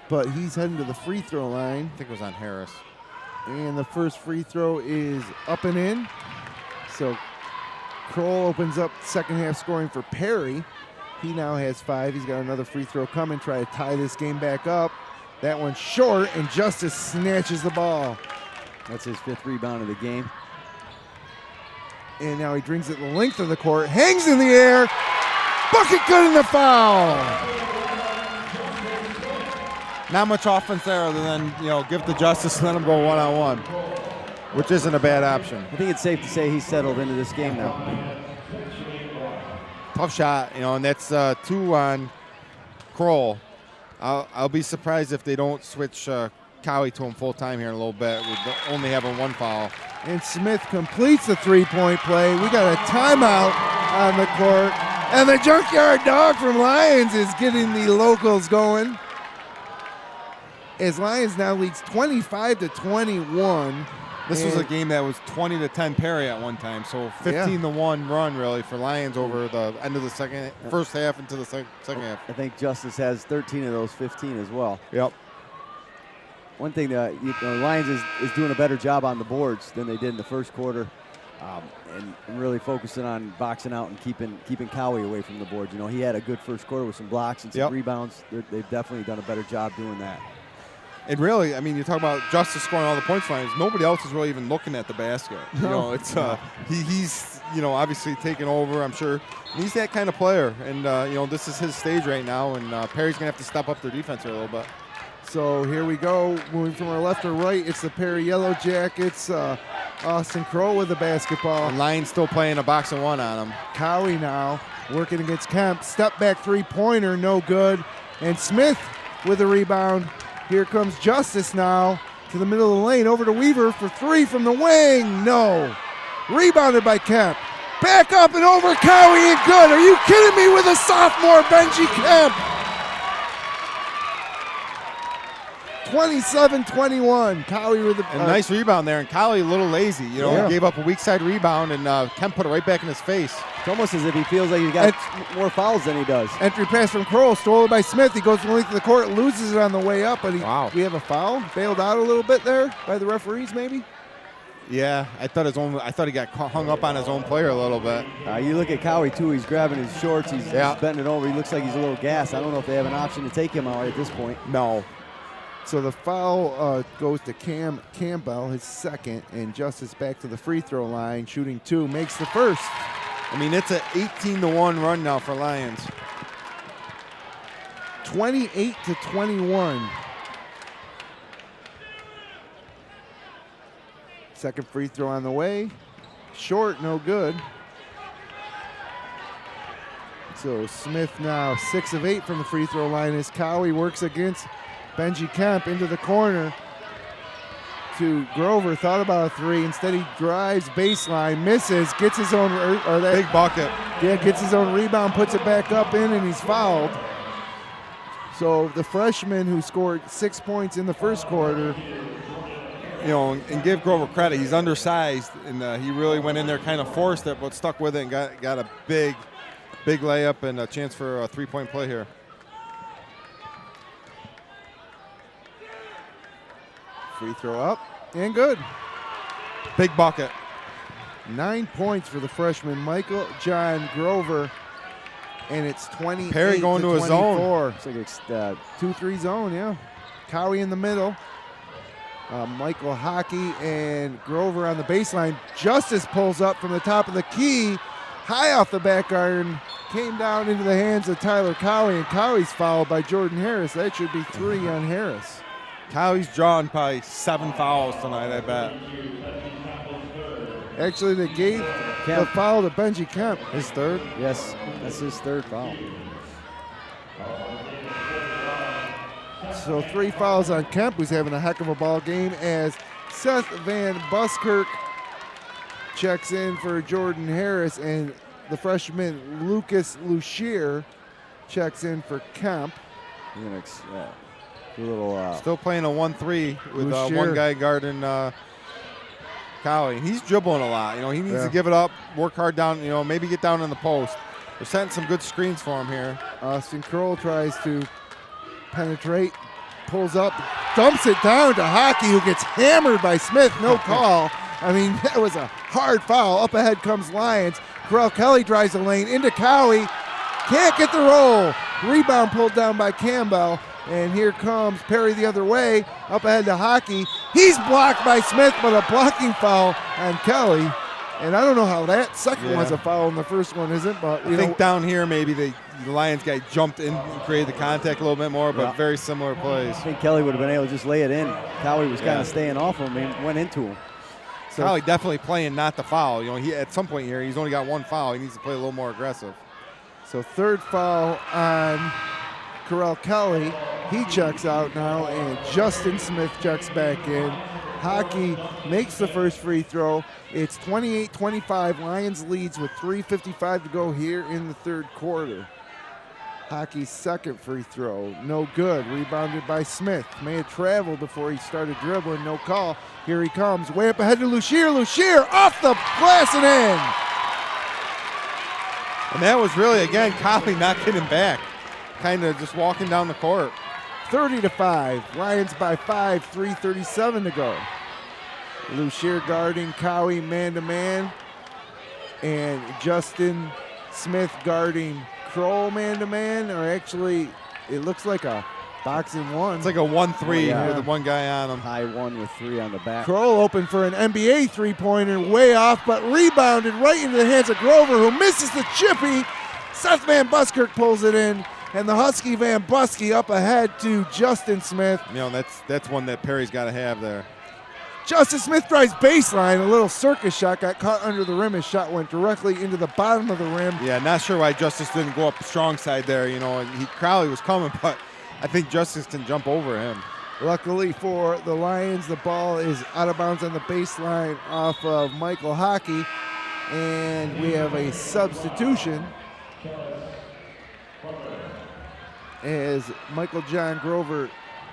Speaker 2: but he's heading to the free throw line.
Speaker 3: I think it was on Harris.
Speaker 2: And the first free throw is up and in. So Kroll opens up second half scoring for Perry. He now has 5. He's got another free throw coming. Try to tie this game back up. That one's short, and Justice snatches the ball.
Speaker 4: That's his 5th rebound of the game.
Speaker 2: And now he brings it the length of the court, hangs in the air, bucket good in the foul.
Speaker 3: Not much offense there other than, give the Justice and let him go one-on-one, which isn't a bad option.
Speaker 4: I think it's safe to say he's settled into this game now.
Speaker 3: Tough shot, and that's 2 on Kroll. I'll be surprised if they don't switch Cowie to him full time here in a little bit with only having 1 foul.
Speaker 2: And Smith completes the three-point play. We got a timeout on the court. And the Junkyard Dog from Lyons is getting the locals going. As Lyons now leads 25-21.
Speaker 3: This was a game that was 20-10 Perry at one time, so 15-1 run really for Lyons over the end of the first half into the second half.
Speaker 4: I think Justice has 13 of those 15 as well.
Speaker 3: Yep.
Speaker 4: One thing that Lyons is doing a better job on the boards than they did in the first quarter, and really focusing on boxing out and keeping Cowie away from the boards. He had a good first quarter with some blocks and some rebounds. They've definitely done a better job doing that.
Speaker 3: And really, you talk about Justice scoring all the points for Lyons. Nobody else is really even looking at the basket. It's he's obviously taking over. I'm sure and he's that kind of player. And this is his stage right now. And Perry's gonna have to step up their defense here a little bit.
Speaker 2: So here we go, moving from our left to right. It's the Perry Yellow Jackets. Austin Kroll with the basketball.
Speaker 3: And Lyons still playing a box and one on him.
Speaker 2: Cowie now working against Kemp. Step back three-pointer, no good. And Smith with the rebound. Here comes Justice now to the middle of the lane, over to Weaver for 3 from the wing. No. Rebounded by Kemp. Back up and over Cowie and good. Are you kidding me with a sophomore, Benji Kemp? 27-21. Cowie with the
Speaker 3: nice rebound there, and Cowie a little lazy. Gave up a weak side rebound, and Kemp put it right back in his face.
Speaker 4: It's almost as if he feels like he's got more fouls than he does.
Speaker 2: Entry pass from Kroll, stolen by Smith. He goes to the length of the court, loses it on the way up, but we have a foul. Bailed out a little bit there by the referees, maybe.
Speaker 3: Yeah, I thought he got hung up on his own player a little bit.
Speaker 4: You look at Cowie too. He's grabbing his shorts. He's bending over. He looks like he's a little gassed. I don't know if they have an option to take him out at this point.
Speaker 3: No.
Speaker 2: So the foul goes to Cam Campbell, his second, and Justice back to the free throw line, shooting 2, makes the first.
Speaker 3: It's an 18-1 run now for Lyons.
Speaker 2: 28-21. Second free throw on the way. Short, no good. So Smith now 6 of 8 from the free throw line as Cowie works against Benji Kemp into the corner to Grover. Thought about a three. Instead, he drives baseline, misses, gets his own
Speaker 3: Big bucket.
Speaker 2: Yeah, gets his own rebound, puts it back up in, and he's fouled. So the freshman who scored 6 points in the first quarter.
Speaker 3: You know, and give Grover credit. He's undersized, and he really went in there, kind of forced it, but stuck with it and got a big layup and a chance for a three-point play here.
Speaker 2: Free throw up and good.
Speaker 3: Big bucket.
Speaker 2: 9 points for the freshman Michael John Grover, and it's 28
Speaker 3: Perry going to his zone.
Speaker 2: It's like it's 2-3 zone, yeah. Cowie in the middle. Michael Hockey and Grover on the baseline. Justice pulls up from the top of the key, high off the back iron, came down into the hands of Tyler Cowie, and Cowie's fouled by Jordan Harris. That should be 3 on Harris.
Speaker 3: Cowie's drawn probably 7 fouls tonight, I bet.
Speaker 2: Actually, they gave the foul to Benji Kemp.
Speaker 3: His third?
Speaker 4: Yes, that's his third foul.
Speaker 2: So 3 fouls on Kemp, who's having a heck of a ball game, as Seth Van Buskirk checks in for Jordan Harris, and the freshman Lucas Lucier checks in for Kemp.
Speaker 3: Still playing a 1-3 with
Speaker 2: Lucier.
Speaker 3: one guy guarding Cowie. He's dribbling a lot. You know, he needs to give it up, work hard down, you know, maybe get down in the post. They're setting some good screens for him here.
Speaker 2: Austin Kroll tries to penetrate, pulls up, dumps it down to Hockey, who gets hammered by Smith. No call. I mean, that was a hard foul. Up ahead comes Lyons. Corral Kelly drives the lane into Cowie. Can't get the roll. Rebound pulled down by Campbell. And here comes Perry the other way. Up ahead to Hockey. He's blocked by Smith, but a blocking foul on Kelly. And I don't know how that second one's a foul and the first one isn't, but
Speaker 3: I think down here maybe the Lions guy jumped in and created the contact a little bit more, but very similar plays.
Speaker 4: I think Kelly would have been able to just lay it in. Cowie was kind of staying off him and went into him.
Speaker 3: So Cowie definitely playing not the foul. You know, he at some point here he's only got 1 foul. He needs to play a little more aggressive.
Speaker 2: So third foul on Corral Kelly. He checks out now, and Justin Smith checks back in. Hockey makes the first free throw. It's 28-25. Lions leads with 3:55 to go here in the third quarter. Hockey's second free throw, no good. Rebounded by Smith. May have traveled before he started dribbling. No call. Here he comes. Way up ahead to Lucier. Lucier off the glass and in.
Speaker 3: And that was really, again, Cowie not getting back. Kind of just walking down the court.
Speaker 2: 30-5. Lions by 5. 3:37 to go. Lucier guarding Cowie man-to-man. And Justin Smith guarding Kroll man-to-man. Or actually, it looks like a boxing one.
Speaker 3: It's like a 1-3 with one guy on him.
Speaker 4: High one with 3 on the back.
Speaker 2: Kroll open for an NBA three-pointer, way off, but rebounded right into the hands of Grover, who misses the chippy. Seth Van Buskirk pulls it in. And the Husky Van Buskey up ahead to Justin Smith.
Speaker 3: You know, that's one that Perry's got to have there.
Speaker 2: Justin Smith drives baseline. A little circus shot got caught under the rim. His shot went directly into the bottom of the rim.
Speaker 3: Yeah, not sure why Justice didn't go up the strong side there. You know, Crowley was coming, but I think Justice can jump over him.
Speaker 2: Luckily for the Lions, the ball is out of bounds on the baseline off of Michael Hockey. And we have a substitution as Michael John Grover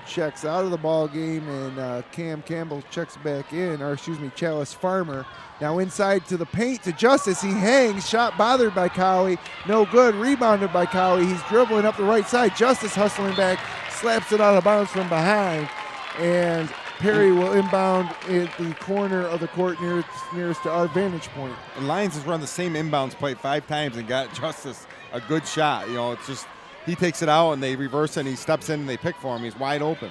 Speaker 2: checks out of the ball game, and Cam Campbell checks back in, or excuse me, Chalice Farmer. Now inside to the paint to Justice. He hangs, shot bothered by Cowie. No good, rebounded by Cowie. He's dribbling up the right side. Justice hustling back, slaps it out of bounds from behind, and Perry will inbound at the corner of the court nearest to our vantage point.
Speaker 3: And Lions has run the same inbounds play 5 times and got Justice a good shot. You know, it's just he takes it out and they reverse it and he steps in and they pick for him. He's wide open.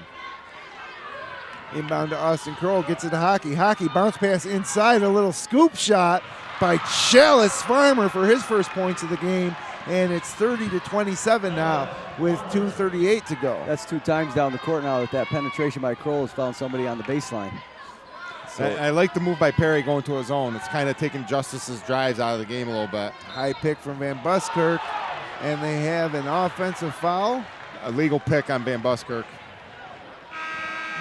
Speaker 2: Inbound to Austin Kroll, gets it to Hockey. Hockey bounce pass inside, a little scoop shot by Chalice Farmer for his first points of the game. And it's 30-27 now with 2:38 to go.
Speaker 4: That's 2 times down the court now that penetration by Kroll has found somebody on the baseline.
Speaker 3: So I like the move by Perry going to his own. It's kind of taking Justice's drives out of the game a little bit.
Speaker 2: High pick from Van Buskirk, and they have an offensive foul.
Speaker 3: A legal pick on Van Buskirk.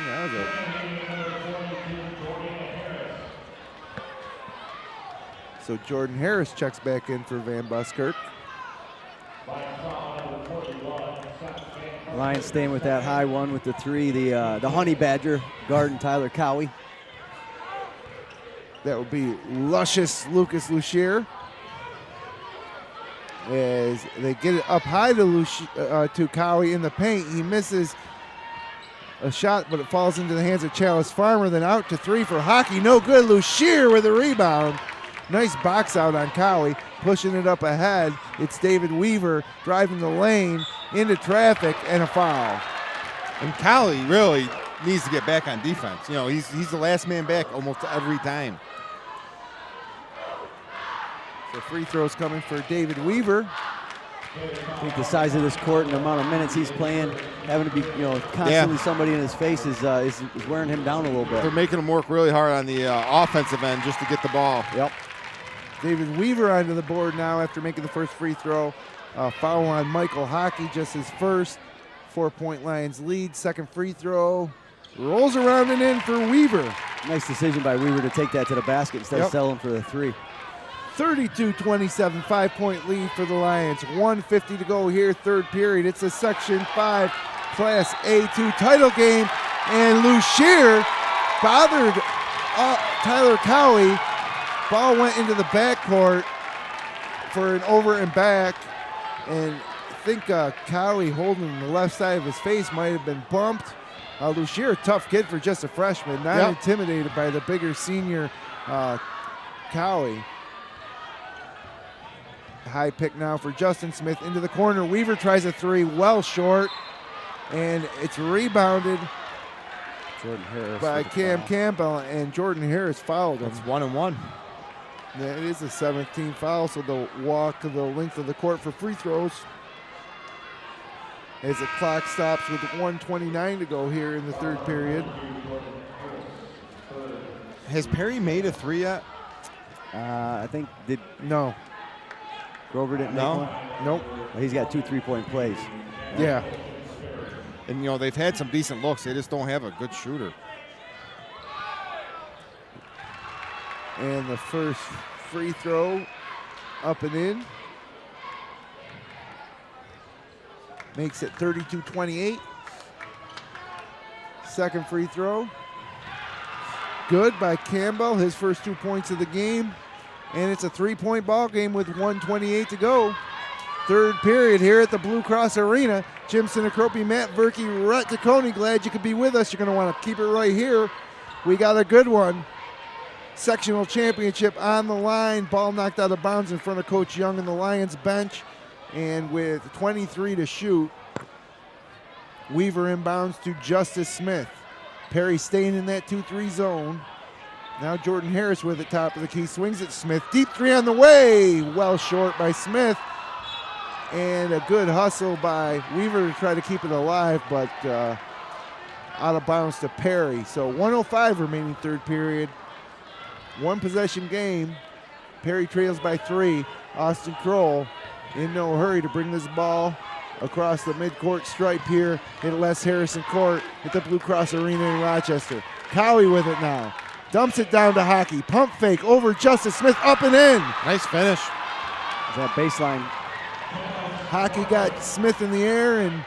Speaker 4: Yeah, that was it.
Speaker 2: So Jordan Harris checks back in for Van Buskirk.
Speaker 4: Lyons staying with that high one with the 3. The Honey Badger guarding Tyler Cowie.
Speaker 2: That would be luscious Lucas Lucier. As they get it up high to Cowie in the paint. He misses a shot, but it falls into the hands of Chalice Farmer. Then out to 3 for Hockey. No good. Lucier with a rebound. Nice box out on Cowie, pushing it up ahead. It's David Weaver driving the lane into traffic and a foul.
Speaker 3: And Cowie really needs to get back on defense. You know, he's the last man back almost every time.
Speaker 2: So free throws coming for David Weaver.
Speaker 4: I think the size of this court and the amount of minutes he's playing, having to be, constantly somebody in his face is wearing him down a little bit.
Speaker 3: They're making him work really hard on the offensive end just to get the ball.
Speaker 4: Yep.
Speaker 2: David Weaver onto the board now after making the first free throw. Foul on Michael Hockey, just his first. 4-point Lions lead. Second free throw. Rolls around and in for Weaver.
Speaker 4: Nice decision by Weaver to take that to the basket instead of settling for the 3.
Speaker 2: 32-27, 5-point lead for the Lions. 1:50 to go here, third period. It's a Section 5 Class A2 title game. And Lucier bothered Tyler Cowie. Ball went into the backcourt for an over and back. And I think Cowie holding the left side of his face might have been bumped. Lucier, a tough kid for just a freshman. Not intimidated by the bigger senior Cowie. High pick now for Justin Smith into the corner. Weaver tries a 3, well short. And it's rebounded
Speaker 4: Jordan Harris
Speaker 2: by Cam Campbell, and Jordan Harris fouled him.
Speaker 3: That's 1-1.
Speaker 2: Yeah, it is a 17th foul, so they'll walk the length of the court for free throws. As the clock stops with 1:29 to go here in the third period.
Speaker 3: Has Perry made a 3 yet?
Speaker 4: I think
Speaker 2: No.
Speaker 4: Grover didn't make one?
Speaker 2: Nope.
Speaker 4: He's got 2 3-point plays.
Speaker 2: Yeah.
Speaker 3: And, they've had some decent looks. They just don't have a good shooter.
Speaker 2: And the first free throw up and in. Makes it 32-28. Second free throw. Good by Campbell, his first 2 points of the game. And it's a 3-point ball game with 1:28 to go. Third period here at the Blue Cross Arena. Jim Sinacropi, Matt Verke, Rhett DeConey, glad you could be with us. You're going to want to keep it right here. We got a good one. Sectional championship on the line. Ball knocked out of bounds in front of Coach Young and the Lions bench. And with 23 to shoot, Weaver inbounds to Justice Smith. Perry staying in that 2-3 zone. Now Jordan Harris with it, top of the key, swings at Smith. Deep 3 on the way. Well short by Smith. And a good hustle by Weaver to try to keep it alive, but out of bounds to Perry. So 1:05 remaining third period. One possession game. Perry trails by 3. Austin Kroll in no hurry to bring this ball across the midcourt stripe here at Les Harrison Court at the Blue Cross Arena in Rochester. Cowie with it now. Dumps it down to Hockey. Pump fake over Justice Smith, up and in.
Speaker 3: Nice finish.
Speaker 4: That baseline.
Speaker 2: Hockey got Smith in the air and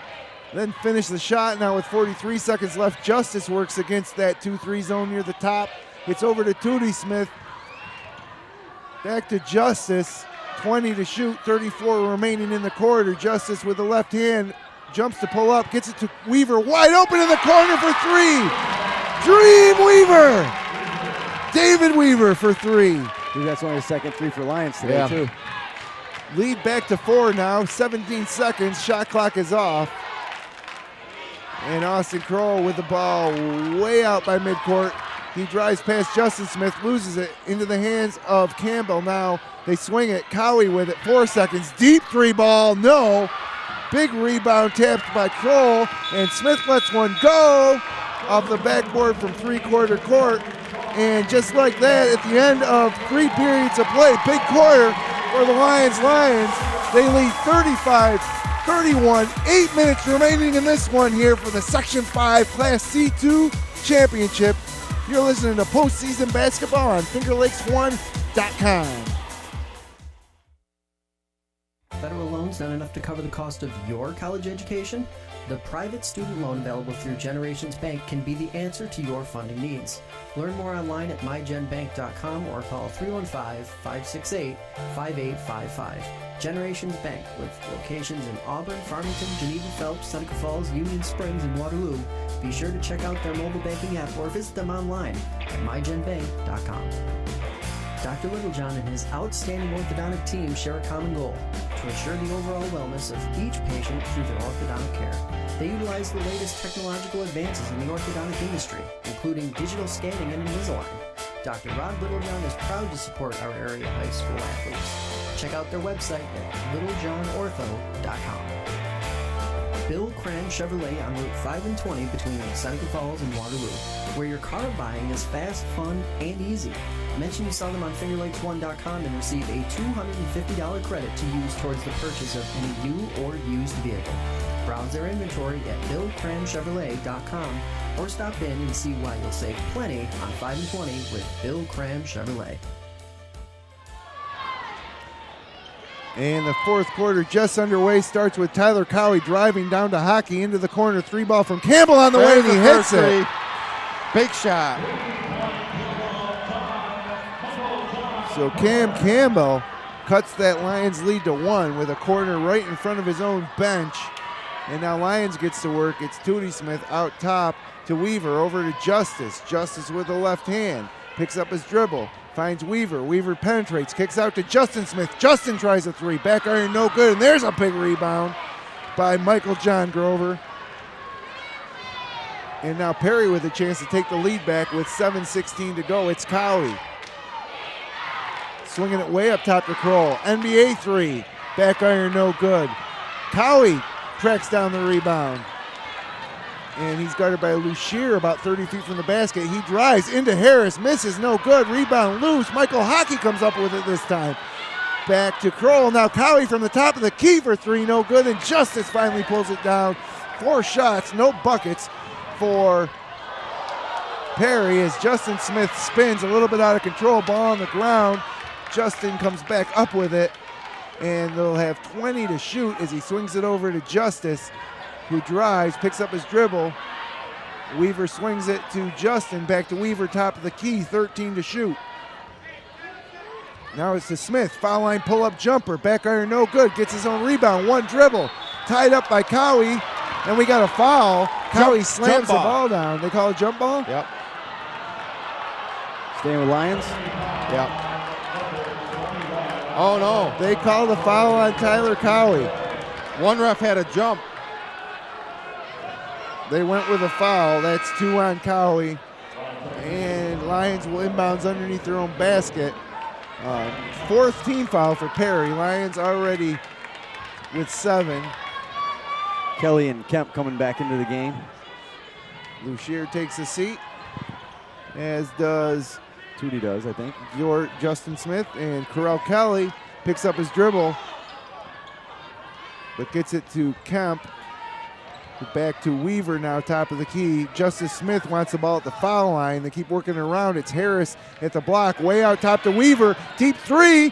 Speaker 2: then finished the shot. Now with 43 seconds left, Justice works against that 2-3 zone near the top. It's over to Tootie Smith. Back to Justice. 20 to shoot, 34 remaining in the quarter. Justice with the left hand jumps to pull up, gets it to Weaver, wide open in the corner for 3. Dream Weaver. David Weaver for 3.
Speaker 4: That's only the second 3 for Lyons today, too.
Speaker 2: Lead back to 4 now, 17 seconds. Shot clock is off. And Austin Kroll with the ball way out by midcourt. He drives past Justin Smith, loses it into the hands of Campbell. Now they swing it. Cowie with it, 4 seconds. Deep 3 ball, no. Big rebound tapped by Kroll, and Smith lets one go off the backboard from 3-quarter court. And just like that, at the end of 3 periods of play, big quarter for the Lions. They lead 31, 8 minutes remaining in this one here for the Section 5 Class C2 Championship. You're listening to postseason basketball on FingerLakes1.com.
Speaker 1: Federal loans not enough to cover the cost of your college education? The private student loan available through Generations Bank can be the answer to your funding needs. Learn more online at mygenbank.com or call 315-568-5855. Generations Bank, with locations in Auburn, Farmington, Geneva, Phelps, Seneca Falls, Union Springs, and Waterloo. Be sure to check out their mobile banking app or visit them online at mygenbank.com. Dr. Littlejohn and his outstanding orthodontic team share a common goal: to ensure the overall wellness of each patient through their orthodontic care. They utilize the latest technological advances in the orthodontic industry, including digital scanning and Invisalign. Dr. Rod Littlejohn is proud to support our area high school athletes. Check out their website at littlejohnortho.com. Bill Cram Chevrolet on Route 5 and 20 between Seneca Falls and Waterloo, where your car buying is fast, fun, and easy. Mention you saw them on FingerLakes1.com and receive a $250 credit to use towards the purchase of any new or used vehicle. Browse their inventory at BillCramChevrolet.com or stop in and see why you'll save plenty on 5 and 20 with Bill Cram Chevrolet.
Speaker 2: And the fourth quarter just underway. Starts with Tyler Cowie driving down to Hockey into the corner. 3 ball from Campbell on the way, and he hits it.
Speaker 3: Big shot.
Speaker 2: So Cam Campbell cuts that Lions lead to 1 with a corner right in front of his own bench. And now Lyons gets to work. It's Tootie Smith out top to Weaver, over to Justice. Justice with the left hand. Picks up his dribble. Finds Weaver. Weaver penetrates. Kicks out to Justin Smith. Justin tries a 3. Back iron no good. And there's a big rebound by Michael John Grover. And now Perry with a chance to take the lead back with 7:16 to go. It's Cowie. Swinging it way up top to Kroll. NBA 3. Back iron no good. Cowie tracks down the rebound. And he's guarded by Lucier about 30 feet from the basket. He drives into Harris. Misses, no good. Rebound loose. Michael Hockey comes up with it this time. Back to Kroll. Now Cowie from the top of the key for 3. No good. And Justice finally pulls it down. 4 shots, no buckets for Perry as Justin Smith spins a little bit out of control. Ball on the ground. Justin comes back up with it. And they'll have 20 to shoot as he swings it over to Justice, who drives, picks up his dribble. Weaver swings it to Justin, back to Weaver, top of the key, 13 to shoot. Now it's to Smith, foul line pull-up jumper, back iron no good, gets his own rebound, 1 dribble, tied up by Cowie, and we got a foul. Cowie slams the ball down. They call it jump ball?
Speaker 3: Yep.
Speaker 4: Staying with Lyons?
Speaker 3: Yep. Oh, no.
Speaker 2: They called a foul on Tyler Cowie.
Speaker 3: One ref had a jump.
Speaker 2: They went with a foul. That's 2 on Cowie. And Lions will inbounds underneath their own basket. 4th team foul for Perry. Lions already with 7.
Speaker 4: Kelly and Kemp coming back into the game.
Speaker 2: Lucier takes a seat, as does
Speaker 4: Tootie does, I think.
Speaker 2: Justin Smith, and Corral Kelly picks up his dribble, but gets it to Kemp. Back to Weaver now, top of the key. Justice Smith wants the ball at the foul line. They keep working around. It's Harris at the block, way out top to Weaver. Deep 3,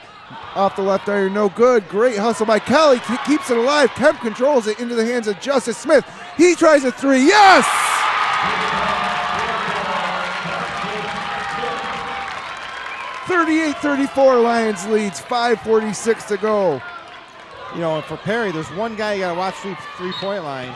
Speaker 2: off the left iron, no good. Great hustle by Kelly, keeps it alive. Kemp controls it into the hands of Justice Smith. He tries a 3, yes! 38-34, Lions leads, 5:46 to go.
Speaker 3: You know, and for Perry, there's one guy you got to watch through three-point line.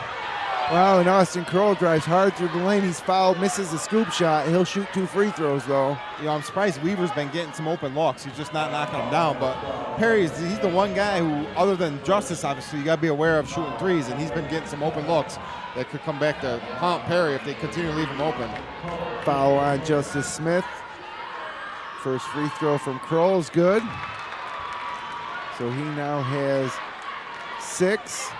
Speaker 2: Wow, and Austin Kroll drives hard through the lane. He's fouled, misses the scoop shot. He'll shoot 2 free throws, though.
Speaker 3: You know, I'm surprised Weaver's been getting some open looks. He's just not knocking them down. But Perry's, he's the one guy who, other than Justice, obviously, you got to be aware of shooting threes, and he's been getting some open looks that could come back to haunt Perry if they continue to leave him open.
Speaker 2: Foul on Justice Smith. First free throw from Kroll is good. So he now has 6.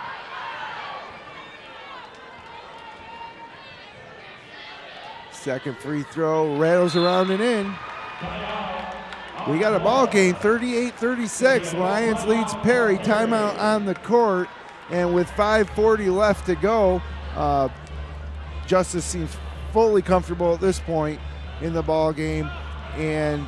Speaker 2: Second free throw rattles around and in. We got a ball game, 38-36. Lions leads Perry. Timeout on the court. And with 5:40 left to go, Justice seems fully comfortable at this point in the ball game, and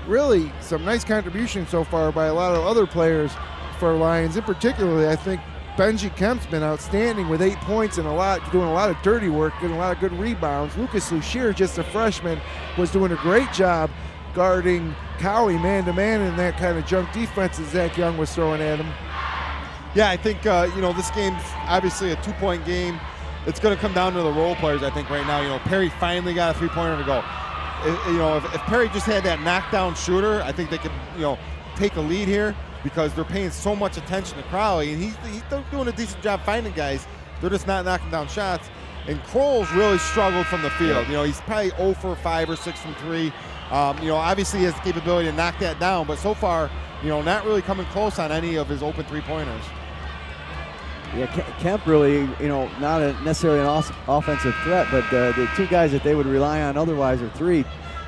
Speaker 2: really some nice contribution so far by a lot of other players for Lyons. In particular, I think Benji Kemp's been outstanding with 8 points and doing a lot of dirty work, getting a lot of good rebounds. Lucas Lucier, just a freshman, was doing a great job guarding Cowie man-to-man in that kind of junk defense that Zach Young was throwing at him.
Speaker 3: Yeah, I think, this game's obviously a 2-point game. It's going to come down to the role players, I think, right now. Perry finally got a 3-pointer to go. If Perry just had that knockdown shooter, I think they could, take a lead here because they're paying so much attention to Crowley, and he's doing a decent job finding guys. They're just not knocking down shots. And Kroll's really struggled from the field. He's probably 0 for 5 or 6 from 3. Obviously he has the capability to knock that down, but so far, not really coming close on any of his open 3-pointers.
Speaker 4: Yeah, Kemp really, not necessarily an offensive threat, but the two guys that they would rely on otherwise are 3.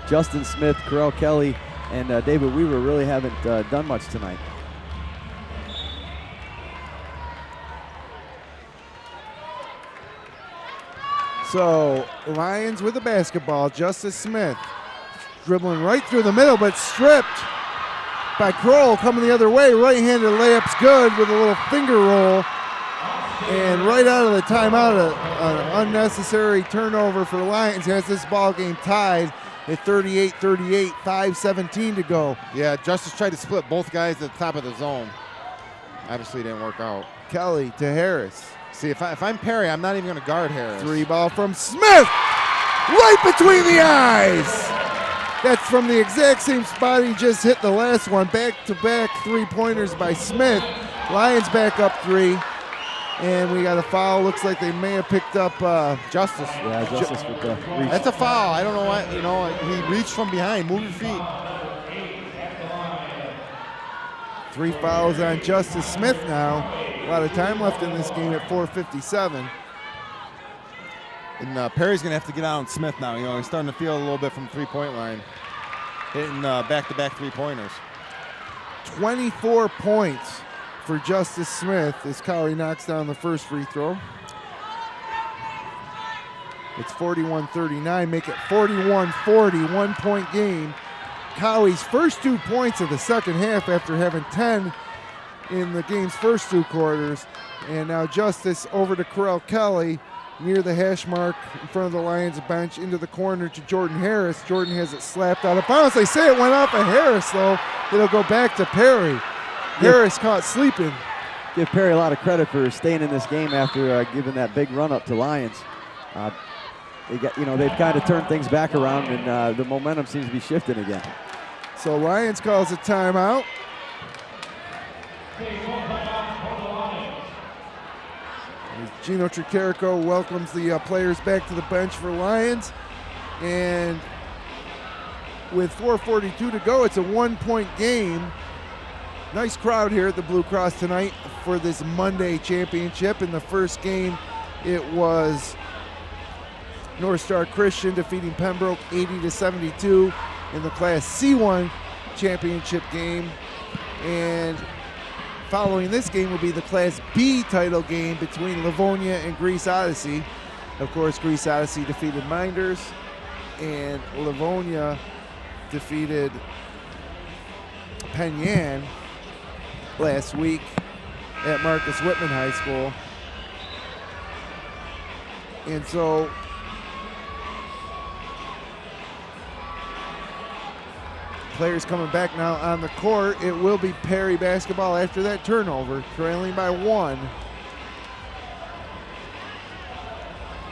Speaker 4: Justin Smith, Correll Kelly, and David Weaver really haven't done much tonight.
Speaker 2: So, Lyons with the basketball. Justice Smith dribbling right through the middle, but stripped by Kroll coming the other way. Right-handed layup's good with a little finger roll. And right out of the timeout, an unnecessary turnover for Lyons has this ball game tied at 38-38, 5:17 to go.
Speaker 3: Yeah, Justice tried to split both guys at the top of the zone. Obviously it didn't work out.
Speaker 2: Kelly to Harris.
Speaker 3: See, if I'm Perry, I'm not even going to guard Harris.
Speaker 2: 3-ball from Smith, right between the eyes. That's from the exact same spot he just hit the last one. Back-to-back 3-pointers by Smith. Lyons back up 3. And we got a foul. Looks like they may have picked up
Speaker 3: Justice.
Speaker 4: Yeah, Justice with the reach.
Speaker 3: That's a foul. I don't know why. He reached from behind. Move your feet.
Speaker 2: 3 fouls on Justice Smith now. A lot of time left in this game at 4:57.
Speaker 3: And Perry's going to have to get out on Smith now. He's starting to feel a little bit from the 3-point line. Hitting back-to-back 3-pointers.
Speaker 2: 24 points for Justice Smith as Cowie knocks down the first free throw. It's 41-39, make it 41-40, 1-point game. Cowie's first 2 points of the second half after having 10 in the game's first 2 quarters. And now Justice over to Correll Kelly near the hash mark in front of the Lions bench into the corner to Jordan Harris. Jordan has it slapped out of bounds. They say it went off of Harris, though. It'll go back to Perry. Harris caught sleeping.
Speaker 4: Give Perry a lot of credit for staying in this game after giving that big run up to Lyons. They've kind of turned things back around, and the momentum seems to be shifting again.
Speaker 2: So Lyons calls a timeout. As Gino Tricarico welcomes the players back to the bench for Lyons. And with 4:42 to go, it's a 1-point game. Nice crowd here at the Blue Cross tonight for this Monday championship. In the first game, it was North Star Christian defeating Pembroke 80-72 in the Class C1 championship game. And following this game will be the Class B title game between Livonia and Greece Odyssey. Of course, Greece Odyssey defeated Minders, and Livonia defeated Penn Yan last week at Marcus Whitman High School. And so players coming back now on the court. It will be Perry basketball after that turnover, trailing by 1.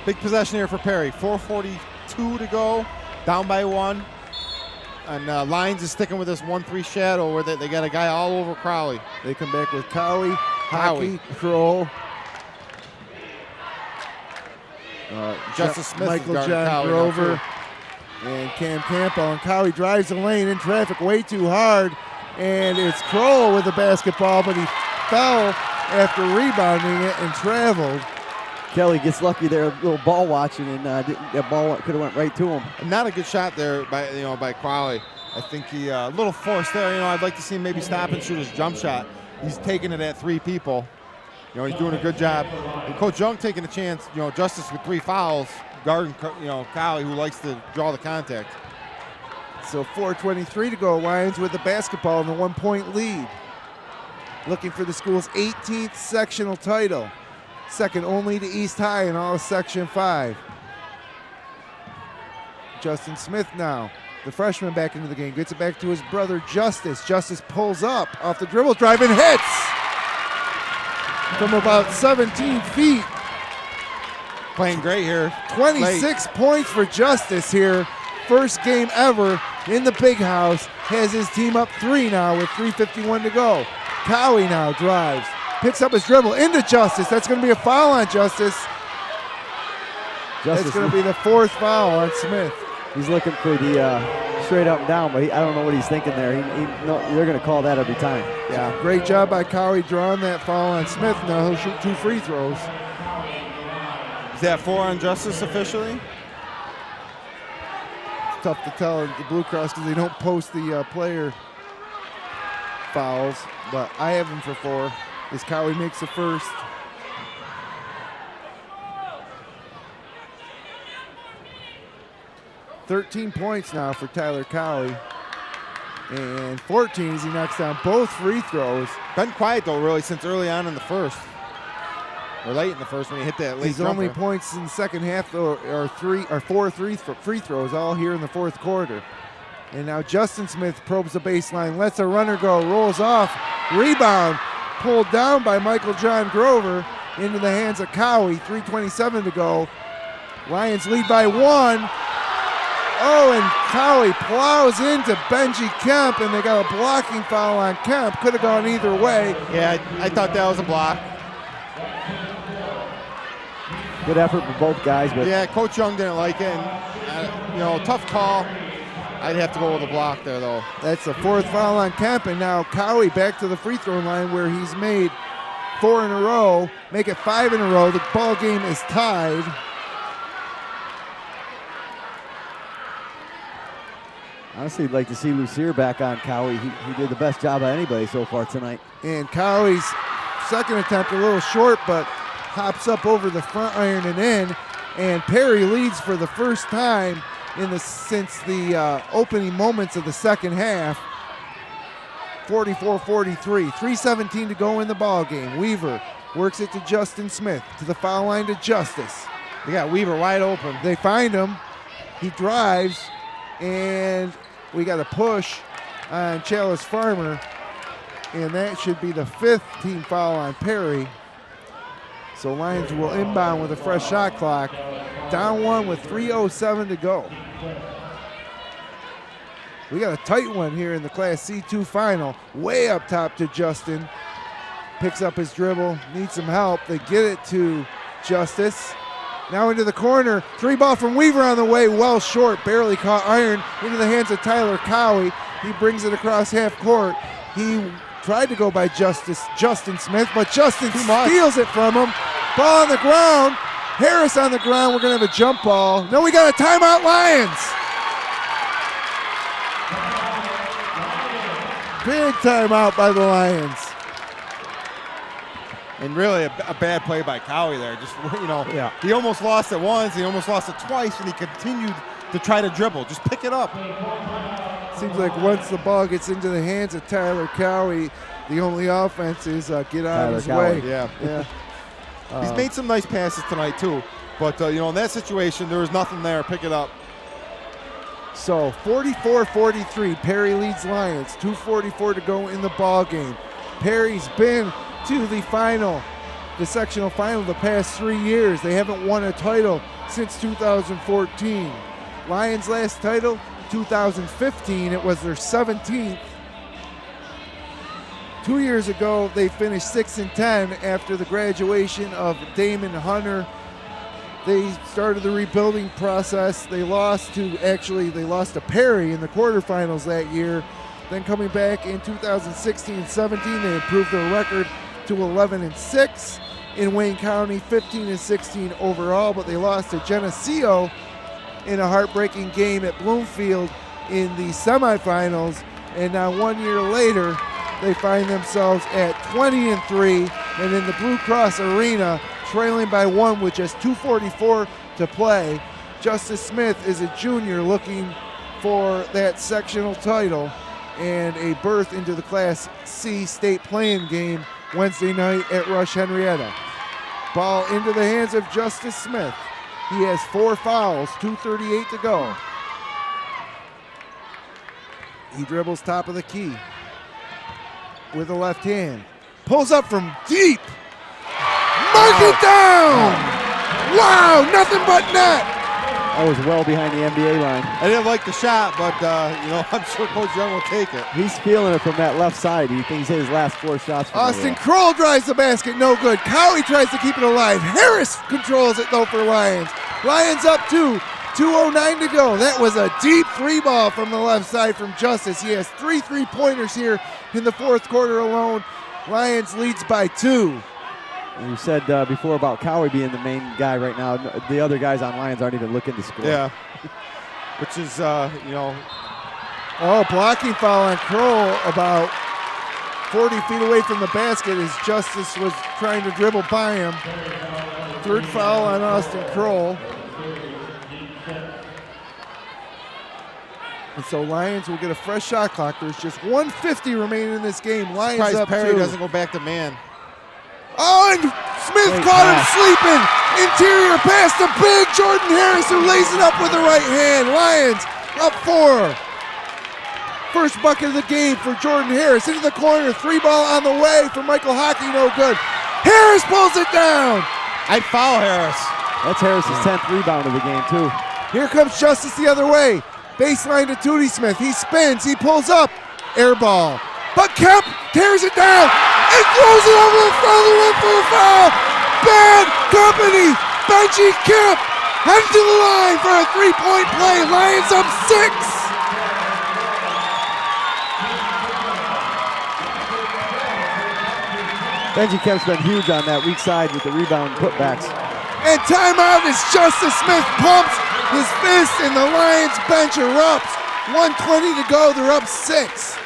Speaker 3: Big possession here for Perry. 4:42 to go, down by 1. And Lyons is sticking with this 1-3 shadow where they got a guy all over Crowley.
Speaker 2: They come back with Cowie, Hockey, Kroll,
Speaker 3: Justice Smith,
Speaker 2: Michael
Speaker 3: is
Speaker 2: John
Speaker 3: Cowie
Speaker 2: Grover, and Cam Campbell. And Cowie drives the lane in traffic way too hard. And it's Kroll with the basketball, but he fell after rebounding it and traveled.
Speaker 4: Kelly gets lucky there, a little ball watching, and that ball could have went right to him.
Speaker 3: Not a good shot there by Crowley. I think he a little forced there. I'd like to see him maybe stop and shoot his jump shot. He's taking it at 3 people. You know, he's doing a good job. And Coach Young taking a chance, you know, Justice with 3 fouls, guarding, you know, Cowie, who likes to draw the contact.
Speaker 2: So 4:23 to go. Lyons with the basketball and the 1-point lead. Looking for the school's 18th sectional title. Second only to East High in all of Section 5. Justin Smith now, the freshman, back into the game. Gets it back to his brother Justice. Justice pulls up off the dribble drive and hits from about 17 feet.
Speaker 3: Playing great here.
Speaker 2: 26 points for Justice here. First game ever in the big house. Has his team up 3 now with 3:51 to go. Cowie now drives. Picks up his dribble into Justice. That's going to be a foul on Justice. That's going to be the 4th foul on Smith.
Speaker 4: He's looking for the straight up and down, but I don't know what he's thinking there. They're going to call that every time.
Speaker 2: Yeah, great job by Cowie drawing that foul on Smith. Now he'll shoot 2 free throws.
Speaker 3: Is that 4 on Justice officially?
Speaker 2: It's tough to tell at the Blue Cross because they don't post the player fouls, but I have him for 4 as Cowie makes the first. $13 points now for Tyler Cowie. And 14 as he knocks down both free throws.
Speaker 3: Been quiet, though, really, since early on in the first. Or late in the first when he hit that late
Speaker 2: His
Speaker 3: jumper.
Speaker 2: only points in the second half, though, are 4 free throws, all here in the 4th quarter. And now Justin Smith probes the baseline, lets a runner go, rolls off, rebound, pulled down by Michael John Grover into the hands of Cowie. 3:27 to go. Lions lead by 1. Oh, and Cowie plows into Benji Kemp, and they got a blocking foul on Kemp. Could have gone either way.
Speaker 3: Yeah, I thought that was a block.
Speaker 4: Good effort for both guys, but
Speaker 3: Yeah, Coach Young didn't like it. And, you know, tough call. I'd have to go with a block there, though.
Speaker 2: That's the 4th foul on Kemp, and now Cowie back to the free throw line where he's made 4 in a row, make it 5 in a row. The ball game is tied.
Speaker 4: honestly, I'd like to see Lucier back on Cowie. He did the best job of anybody so far tonight.
Speaker 2: And Cowie's second attempt a little short, but hops up over the front iron and in. And Perry leads for the first time since the opening moments of the second half. 44-43, 3:17 to go in the ball game. Weaver works it to Justin Smith, to the foul line to Justice.
Speaker 3: They got Weaver wide open.
Speaker 2: They find him. He drives, and we got a push on Chalice Farmer, and that should be the 5th team foul on Perry. So Lions will inbound with a fresh shot clock. Down 1 with 3:07 to go. We got a tight one here in the Class C2 final. Way up top to Justin. Picks up his dribble, needs some help. They get it to Justice. Now into the corner. 3-ball from Weaver on the way. Well short, barely caught iron. Into the hands of Tyler Cowie. He brings it across half court. He tried to go by Justin Smith, but Justin steals it from him. Ball on the ground. Harris on the ground. We're going to have a jump ball. No, we got a timeout, Lions. Big timeout by the Lions.
Speaker 3: And really a bad play by Cowie there. Just,
Speaker 4: Yeah.
Speaker 3: He almost lost it once. He almost lost it twice, and he continued to try to dribble. Just pick it up.
Speaker 2: Seems like once the ball gets into the hands of Tyler Cowie, the only offense is get out of his way.
Speaker 3: Yeah. He's made some nice passes tonight, too. But, in that situation, there was nothing there. Pick it up.
Speaker 2: So 44-43, Perry leads Lions. 2:44 to go in the ball game. Perry's been to the sectional final the past 3 years. They haven't won a title since 2014. Lions' last title, 2015. It was their 17th. 2 years ago, they finished 6-10 after the graduation of Damon Hunter. They started the rebuilding process. They lost to Perry in the quarterfinals that year. Then coming back in 2016-17, they improved their record to 11-6 in Wayne County, 15-16 overall, but they lost to Geneseo in a heartbreaking game at Bloomfield in the semifinals. And now 1 year later, they find themselves at 20-3 And in the Blue Cross Arena, trailing by 1 with just 2:44 to play, Justice Smith is a junior looking for that sectional title and a berth into the Class C state playing game Wednesday night at Rush Henrietta. Ball into the hands of Justice Smith. He has 4 fouls, 2:38 to go. He dribbles top of the key with the left hand. Pulls up from deep. Mark it down! Wow, nothing but net!
Speaker 4: That was well behind the NBA line.
Speaker 3: I didn't like the shot, but I'm sure Coach Young will take it.
Speaker 4: He's feeling it from that left side. He thinks his last 4 shots.
Speaker 2: Austin Kroll drives the basket, no good. Cowie tries to keep it alive. Harris controls it though for Lyons. Lyons up 2, 2:09 to go. That was a deep 3 ball from the left side from Justice. He has 3 3-pointers here in the 4th quarter alone. Lyons leads by 2.
Speaker 4: You said before about Cowie being the main guy right now. The other guys on Lyons aren't even looking to score.
Speaker 3: Yeah, which is,
Speaker 2: Oh, blocking foul on Kroll about 40 feet away from the basket as Justice was trying to dribble by him. 3rd foul on Austin Kroll. And so Lyons will get a fresh shot clock. There's just 1:50 remaining in this game. Lyons
Speaker 3: surprised
Speaker 2: up
Speaker 3: Perry
Speaker 2: 2.
Speaker 3: doesn't go back to man.
Speaker 2: Oh, and Smith
Speaker 4: Great
Speaker 2: caught
Speaker 4: pass.
Speaker 2: him sleeping. Interior pass to big Jordan Harris, who lays it up with the right hand. Lyons up 4. First bucket of the game for Jordan Harris. Into the corner, 3 ball on the way for Michael Hockey, no good. Harris pulls it down.
Speaker 3: I'd foul Harris.
Speaker 4: That's Harris's 10th rebound of the game, too.
Speaker 2: Here comes Justice the other way. Baseline to Tootie Smith. He spins, he pulls up. Air ball. But Kemp tears it down and throws it over the front of the rim for a foul. Bad company. Benji Kemp headed to the line for a 3-point play. Lions up 6.
Speaker 4: Benji Kemp's been huge on that weak side with the rebound putbacks.
Speaker 2: And timeout as Justice Smith pumps his fist and the Lions bench erupts. 1:20 to go, they're up 6.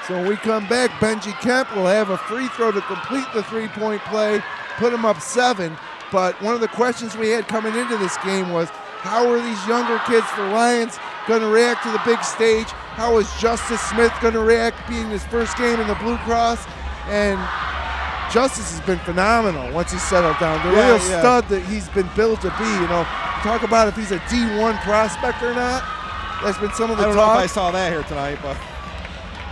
Speaker 2: So when we come back, Benji Kemp will have a free throw to complete the 3-point play, put him up 7. But one of the questions we had coming into this game was, how are these younger kids for Lions going to react to the big stage? How is Justice Smith going to react being his first game in the Blue Cross? And Justice has been phenomenal once he's settled down. The real stud that he's been built to be. Talk about if he's a D1 prospect or not. That's been some of the
Speaker 3: I don't
Speaker 2: talk.
Speaker 3: know if I saw that here tonight, but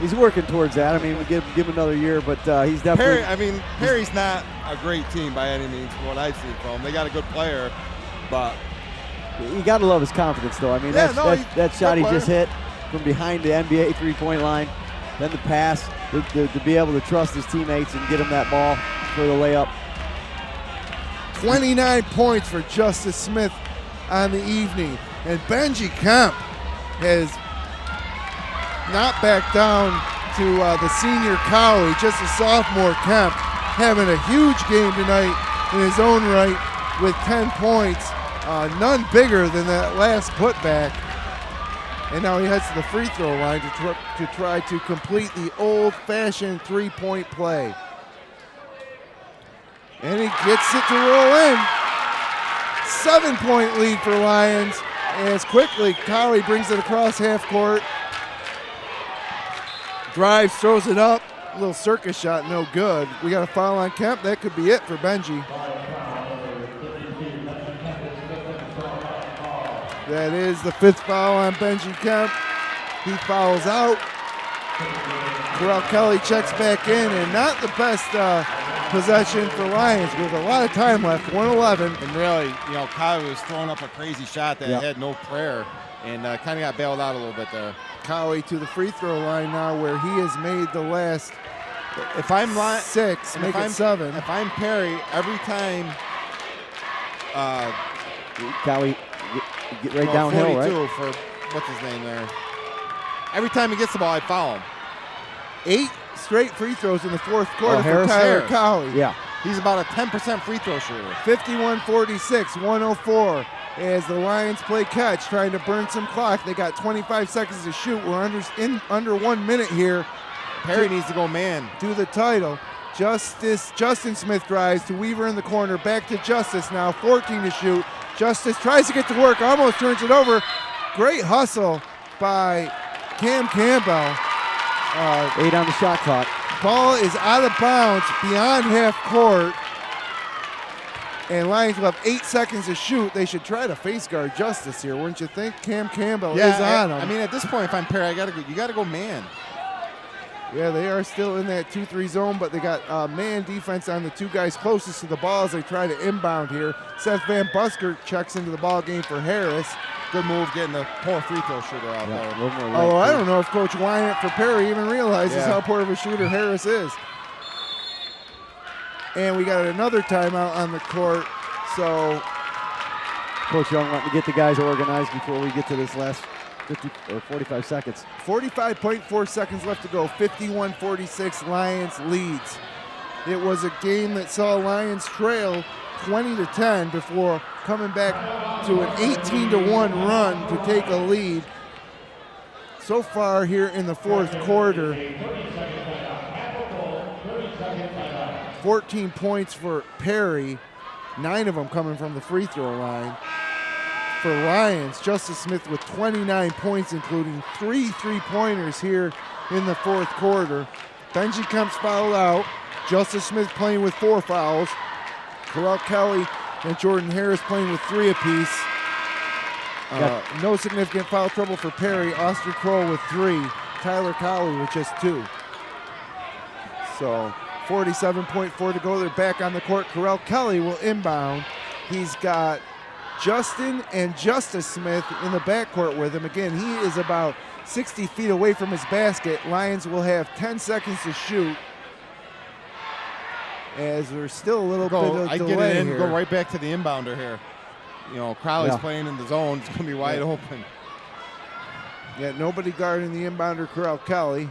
Speaker 4: He's working towards that. I mean, we give him another year, but he's definitely.
Speaker 3: Perry's not a great team by any means from what I've seen from him. They got a good player, but
Speaker 4: You got to love his confidence, though. I mean, that shot he just hit from behind the NBA 3-point line, then the pass, to be able to trust his teammates and get him that ball for the layup.
Speaker 2: 29 points for Justice Smith on the evening. And Benji Kemp has not backed down to the senior Cowie, just a sophomore Kemp, having a huge game tonight in his own right with 10 points. None bigger than that last putback. And now he heads to the free throw line to try to complete the old-fashioned 3-point play. And he gets it to roll in. 7-point lead for Lyons. As quickly, Cowie brings it across half court. Drives, throws it up. A little circus shot, no good. We got a foul on Kemp. That could be it for Benji. That is the 5th foul on Benji Kemp. He fouls out. Terrell Kelly checks back in, and not the best possession for Lyons with a lot of time left, 1:11.
Speaker 3: And really, Cowie was throwing up a crazy shot that had no prayer, and kind of got bailed out a little bit there.
Speaker 2: Cowie to the free throw line now, where he has made the last
Speaker 3: If I'm
Speaker 2: 6, make it 7.
Speaker 3: If I'm Perry, every time
Speaker 4: Cowie get right downhill,
Speaker 3: 42
Speaker 4: right?
Speaker 3: for what's his name there. Every time he gets the ball, I foul him.
Speaker 2: 8 straight free throws in the 4th quarter for
Speaker 4: Harris?
Speaker 2: Tyler Cowie.
Speaker 4: Yeah.
Speaker 3: He's about a 10% free throw shooter.
Speaker 2: 51-46, 104 as the Lions play catch, trying to burn some clock. They got 25 seconds to shoot. We're under 1 minute here
Speaker 3: Perry needs to go man.
Speaker 2: To the title. Justin Smith drives to Weaver in the corner. Back to Justice now. 14 to shoot. Justice tries to get to work. Almost turns it over. Great hustle by Cam Campbell.
Speaker 4: 8 on the shot clock.
Speaker 2: Ball is out of bounds beyond half court. And Lions will have 8 seconds to shoot. They should try to face guard Justice here, wouldn't you think? Cam Campbell is on him.
Speaker 3: I mean, at this point, if I'm Perry, you got to go man.
Speaker 2: Yeah, they are still in that 2-3 zone, but they got man defense on the two guys closest to the ball as they try to inbound here. Seth Van Buskirk checks into the ball game for Harris.
Speaker 3: Good move getting the poor free throw shooter out there.
Speaker 2: Oh, I don't know if Coach Wyatt for Perry even realizes how poor of a shooter Harris is. And we got another timeout on the court. So
Speaker 4: Coach Young wanting to get the guys organized before we get to this last 50 or 45 seconds.
Speaker 2: 45.4 seconds left to go. 51-46, Lions leads. It was a game that saw Lions trail 20-10 before coming back to an 18-1 run to take a lead. So far here in the fourth quarter, 14 points for Perry, 9 of them coming from the free throw line. For Lyons, Justice Smith with 29 points, including 3 3-pointers here in the fourth quarter. Benji Kemp's fouled out. Justice Smith playing with 4 fouls. Corral Kelly and Jordan Harris playing with 3 apiece. No significant foul trouble for Perry. Oster Kroll with 3. Tyler Cowley with just 2. So 47.4 to go. They're back on the court. Corral Kelly will inbound. He's got Justin and Justice Smith in the backcourt with him. Again, he is about 60 feet away from his basket. Lions will have 10 seconds to shoot. As there's still a little bit of delay
Speaker 3: get it in,
Speaker 2: here.
Speaker 3: go right back to the inbounder here. You know, Crowley's playing in the zone. It's going to be wide open.
Speaker 2: Yeah, nobody guarding the inbounder, Corral Kelly.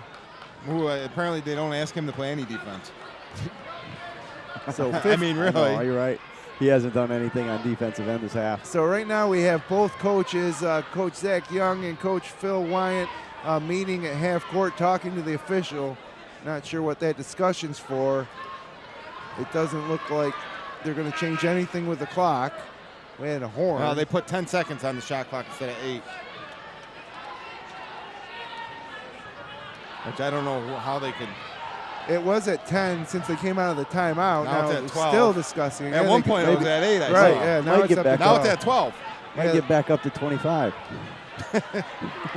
Speaker 3: Who apparently they don't ask him to play any defense.
Speaker 2: So
Speaker 3: I mean, really.
Speaker 4: No, you're right. He hasn't done anything on defensive end this half.
Speaker 2: So right now we have both coaches, Coach Zach Young and Coach Phil Wyatt, meeting at half court, talking to the official. Not sure what that discussion's for. It doesn't look like they're going to change anything with the clock. We had a horn.
Speaker 3: Well, they put 10 seconds on the shot clock instead of 8. Which I don't know how they could.
Speaker 2: It was at 10 since they came out of the timeout.
Speaker 3: Now it's at 12.
Speaker 2: Still discussing.
Speaker 3: At one point it was at 8.
Speaker 2: Right, yeah. Now it's
Speaker 3: at 12.
Speaker 4: Might get back up to 25.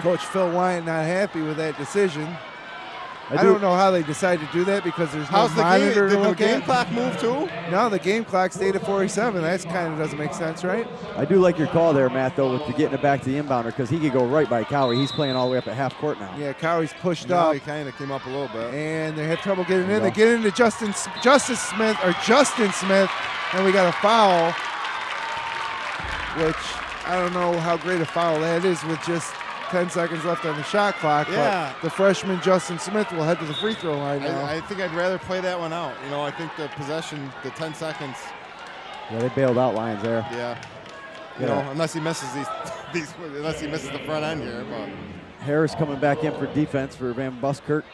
Speaker 2: Coach Phil Wyatt not happy with that decision. I don't know how they decided to do that because there's no monitor to look at.
Speaker 3: Did the game clock move too?
Speaker 2: No, the game clock stayed at 47. That kind of doesn't make sense, right?
Speaker 4: I do like your call there, Matt, though, with getting it back to the inbounder because he could go right by Cowie. He's playing all the way up at half court now.
Speaker 2: Yeah, Cowie's pushed
Speaker 3: now
Speaker 2: up.
Speaker 3: He kind of came up a little bit.
Speaker 2: And they had trouble getting in. They get into Justin Smith, and we got a foul, which I don't know how great a foul that is with just 10 seconds left on the shot clock.
Speaker 3: Yeah.
Speaker 2: But the freshman Justin Smith will head to the free throw line now.
Speaker 3: I think I'd rather play that one out. You know, I think the possession, the 10 seconds.
Speaker 4: Yeah, they bailed out Lions there.
Speaker 3: Yeah. You know, unless he misses unless he misses the front end here. But
Speaker 4: Harris coming back in for defense for Van Buskirk.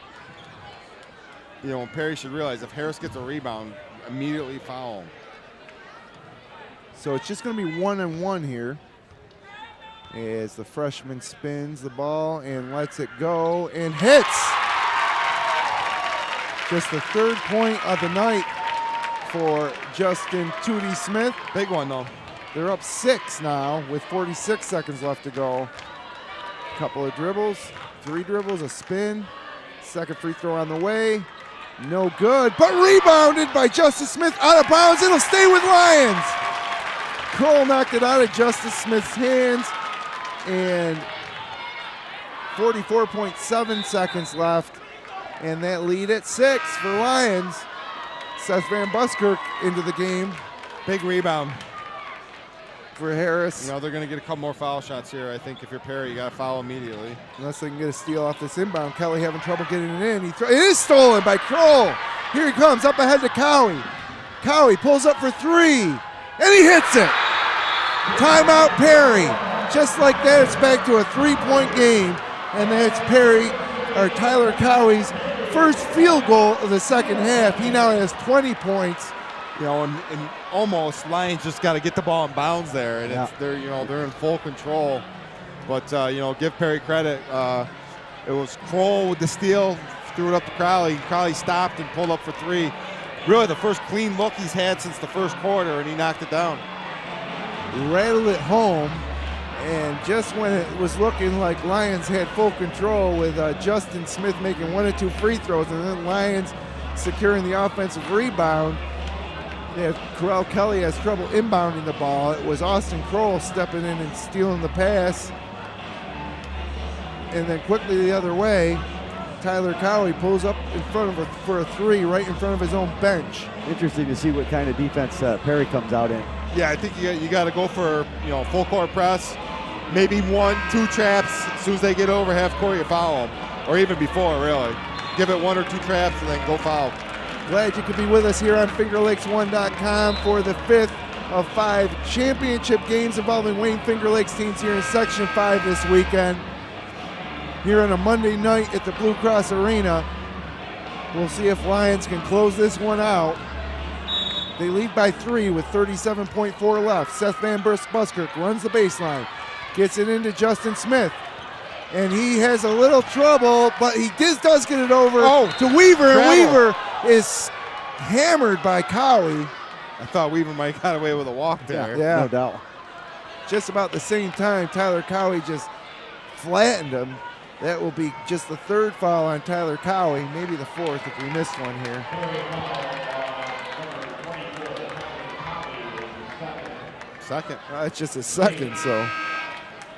Speaker 3: You know, Perry should realize if Harris gets a rebound, immediately foul.
Speaker 2: So it's just going to be 1-on-1 here as the freshman spins the ball and lets it go and hits. Just the 3rd point of the night for Justin Tootie Smith.
Speaker 3: Big one, though.
Speaker 2: They're up 6 now with 46 seconds left to go. Couple of dribbles, 3 dribbles, a spin. Second free throw on the way. No good, but rebounded by Justice Smith out of bounds. It'll stay with Lyons. Cole knocked it out of Justice Smith's hands. And 44.7 seconds left. And that lead at 6 for Lyons. Seth Van Buskirk into the game.
Speaker 3: Big rebound
Speaker 2: for Harris.
Speaker 3: You know, they're going to get a couple more foul shots here. I think if you're Perry, you got to foul immediately.
Speaker 2: Unless they can get a steal off this inbound. Kelly having trouble getting it in. It is stolen by Kroll. Here he comes up ahead to Cowie. Cowie pulls up for 3. And he hits it. Timeout Perry. Just like that, it's back to a 3-point game. And that's Tyler Cowie's first field goal of the second half. He now has 20 points.
Speaker 3: You know, and almost Lyons just got to get the ball in bounds there, and they're in full control. But give Perry credit. It was Kroll with the steal, threw it up to Crowley. Crowley stopped and pulled up for three. Really, the first clean look he's had since the first quarter, and he knocked it down.
Speaker 2: Rattled it home, and just when it was looking like Lyons had full control with Justin Smith making 1 or 2 free throws, and then Lyons securing the offensive rebound. Corral Kelly has trouble inbounding the ball. It was Austin Kroll stepping in and stealing the pass. And then quickly the other way, Tyler Cowie pulls up in front of for a three right in front of his own bench.
Speaker 4: Interesting to see what kind of defense Perry comes out in.
Speaker 3: Yeah, I think you got to go for full court press, maybe 1-2 traps. As soon as they get over half court, you foul them, or even before, really. Give it 1 or 2 traps and then go foul.
Speaker 2: Glad you could be with us here on FingerLakes1.com for the 5th of 5 championship games involving Wayne Finger Lakes teams here in Section 5 this weekend. Here on a Monday night at the Blue Cross Arena. We'll see if Lyons can close this one out. They lead by 3 with 37.4 left. Seth Van Buskirk runs the baseline, gets it into Justin Smith, and he has a little trouble, but he does get it over to Weaver, and Weaver is hammered by Cowie.
Speaker 3: I thought Weaver might have got away with a walk there.
Speaker 2: Yeah,
Speaker 4: no doubt.
Speaker 2: Just about the same time, Tyler Cowie just flattened him. That will be just the 3rd foul on Tyler Cowie, maybe the 4th if we missed one here.
Speaker 3: Second.
Speaker 2: It's just a second, so.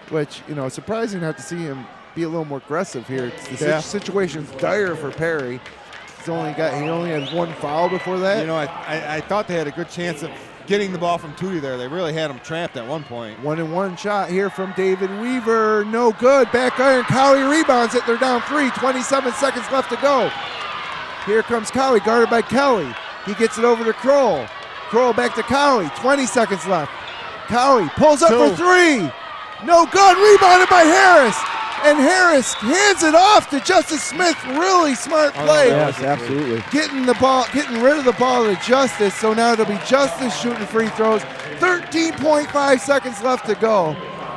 Speaker 2: Which, surprising not to see him be a little more aggressive here. The situation's dire for Perry. He only had 1 foul before that.
Speaker 3: I thought they had a good chance of getting the ball from Tootie there. They really had him trapped at one point.
Speaker 2: 1-and-1 shot here from David Weaver. No good. Back iron. Cowie rebounds it. They're down 3. 27 seconds left to go. Here comes Cowie, guarded by Kelly. He gets it over to Kroll. Kroll back to Cowie. 20 seconds left. Cowie pulls up for 3. No good. Rebounded by Harris. And Harris hands it off to Justice Smith. Really smart play.
Speaker 4: Yes, absolutely.
Speaker 2: Getting rid of the ball to Justice. So now it'll be Justice shooting free throws. 13.5 seconds left to go.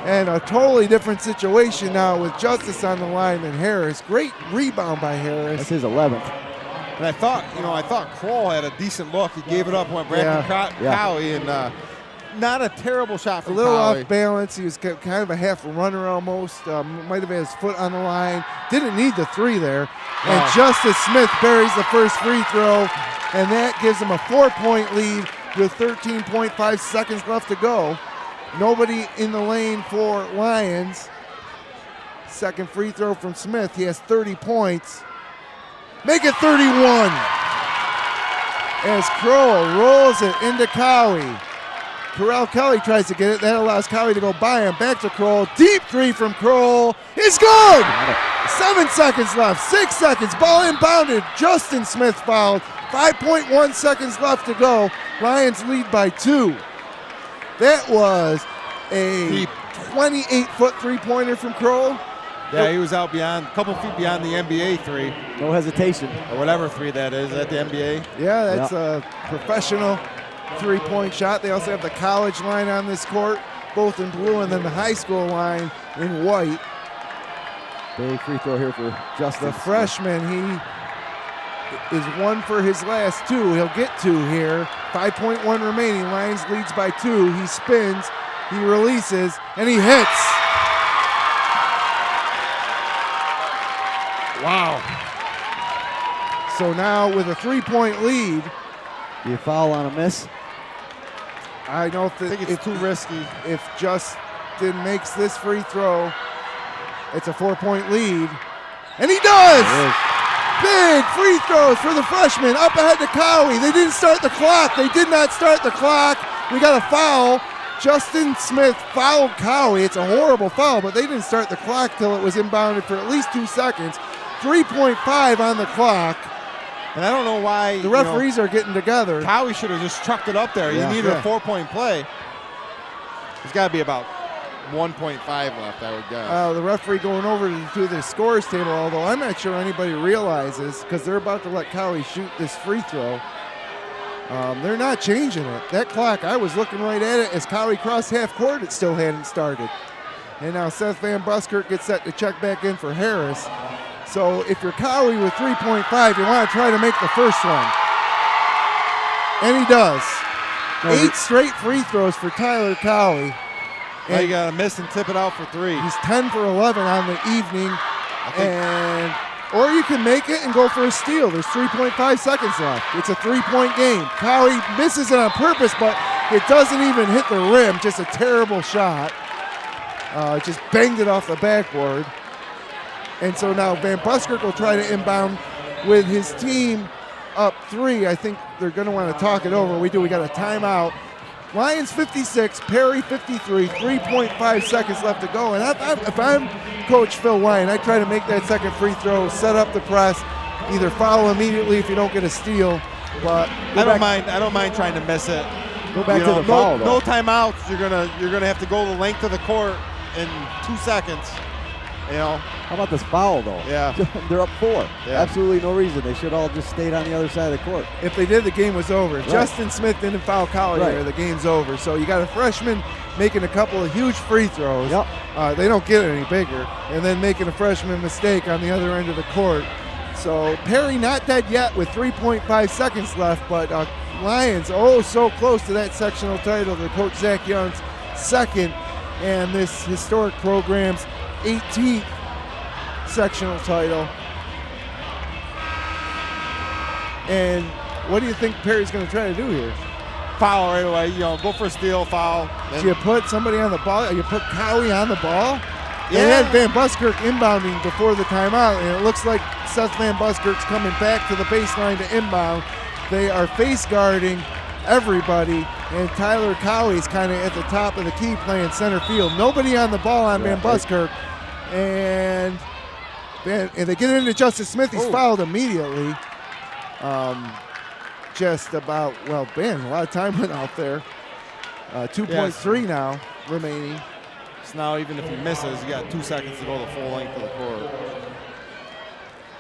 Speaker 2: And a totally different situation now with Justice on the line than Harris. Great rebound by Harris.
Speaker 4: That's his 11th.
Speaker 3: And I thought Kroll had a decent look. He gave it up, went back to Cowie, and not a terrible shot from
Speaker 2: a little
Speaker 3: Cowie.
Speaker 2: off balance. He was kind of a half runner almost. Might have had his foot on the line. Didn't need the 3 there. And Justice Smith buries the first free throw, and that gives him a 4-point lead with 13.5 seconds left to go. Nobody in the lane for Lyons. Second free throw from Smith. He has 30 points. Make it 31. As Kroll rolls it into Cowie. Corral Kelly tries to get it. That allows Cowie to go by him. Back to Kroll. Deep 3 from Kroll. It's good! 7 seconds left. 6 seconds. Ball inbounded. Justin Smith fouled. 5.1 seconds left to go. Lions lead by 2. That was a 28-foot three-pointer from Kroll.
Speaker 3: Yeah, he was out a couple feet beyond the NBA 3.
Speaker 4: No hesitation.
Speaker 3: Or whatever 3 that is at the NBA.
Speaker 2: Yeah, that's a professional 3-point shot. They also have the college line on this court, both in blue, and then the high school line in white.
Speaker 4: Big free throw here for Justin.
Speaker 2: The freshman, he is 1 for his last 2. He'll get 2 here. 5.1 remaining. Lions leads by 2. He spins, he releases, and he hits. Wow. So now with a 3-point lead.
Speaker 4: You foul on a miss?
Speaker 2: I think it's too risky. If Justin makes this free throw, it's a 4-point lead. And he does! Big free throws for the freshman. Up ahead to Cowie. They didn't start the clock. They did not start the clock. We got a foul. Justin Smith fouled Cowie. It's a horrible foul, but they didn't start the clock till it was inbounded for at least 2 seconds. 3.5 on the clock.
Speaker 3: And I don't know why
Speaker 2: the referees are getting together.
Speaker 3: Cowie should have just chucked it up there. He needed a 4-point play. It's got to be about 1.5 left, I would guess.
Speaker 2: The referee going over to the scores table, although I'm not sure anybody realizes, because they're about to let Cowie shoot this free throw. They're not changing it. That clock, I was looking right at it. As Cowie crossed half court, it still hadn't started. And now Seth Van Buskirk gets set to check back in for Harris. So if you're Cowie with 3.5, you want to try to make the first one. And he does. 8 straight free throws for Tyler Cowie.
Speaker 3: Now you got to miss and tip it out for 3.
Speaker 2: He's 10 for 11 on the evening. Or you can make it and go for a steal. There's 3.5 seconds left. It's a 3-point game. Cowie misses it on purpose, but it doesn't even hit the rim. Just a terrible shot. Just banged it off the backboard. And so now Van Buskirk will try to inbound with his team up 3. I think they're going to want to talk it over. We got a timeout. Lions 56, Perry 53, 3.5 seconds left to go. And if I'm Coach Phil Lyon, I try to make that second free throw, set up the press, either foul immediately if you don't get a steal. But
Speaker 3: I don't mind trying to miss it.
Speaker 4: Go back to the foul, though.
Speaker 3: No timeouts. You're gonna have to go the length of the court in 2 seconds. You know.
Speaker 4: How about this foul, though?
Speaker 3: Yeah.
Speaker 4: They're up 4.
Speaker 3: Yeah.
Speaker 4: Absolutely no reason. They should all just stayed on the other side of the court.
Speaker 2: If they did, the game was over.
Speaker 4: Right.
Speaker 2: Justin Smith didn't foul Collier, the game's over. So you got a freshman making a couple of huge free throws.
Speaker 4: Yep.
Speaker 2: They don't get any bigger. And then making a freshman mistake on the other end of the court. So Perry not dead yet with 3.5 seconds left, but Lions so close to that sectional title to Coach Zach Young's second and this historic program's 18th sectional title. And what do you think Perry's going to try to do here?
Speaker 3: Foul right away. Go for a steal, foul.
Speaker 2: Do you put somebody on the ball? You put Cowie on the ball?
Speaker 3: Yeah.
Speaker 2: They had Van Buskirk inbounding before the timeout, and it looks like Seth Van Buskirk's coming back to the baseline to inbound. They are face guarding everybody, and Tyler Cowie's kind of at the top of the key playing center field. Nobody on the ball on Van Buskirk. And they get into Justice Smith. He's fouled immediately. Just about, a lot of time went out there. 2.3 now remaining.
Speaker 3: So now even if he misses, you got 2 seconds to go the full length of the court.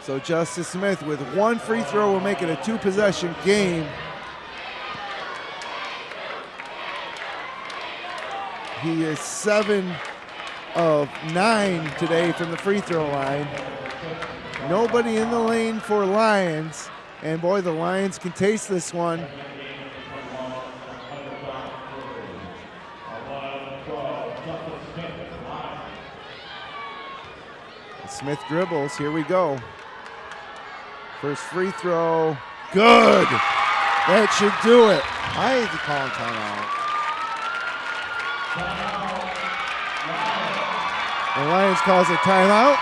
Speaker 2: So Justice Smith with 1 free throw will make it a 2-possession game. He is 7 of 9 today from the free throw line. Nobody in the lane for Lions. And boy, the Lions can taste this one. Smith dribbles, here we go. First free throw, good. That should do it.
Speaker 3: I hate to call him timeout.
Speaker 2: The Lions calls a timeout.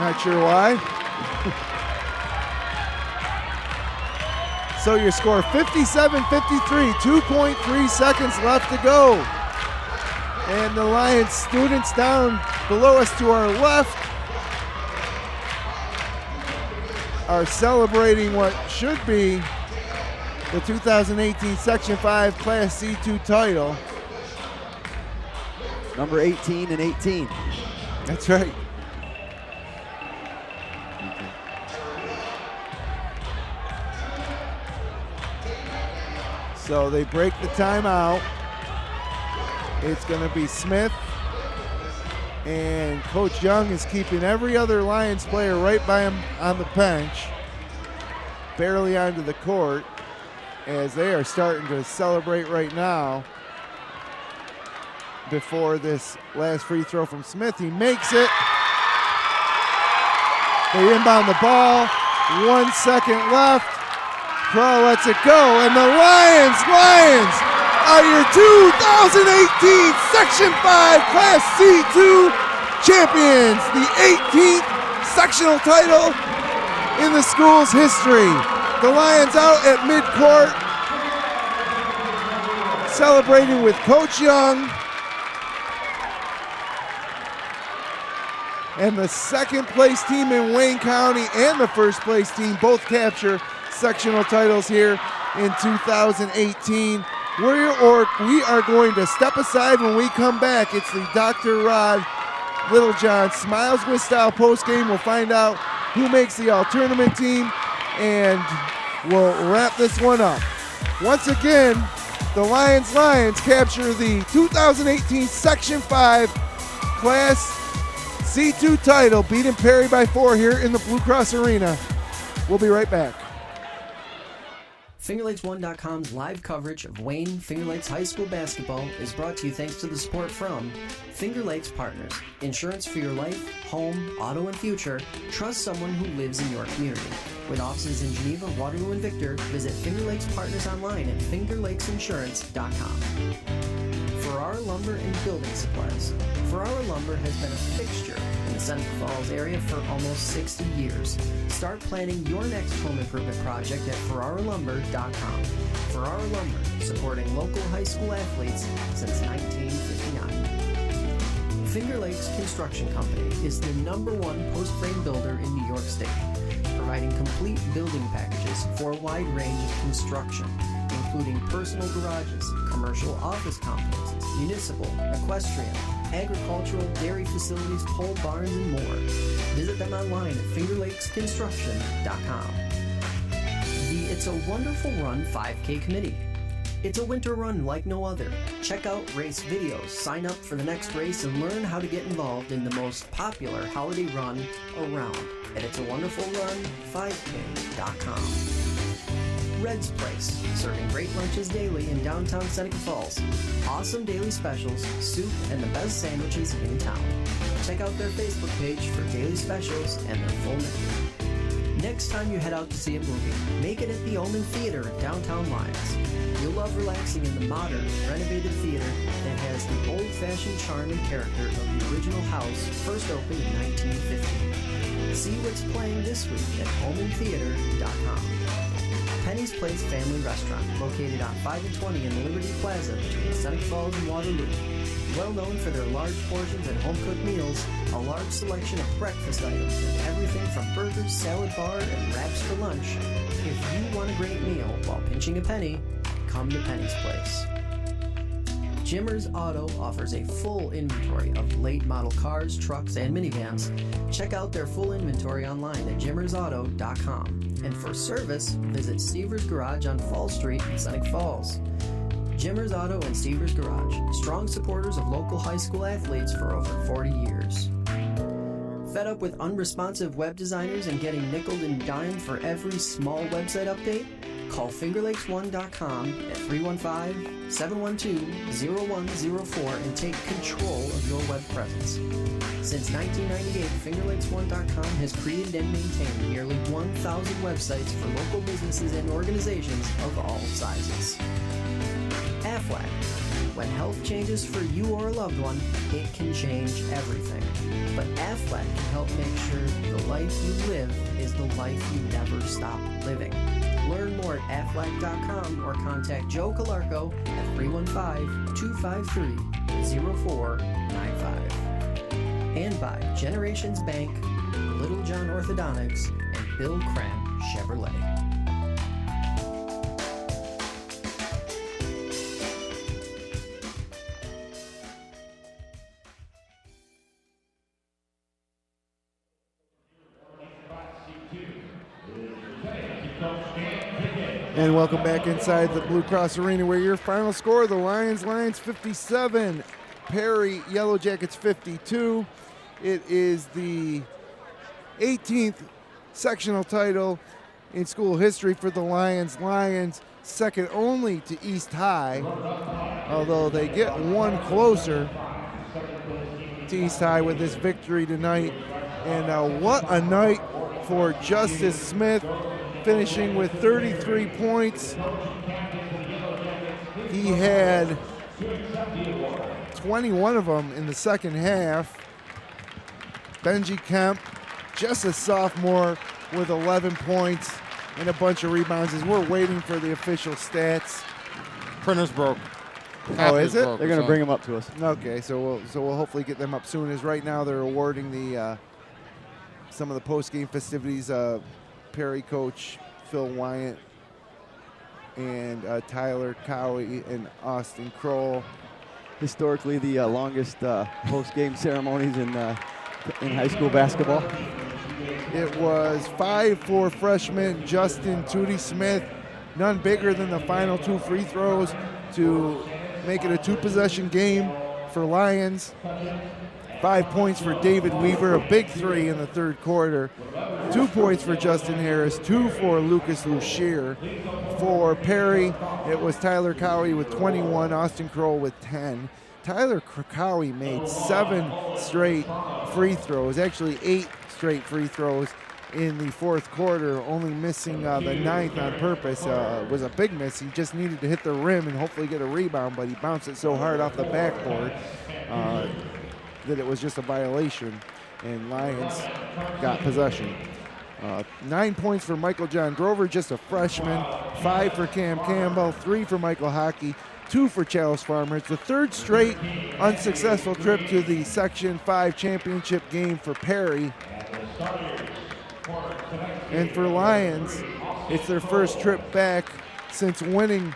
Speaker 2: Not sure why. So your score 57-53, 2.3 seconds left to go. And the Lions students down below us to our left are celebrating what should be the 2018 Section 5 Class C2 title.
Speaker 4: Number 18 and 18.
Speaker 2: That's right. So they break the timeout. It's going to be Smith. And Coach Young is keeping every other Lions player right by him on the bench, barely onto the court, as they are starting to celebrate right now. Before this last free throw from Smith, he makes it. They inbound the ball, 1 second left. Crow lets it go, and the Lions are your 2018 Section 5 Class C2 champions, the 18th sectional title in the school's history. The Lions out at midcourt, celebrating with Coach Young. And the second place team in Wayne County and the first place team both capture sectional titles here in 2018. We are going to step aside when we come back. It's the Dr. Rod Littlejohn Smiles with Style postgame. We'll find out who makes the all-tournament team, and we'll wrap this one up. Once again, the Lyons capture the 2018 Section 5 Class C2 title, beating Perry by 4 here in the Blue Cross Arena. We'll be right back.
Speaker 1: FingerLakes1.com's live coverage of Wayne Finger Lakes High School basketball is brought to you thanks to the support from Finger Lakes Partners. Insurance for your life, home, auto, and future. Trust someone who lives in your community. With offices in Geneva, Waterloo, and Victor, visit Finger Lakes Partners online at fingerlakesinsurance.com. Ferrara Lumber and Building Supplies. Ferrara Lumber has been a fixture in the Seneca Falls area for almost 60 years. Start planning your next home improvement project at ferraralumber.com. Ferrara Lumber, supporting local high school athletes since 1959. Finger Lakes Construction Company is the #1 post-frame builder in New York State, providing complete building packages for a wide range of construction, including personal garages, commercial office complexes, municipal, equestrian, agricultural, dairy facilities, pole barns, and more. Visit them online at fingerlakesconstruction.com. The It's a Wonderful Run 5K Committee. It's a winter run like no other. Check out race videos, sign up for the next race, and learn how to get involved in the most popular holiday run around at itsawonderfulrun5k.com. Red's Place, serving great lunches daily in downtown Seneca Falls. Awesome daily specials, soup, and the best sandwiches in town. Check out their Facebook page for daily specials and their full menu. Next time you head out to see a movie, make it at the Omen Theater in downtown Lyons. You'll love relaxing in the modern, renovated theater that has the old-fashioned charm and character of the original house, first opened in 1950. See what's playing this week at omentheater.com. Penny's Place Family Restaurant, located on 5 and 20 in the Liberty Plaza between Seneca Falls and Waterloo. Well known for their large portions and home-cooked meals, a large selection of breakfast items, and everything from burgers, salad bar, and wraps for lunch. If you want a great meal while pinching a penny, come to Penny's Place. Jimmer's Auto offers a full inventory of late model cars, trucks, and minivans. Check out their full inventory online at jimmersauto.com. And for service, visit Stever's Garage on Fall Street in Seneca Falls. Jimmer's Auto and Stever's Garage, strong supporters of local high school athletes for over 40 years. Fed up with unresponsive web designers and getting nickeled and dimed for every small website update? Call fingerlakes1.com at 315-712-0104 and take control of your web presence. Since 1998, fingerlakes1.com has created and maintained nearly 1,000 websites for local businesses and organizations of all sizes. Aflac. When health changes for you or a loved one, it can change everything. But Aflac can help make sure the life you live is the life you never stop living. Learn more at aflac.com or contact Joe Calarco at 315-253-0495. And by Generations Bank, Little John Orthodontics, and Bill Cram Chevrolet.
Speaker 2: And welcome back inside the Blue Cross Arena, where your final score, the Lyons 57, Perry Yellow Jackets 52. It is the 18th sectional title in school history for the Lyons. Lyons second only to East High, although they get one closer to East High with this victory tonight. And what a night for Justice Smith, finishing with 33 points. He had 21 of them in the second half. Benji Kemp, just a sophomore, with 11 points and a bunch of rebounds. As we're waiting for the official stats.
Speaker 3: Printer's broke.
Speaker 2: Oh, is it?
Speaker 4: They're going to bring them up to us.
Speaker 2: Okay, so we'll hopefully get them up soon. As right now they're awarding the some of the post-game festivities. Perry coach Phil Wyant and Tyler Cowie and Austin Kroll.
Speaker 4: Historically, the longest post-game ceremonies in high school basketball.
Speaker 2: It was 5 for freshman Justin Tootie Smith, none bigger than the final 2 free throws to make it a 2-possession game for Lyons. 5 points for David Weaver, a big 3 in the third quarter. 2 points for Justin Harris, 2 for Lucas Lucier. For Perry, it was Tyler Cowie with 21, Austin Kroll with 10. Tyler Cowie made 7 straight free throws, actually 8 straight free throws in the fourth quarter, only missing the 9th on purpose. It was a big miss. He just needed to hit the rim and hopefully get a rebound, but he bounced it so hard off the backboard that it was just a violation, and Lyons got possession. 9 points for Michael John Grover, just a freshman. 5 for Cam Campbell, 3 for Michael Hockey, 2 for Chalice Farmer. It's the 3rd straight unsuccessful trip to the Section 5 championship game for Perry. And for Lyons, it's their first trip back since winning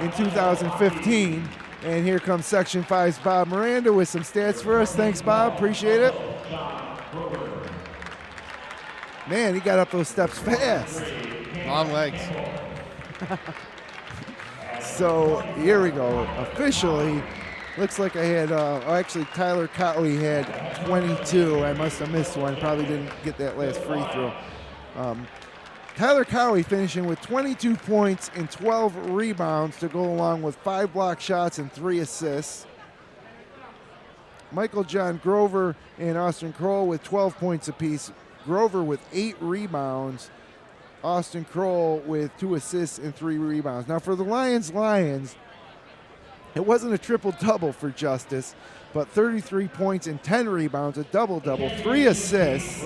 Speaker 2: in 2015. And here comes Section 5's Bob Miranda with some stats for us. Thanks, Bob. Appreciate it. Man, he got up those steps fast.
Speaker 3: Long legs.
Speaker 2: So here we go. Officially, looks like I had, actually Tyler Cowie had 22. I must have missed one. Probably didn't get that last free throw. Tyler Cowie finishing with 22 points and 12 rebounds to go along with 5 block shots and 3 assists. Michael John Grover and Austin Kroll with 12 points apiece. Grover with 8 rebounds. Austin Kroll with 2 assists and 3 rebounds. Now for the Lions, it wasn't a triple-double for Justice, but 33 points and 10 rebounds, a double-double, 3 assists.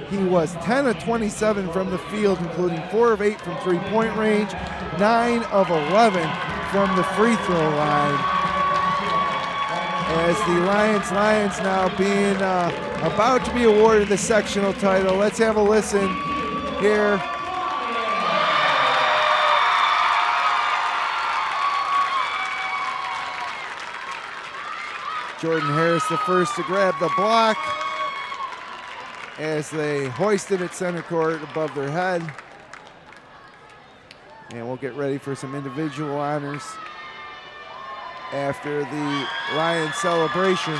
Speaker 2: He was 10 of 27 from the field, including 4 of 8 from three-point range, 9 of 11 from the free throw line. As the Lions now being about to be awarded the sectional title. Let's have a listen here. Jordan Harris the first to grab the block as they hoist it at center court above their head. And we'll get ready for some individual honors after the Lions celebration.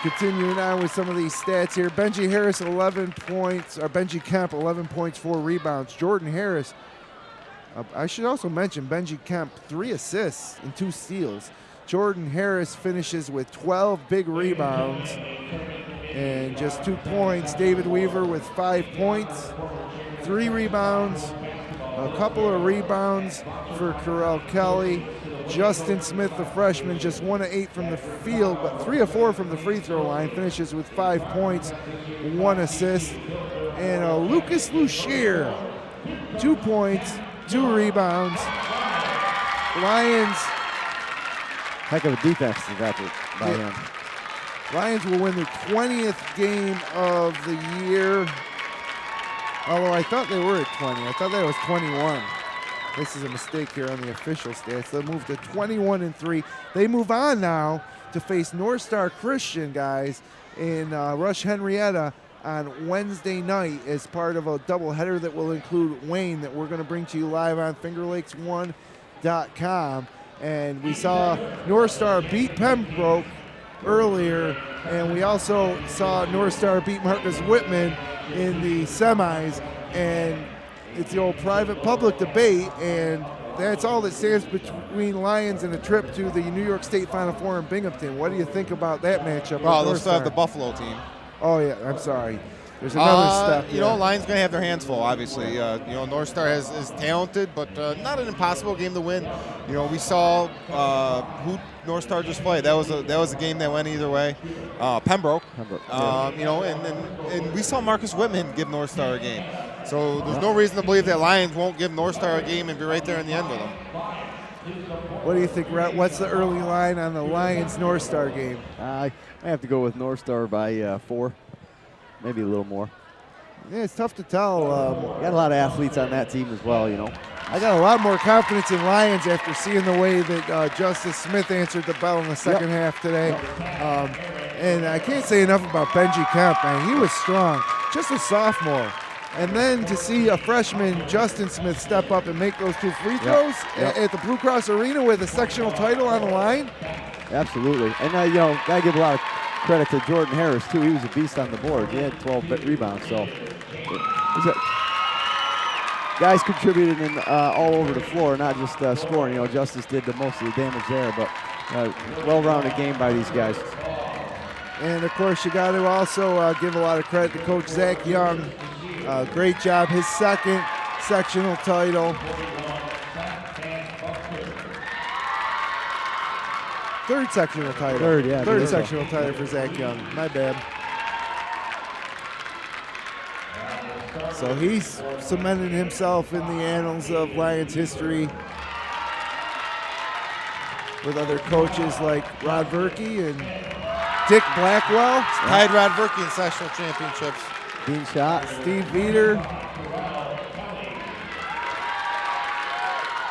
Speaker 2: Continuing on with some of these stats here. Benji Harris 11 points, or Benji Kemp 11 points, 4 rebounds. Jordan Harris, I should also mention Benji Kemp 3 assists and 2 steals. Jordan Harris finishes with 12 big rebounds and just 2 points. David Weaver with 5 points, 3 rebounds, a couple of rebounds for Carell Kelly. Justin Smith, the freshman, just 1 of 8 from the field, but 3 of 4 from the free throw line, finishes with 5 points, 1 assist. And Lucas Lucier, 2 points, 2 rebounds. Lions.
Speaker 4: Heck of a defense by him.
Speaker 2: Lions will win their 20th game of the year. Although I thought they were at 20. I thought that was 21. This is a mistake here on the official stats. They'll move to 21-3. They move on now to face North Star Christian, guys, in Rush Henrietta on Wednesday night as part of a doubleheader that will include Wayne that we're going to bring to you live on FingerLakes1.com. And we saw North Star beat Pembroke earlier, and we also saw North Star beat Marcus Whitman in the semis. And it's the old private-public debate, and that's all that stands between Lions and a trip to the New York State Final Four in Binghamton. What do you think about that matchup?
Speaker 3: Oh, they'll still have the Buffalo team.
Speaker 2: Oh, yeah, I'm sorry. There's another step.
Speaker 3: You know, Lions going to have their hands full, obviously. North Star is talented, but not an impossible game to win. You know, we saw who North Star just played. That was a game that went either way. Pembroke.
Speaker 4: Yeah.
Speaker 3: You know, and we saw Marcus Whitman give North Star a game. So there's no reason to believe that Lions won't give North Star a game and be right there in the end with them.
Speaker 2: What do you think, Rhett? What's the early line on the Lions-North Star game?
Speaker 4: I have to go with North Star by 4, maybe a little more.
Speaker 2: Yeah, it's tough to tell.
Speaker 4: Got a lot of athletes on that team as well, you know.
Speaker 2: I got a lot more confidence in Lyons after seeing the way that Justice Smith answered the bell in the second half today. And I can't say enough about Benji Kemp, man. He was strong, just a sophomore. And then to see a freshman, Justin Smith, step up and make those 2 free throws at the Blue Cross Arena with a sectional title on the line.
Speaker 4: Absolutely. And, you know, got to give a lot of credit to Jordan Harris, too. He was a beast on the board. He had 12 rebounds. So guys contributed in, all over the floor, not just scoring. You know, Justice did the most of the damage there, but well-rounded game by these guys.
Speaker 2: And, of course, you got to also give a lot of credit to Coach Zach Young. Great job. His second sectional title. Third sectional title. Third sectional title for Zach Young. My bad. So he's cemented himself in the annals of Lyons history with other coaches like Rod Verkey and Dick Blackwell.
Speaker 6: Tied Rod Verkey in sectional championships.
Speaker 4: Dean Schott.
Speaker 2: Steve Veeder.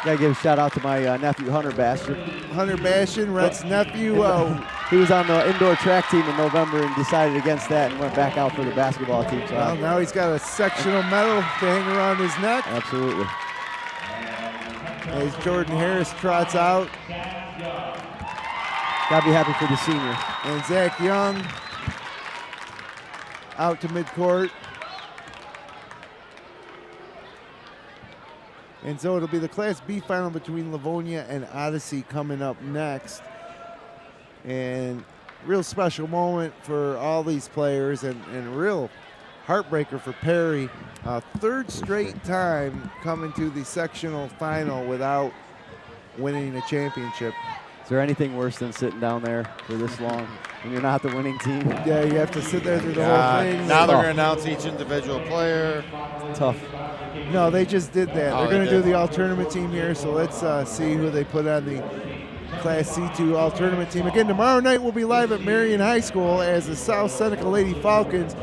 Speaker 4: Gotta give a shout out to my nephew Hunter Bastian.
Speaker 2: Hunter Bastian, Rhett's nephew.
Speaker 4: He was on the indoor track team in November and decided against that and went back out for the basketball team. So
Speaker 2: well, now he's got a sectional medal to hang around his neck.
Speaker 4: Absolutely.
Speaker 2: As Jordan Harris trots out.
Speaker 4: Gotta be happy for the senior.
Speaker 2: And Zach Young out to midcourt. And so it'll be the Class B final between Livonia and Odyssey coming up next. And real special moment for all these players and real heartbreaker for Perry. Third straight time coming to the sectional final without winning a championship.
Speaker 4: Is there anything worse than sitting down there for this long when you're not the winning team?
Speaker 2: Yeah, you have to sit there through the whole thing.
Speaker 6: Now they're going to announce each individual player.
Speaker 4: Tough.
Speaker 2: No, they just did that. They're going to do the all-tournament team here, so let's see who they put on the Class C2 all-tournament team. Again, tomorrow night we'll be live at Marion High School as the South Seneca Lady Falcons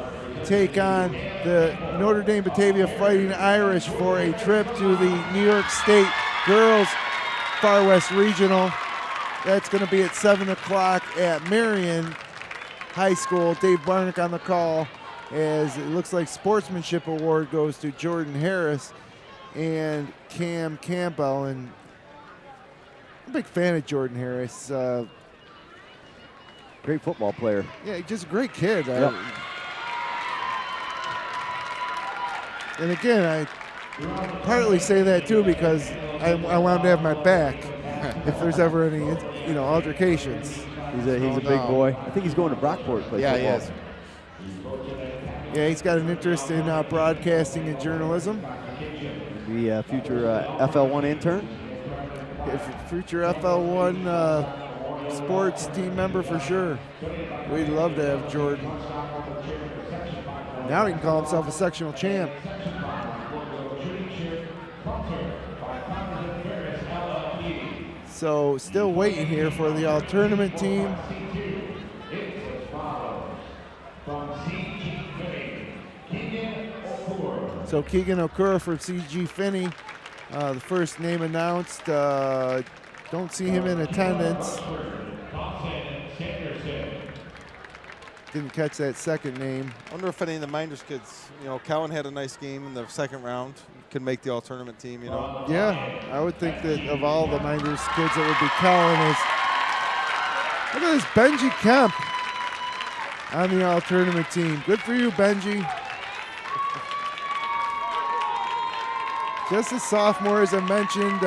Speaker 2: take on the Notre Dame Batavia Fighting Irish for a trip to the New York State Girls Far West Regional. That's going to be at 7 o'clock at Marion High School. Dave Barnick on the call, as it looks like Sportsmanship Award goes to Jordan Harris and Cam Campbell. And I'm a big fan of Jordan Harris.
Speaker 4: Great football player.
Speaker 2: Yeah, just a great kid.
Speaker 4: Yep.
Speaker 2: And again, I partly say that too because I want to have my back if there's ever any, altercations.
Speaker 4: He's a big boy. I think he's going to Brockport to play football.
Speaker 6: He is.
Speaker 2: Yeah, he's got an interest in broadcasting and journalism.
Speaker 4: Be a future FL1 intern.
Speaker 2: Future FL1 sports team member for sure. We'd love to have Jordan. Now he can call himself a sectional champ. So still waiting here for the all-tournament team. So Keegan Okura from CG Finney, the first name announced. Don't see him in attendance. Didn't catch that second name.
Speaker 6: I wonder if any of the Minders kids, Cowan had a nice game in the second round, could make the all-tournament team,
Speaker 2: Yeah, I would think that of all the Minders kids, it would be Cowan. Look at this Benji Kemp on the all-tournament team. Good for you, Benji. Just a sophomore, as I mentioned.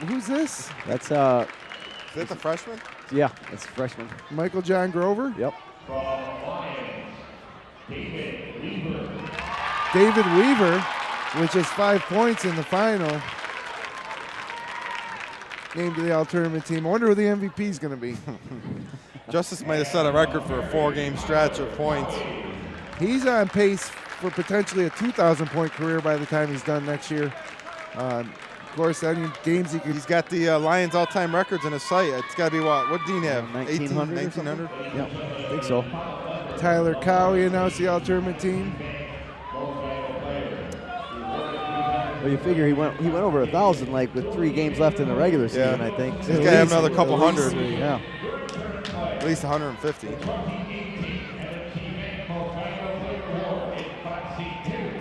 Speaker 2: Who's this?
Speaker 4: That's
Speaker 6: Is that the freshman?
Speaker 4: yeah, that's a freshman.
Speaker 2: Michael John Grover?
Speaker 4: Yep.
Speaker 2: David Weaver with just 5 points in the final. Named to the all-tournament team. I wonder who the MVP is going to be.
Speaker 6: Justice might have set a record for a 4-game stretch of points.
Speaker 2: He's on pace for potentially a 2,000-point career by the time he's done next year. Of course, any games he could.
Speaker 6: He's got the Lions all-time records in his sight. It's got to be what? What did Dean have?
Speaker 4: 1900.
Speaker 6: 1900?
Speaker 4: Yeah, I think so.
Speaker 2: Tyler Cowie announced the all-tournament team.
Speaker 4: Well, you figure he went over 1,000 like with 3 games left in the regular season. I think.
Speaker 6: He's got to have another couple hundred.
Speaker 4: Yeah.
Speaker 6: At least 150.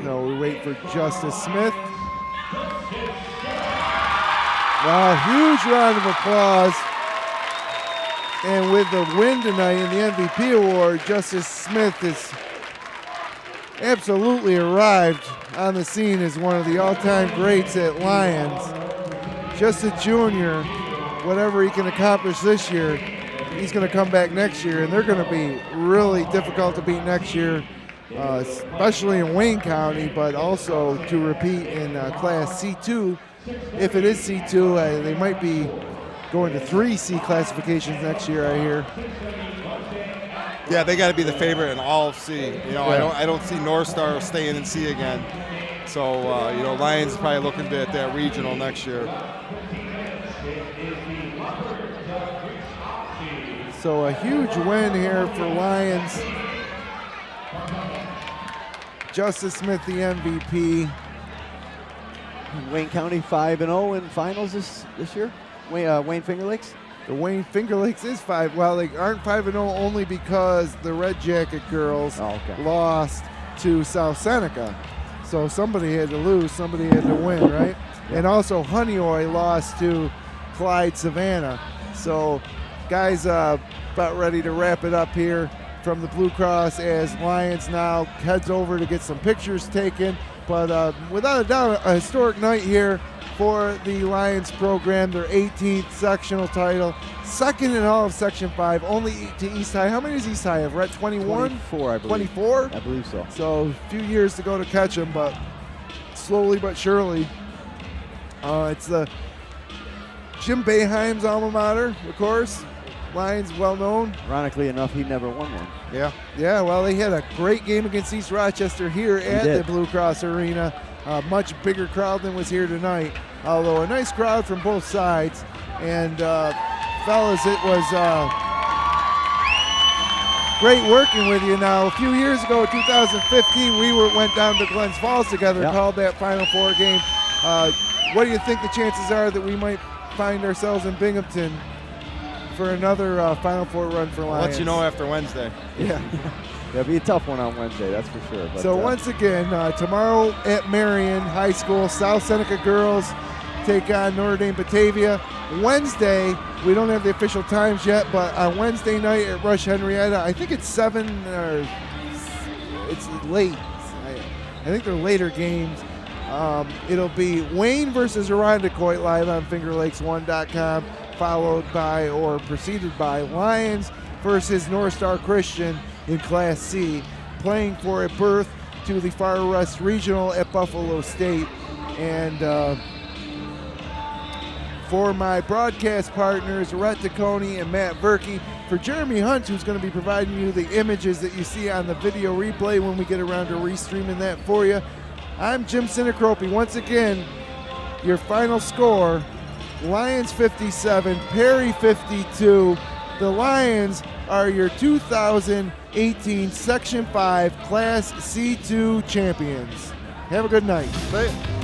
Speaker 2: No, we wait for Justice Smith. Wow, huge round of applause. And with the win tonight in the MVP award, Justice Smith has absolutely arrived on the scene as one of the all-time greats at Lyons. Just a junior, whatever he can accomplish this year, he's going to come back next year, and they're going to be really difficult to beat next year, especially in Wayne County, but also to repeat in Class C2. If it is C2, they might be going to 3 C classifications next year, I hear.
Speaker 6: Yeah, they got to be the favorite in all of C. You know, I don't see North Star staying in C again. So you know, Lions is probably looking at that regional next year.
Speaker 2: So a huge win here for Lyons. Justice Smith, the MVP.
Speaker 4: Wayne County 5-0 in finals this year. Wayne Finger Lakes.
Speaker 2: The Wayne Finger Lakes is 5. Well, they aren't 5-0 only because the Red Jacket girls lost to South Seneca. So somebody had to lose, somebody had to win, right? And also Honeoye lost to Clyde Savannah. So guys, about ready to wrap it up here from the Blue Cross as Lyons now heads over to get some pictures taken. But without a doubt, a historic night here for the Lyons program, their 18th sectional title, second in all of Section 5, only to East High. How many does East High have? We're at 21?
Speaker 4: 24, I believe.
Speaker 2: 24?
Speaker 4: I believe so.
Speaker 2: So a few years to go to catch them, but slowly but surely. It's the Jim Boeheim's alma mater, of course. Lyons, well known.
Speaker 4: Ironically enough, he never won one.
Speaker 2: Yeah, well, they had a great game against East Rochester here at the Blue Cross Arena. A much bigger crowd than was here tonight, although a nice crowd from both sides. And fellas, it was great working with you. Now, a few years ago, 2015, we went down to Glens Falls together, called that Final Four game. What do you think the chances are that we might find ourselves in Binghamton for another Final Four run for Lyons?
Speaker 6: I'll let you know after Wednesday.
Speaker 2: Yeah.
Speaker 4: It'll be a tough one on Wednesday, that's for sure. But,
Speaker 2: so once again, tomorrow at Marion High School, South Seneca girls take on Notre Dame Batavia. Wednesday, we don't have the official times yet, but on Wednesday night at Rush Henrietta, I think it's 7 or it's late. I think they're later games. It'll be Wayne versus Irondequoit live on FingerLakes1.com, followed by or preceded by Lyons versus North Star Christian in Class C, playing for a berth to the Far West Regional at Buffalo State. And for my broadcast partners, Rhett Taccone and Matt Berkey, for Jeremy Hunt, who's going to be providing you the images that you see on the video replay when we get around to restreaming that for you, I'm Jim Sinacropi. Once again, your final score, Lyons 57, Perry 52. The Lyons are your 2018 Section 5 Class C2 champions. Have a good night.
Speaker 6: Say it.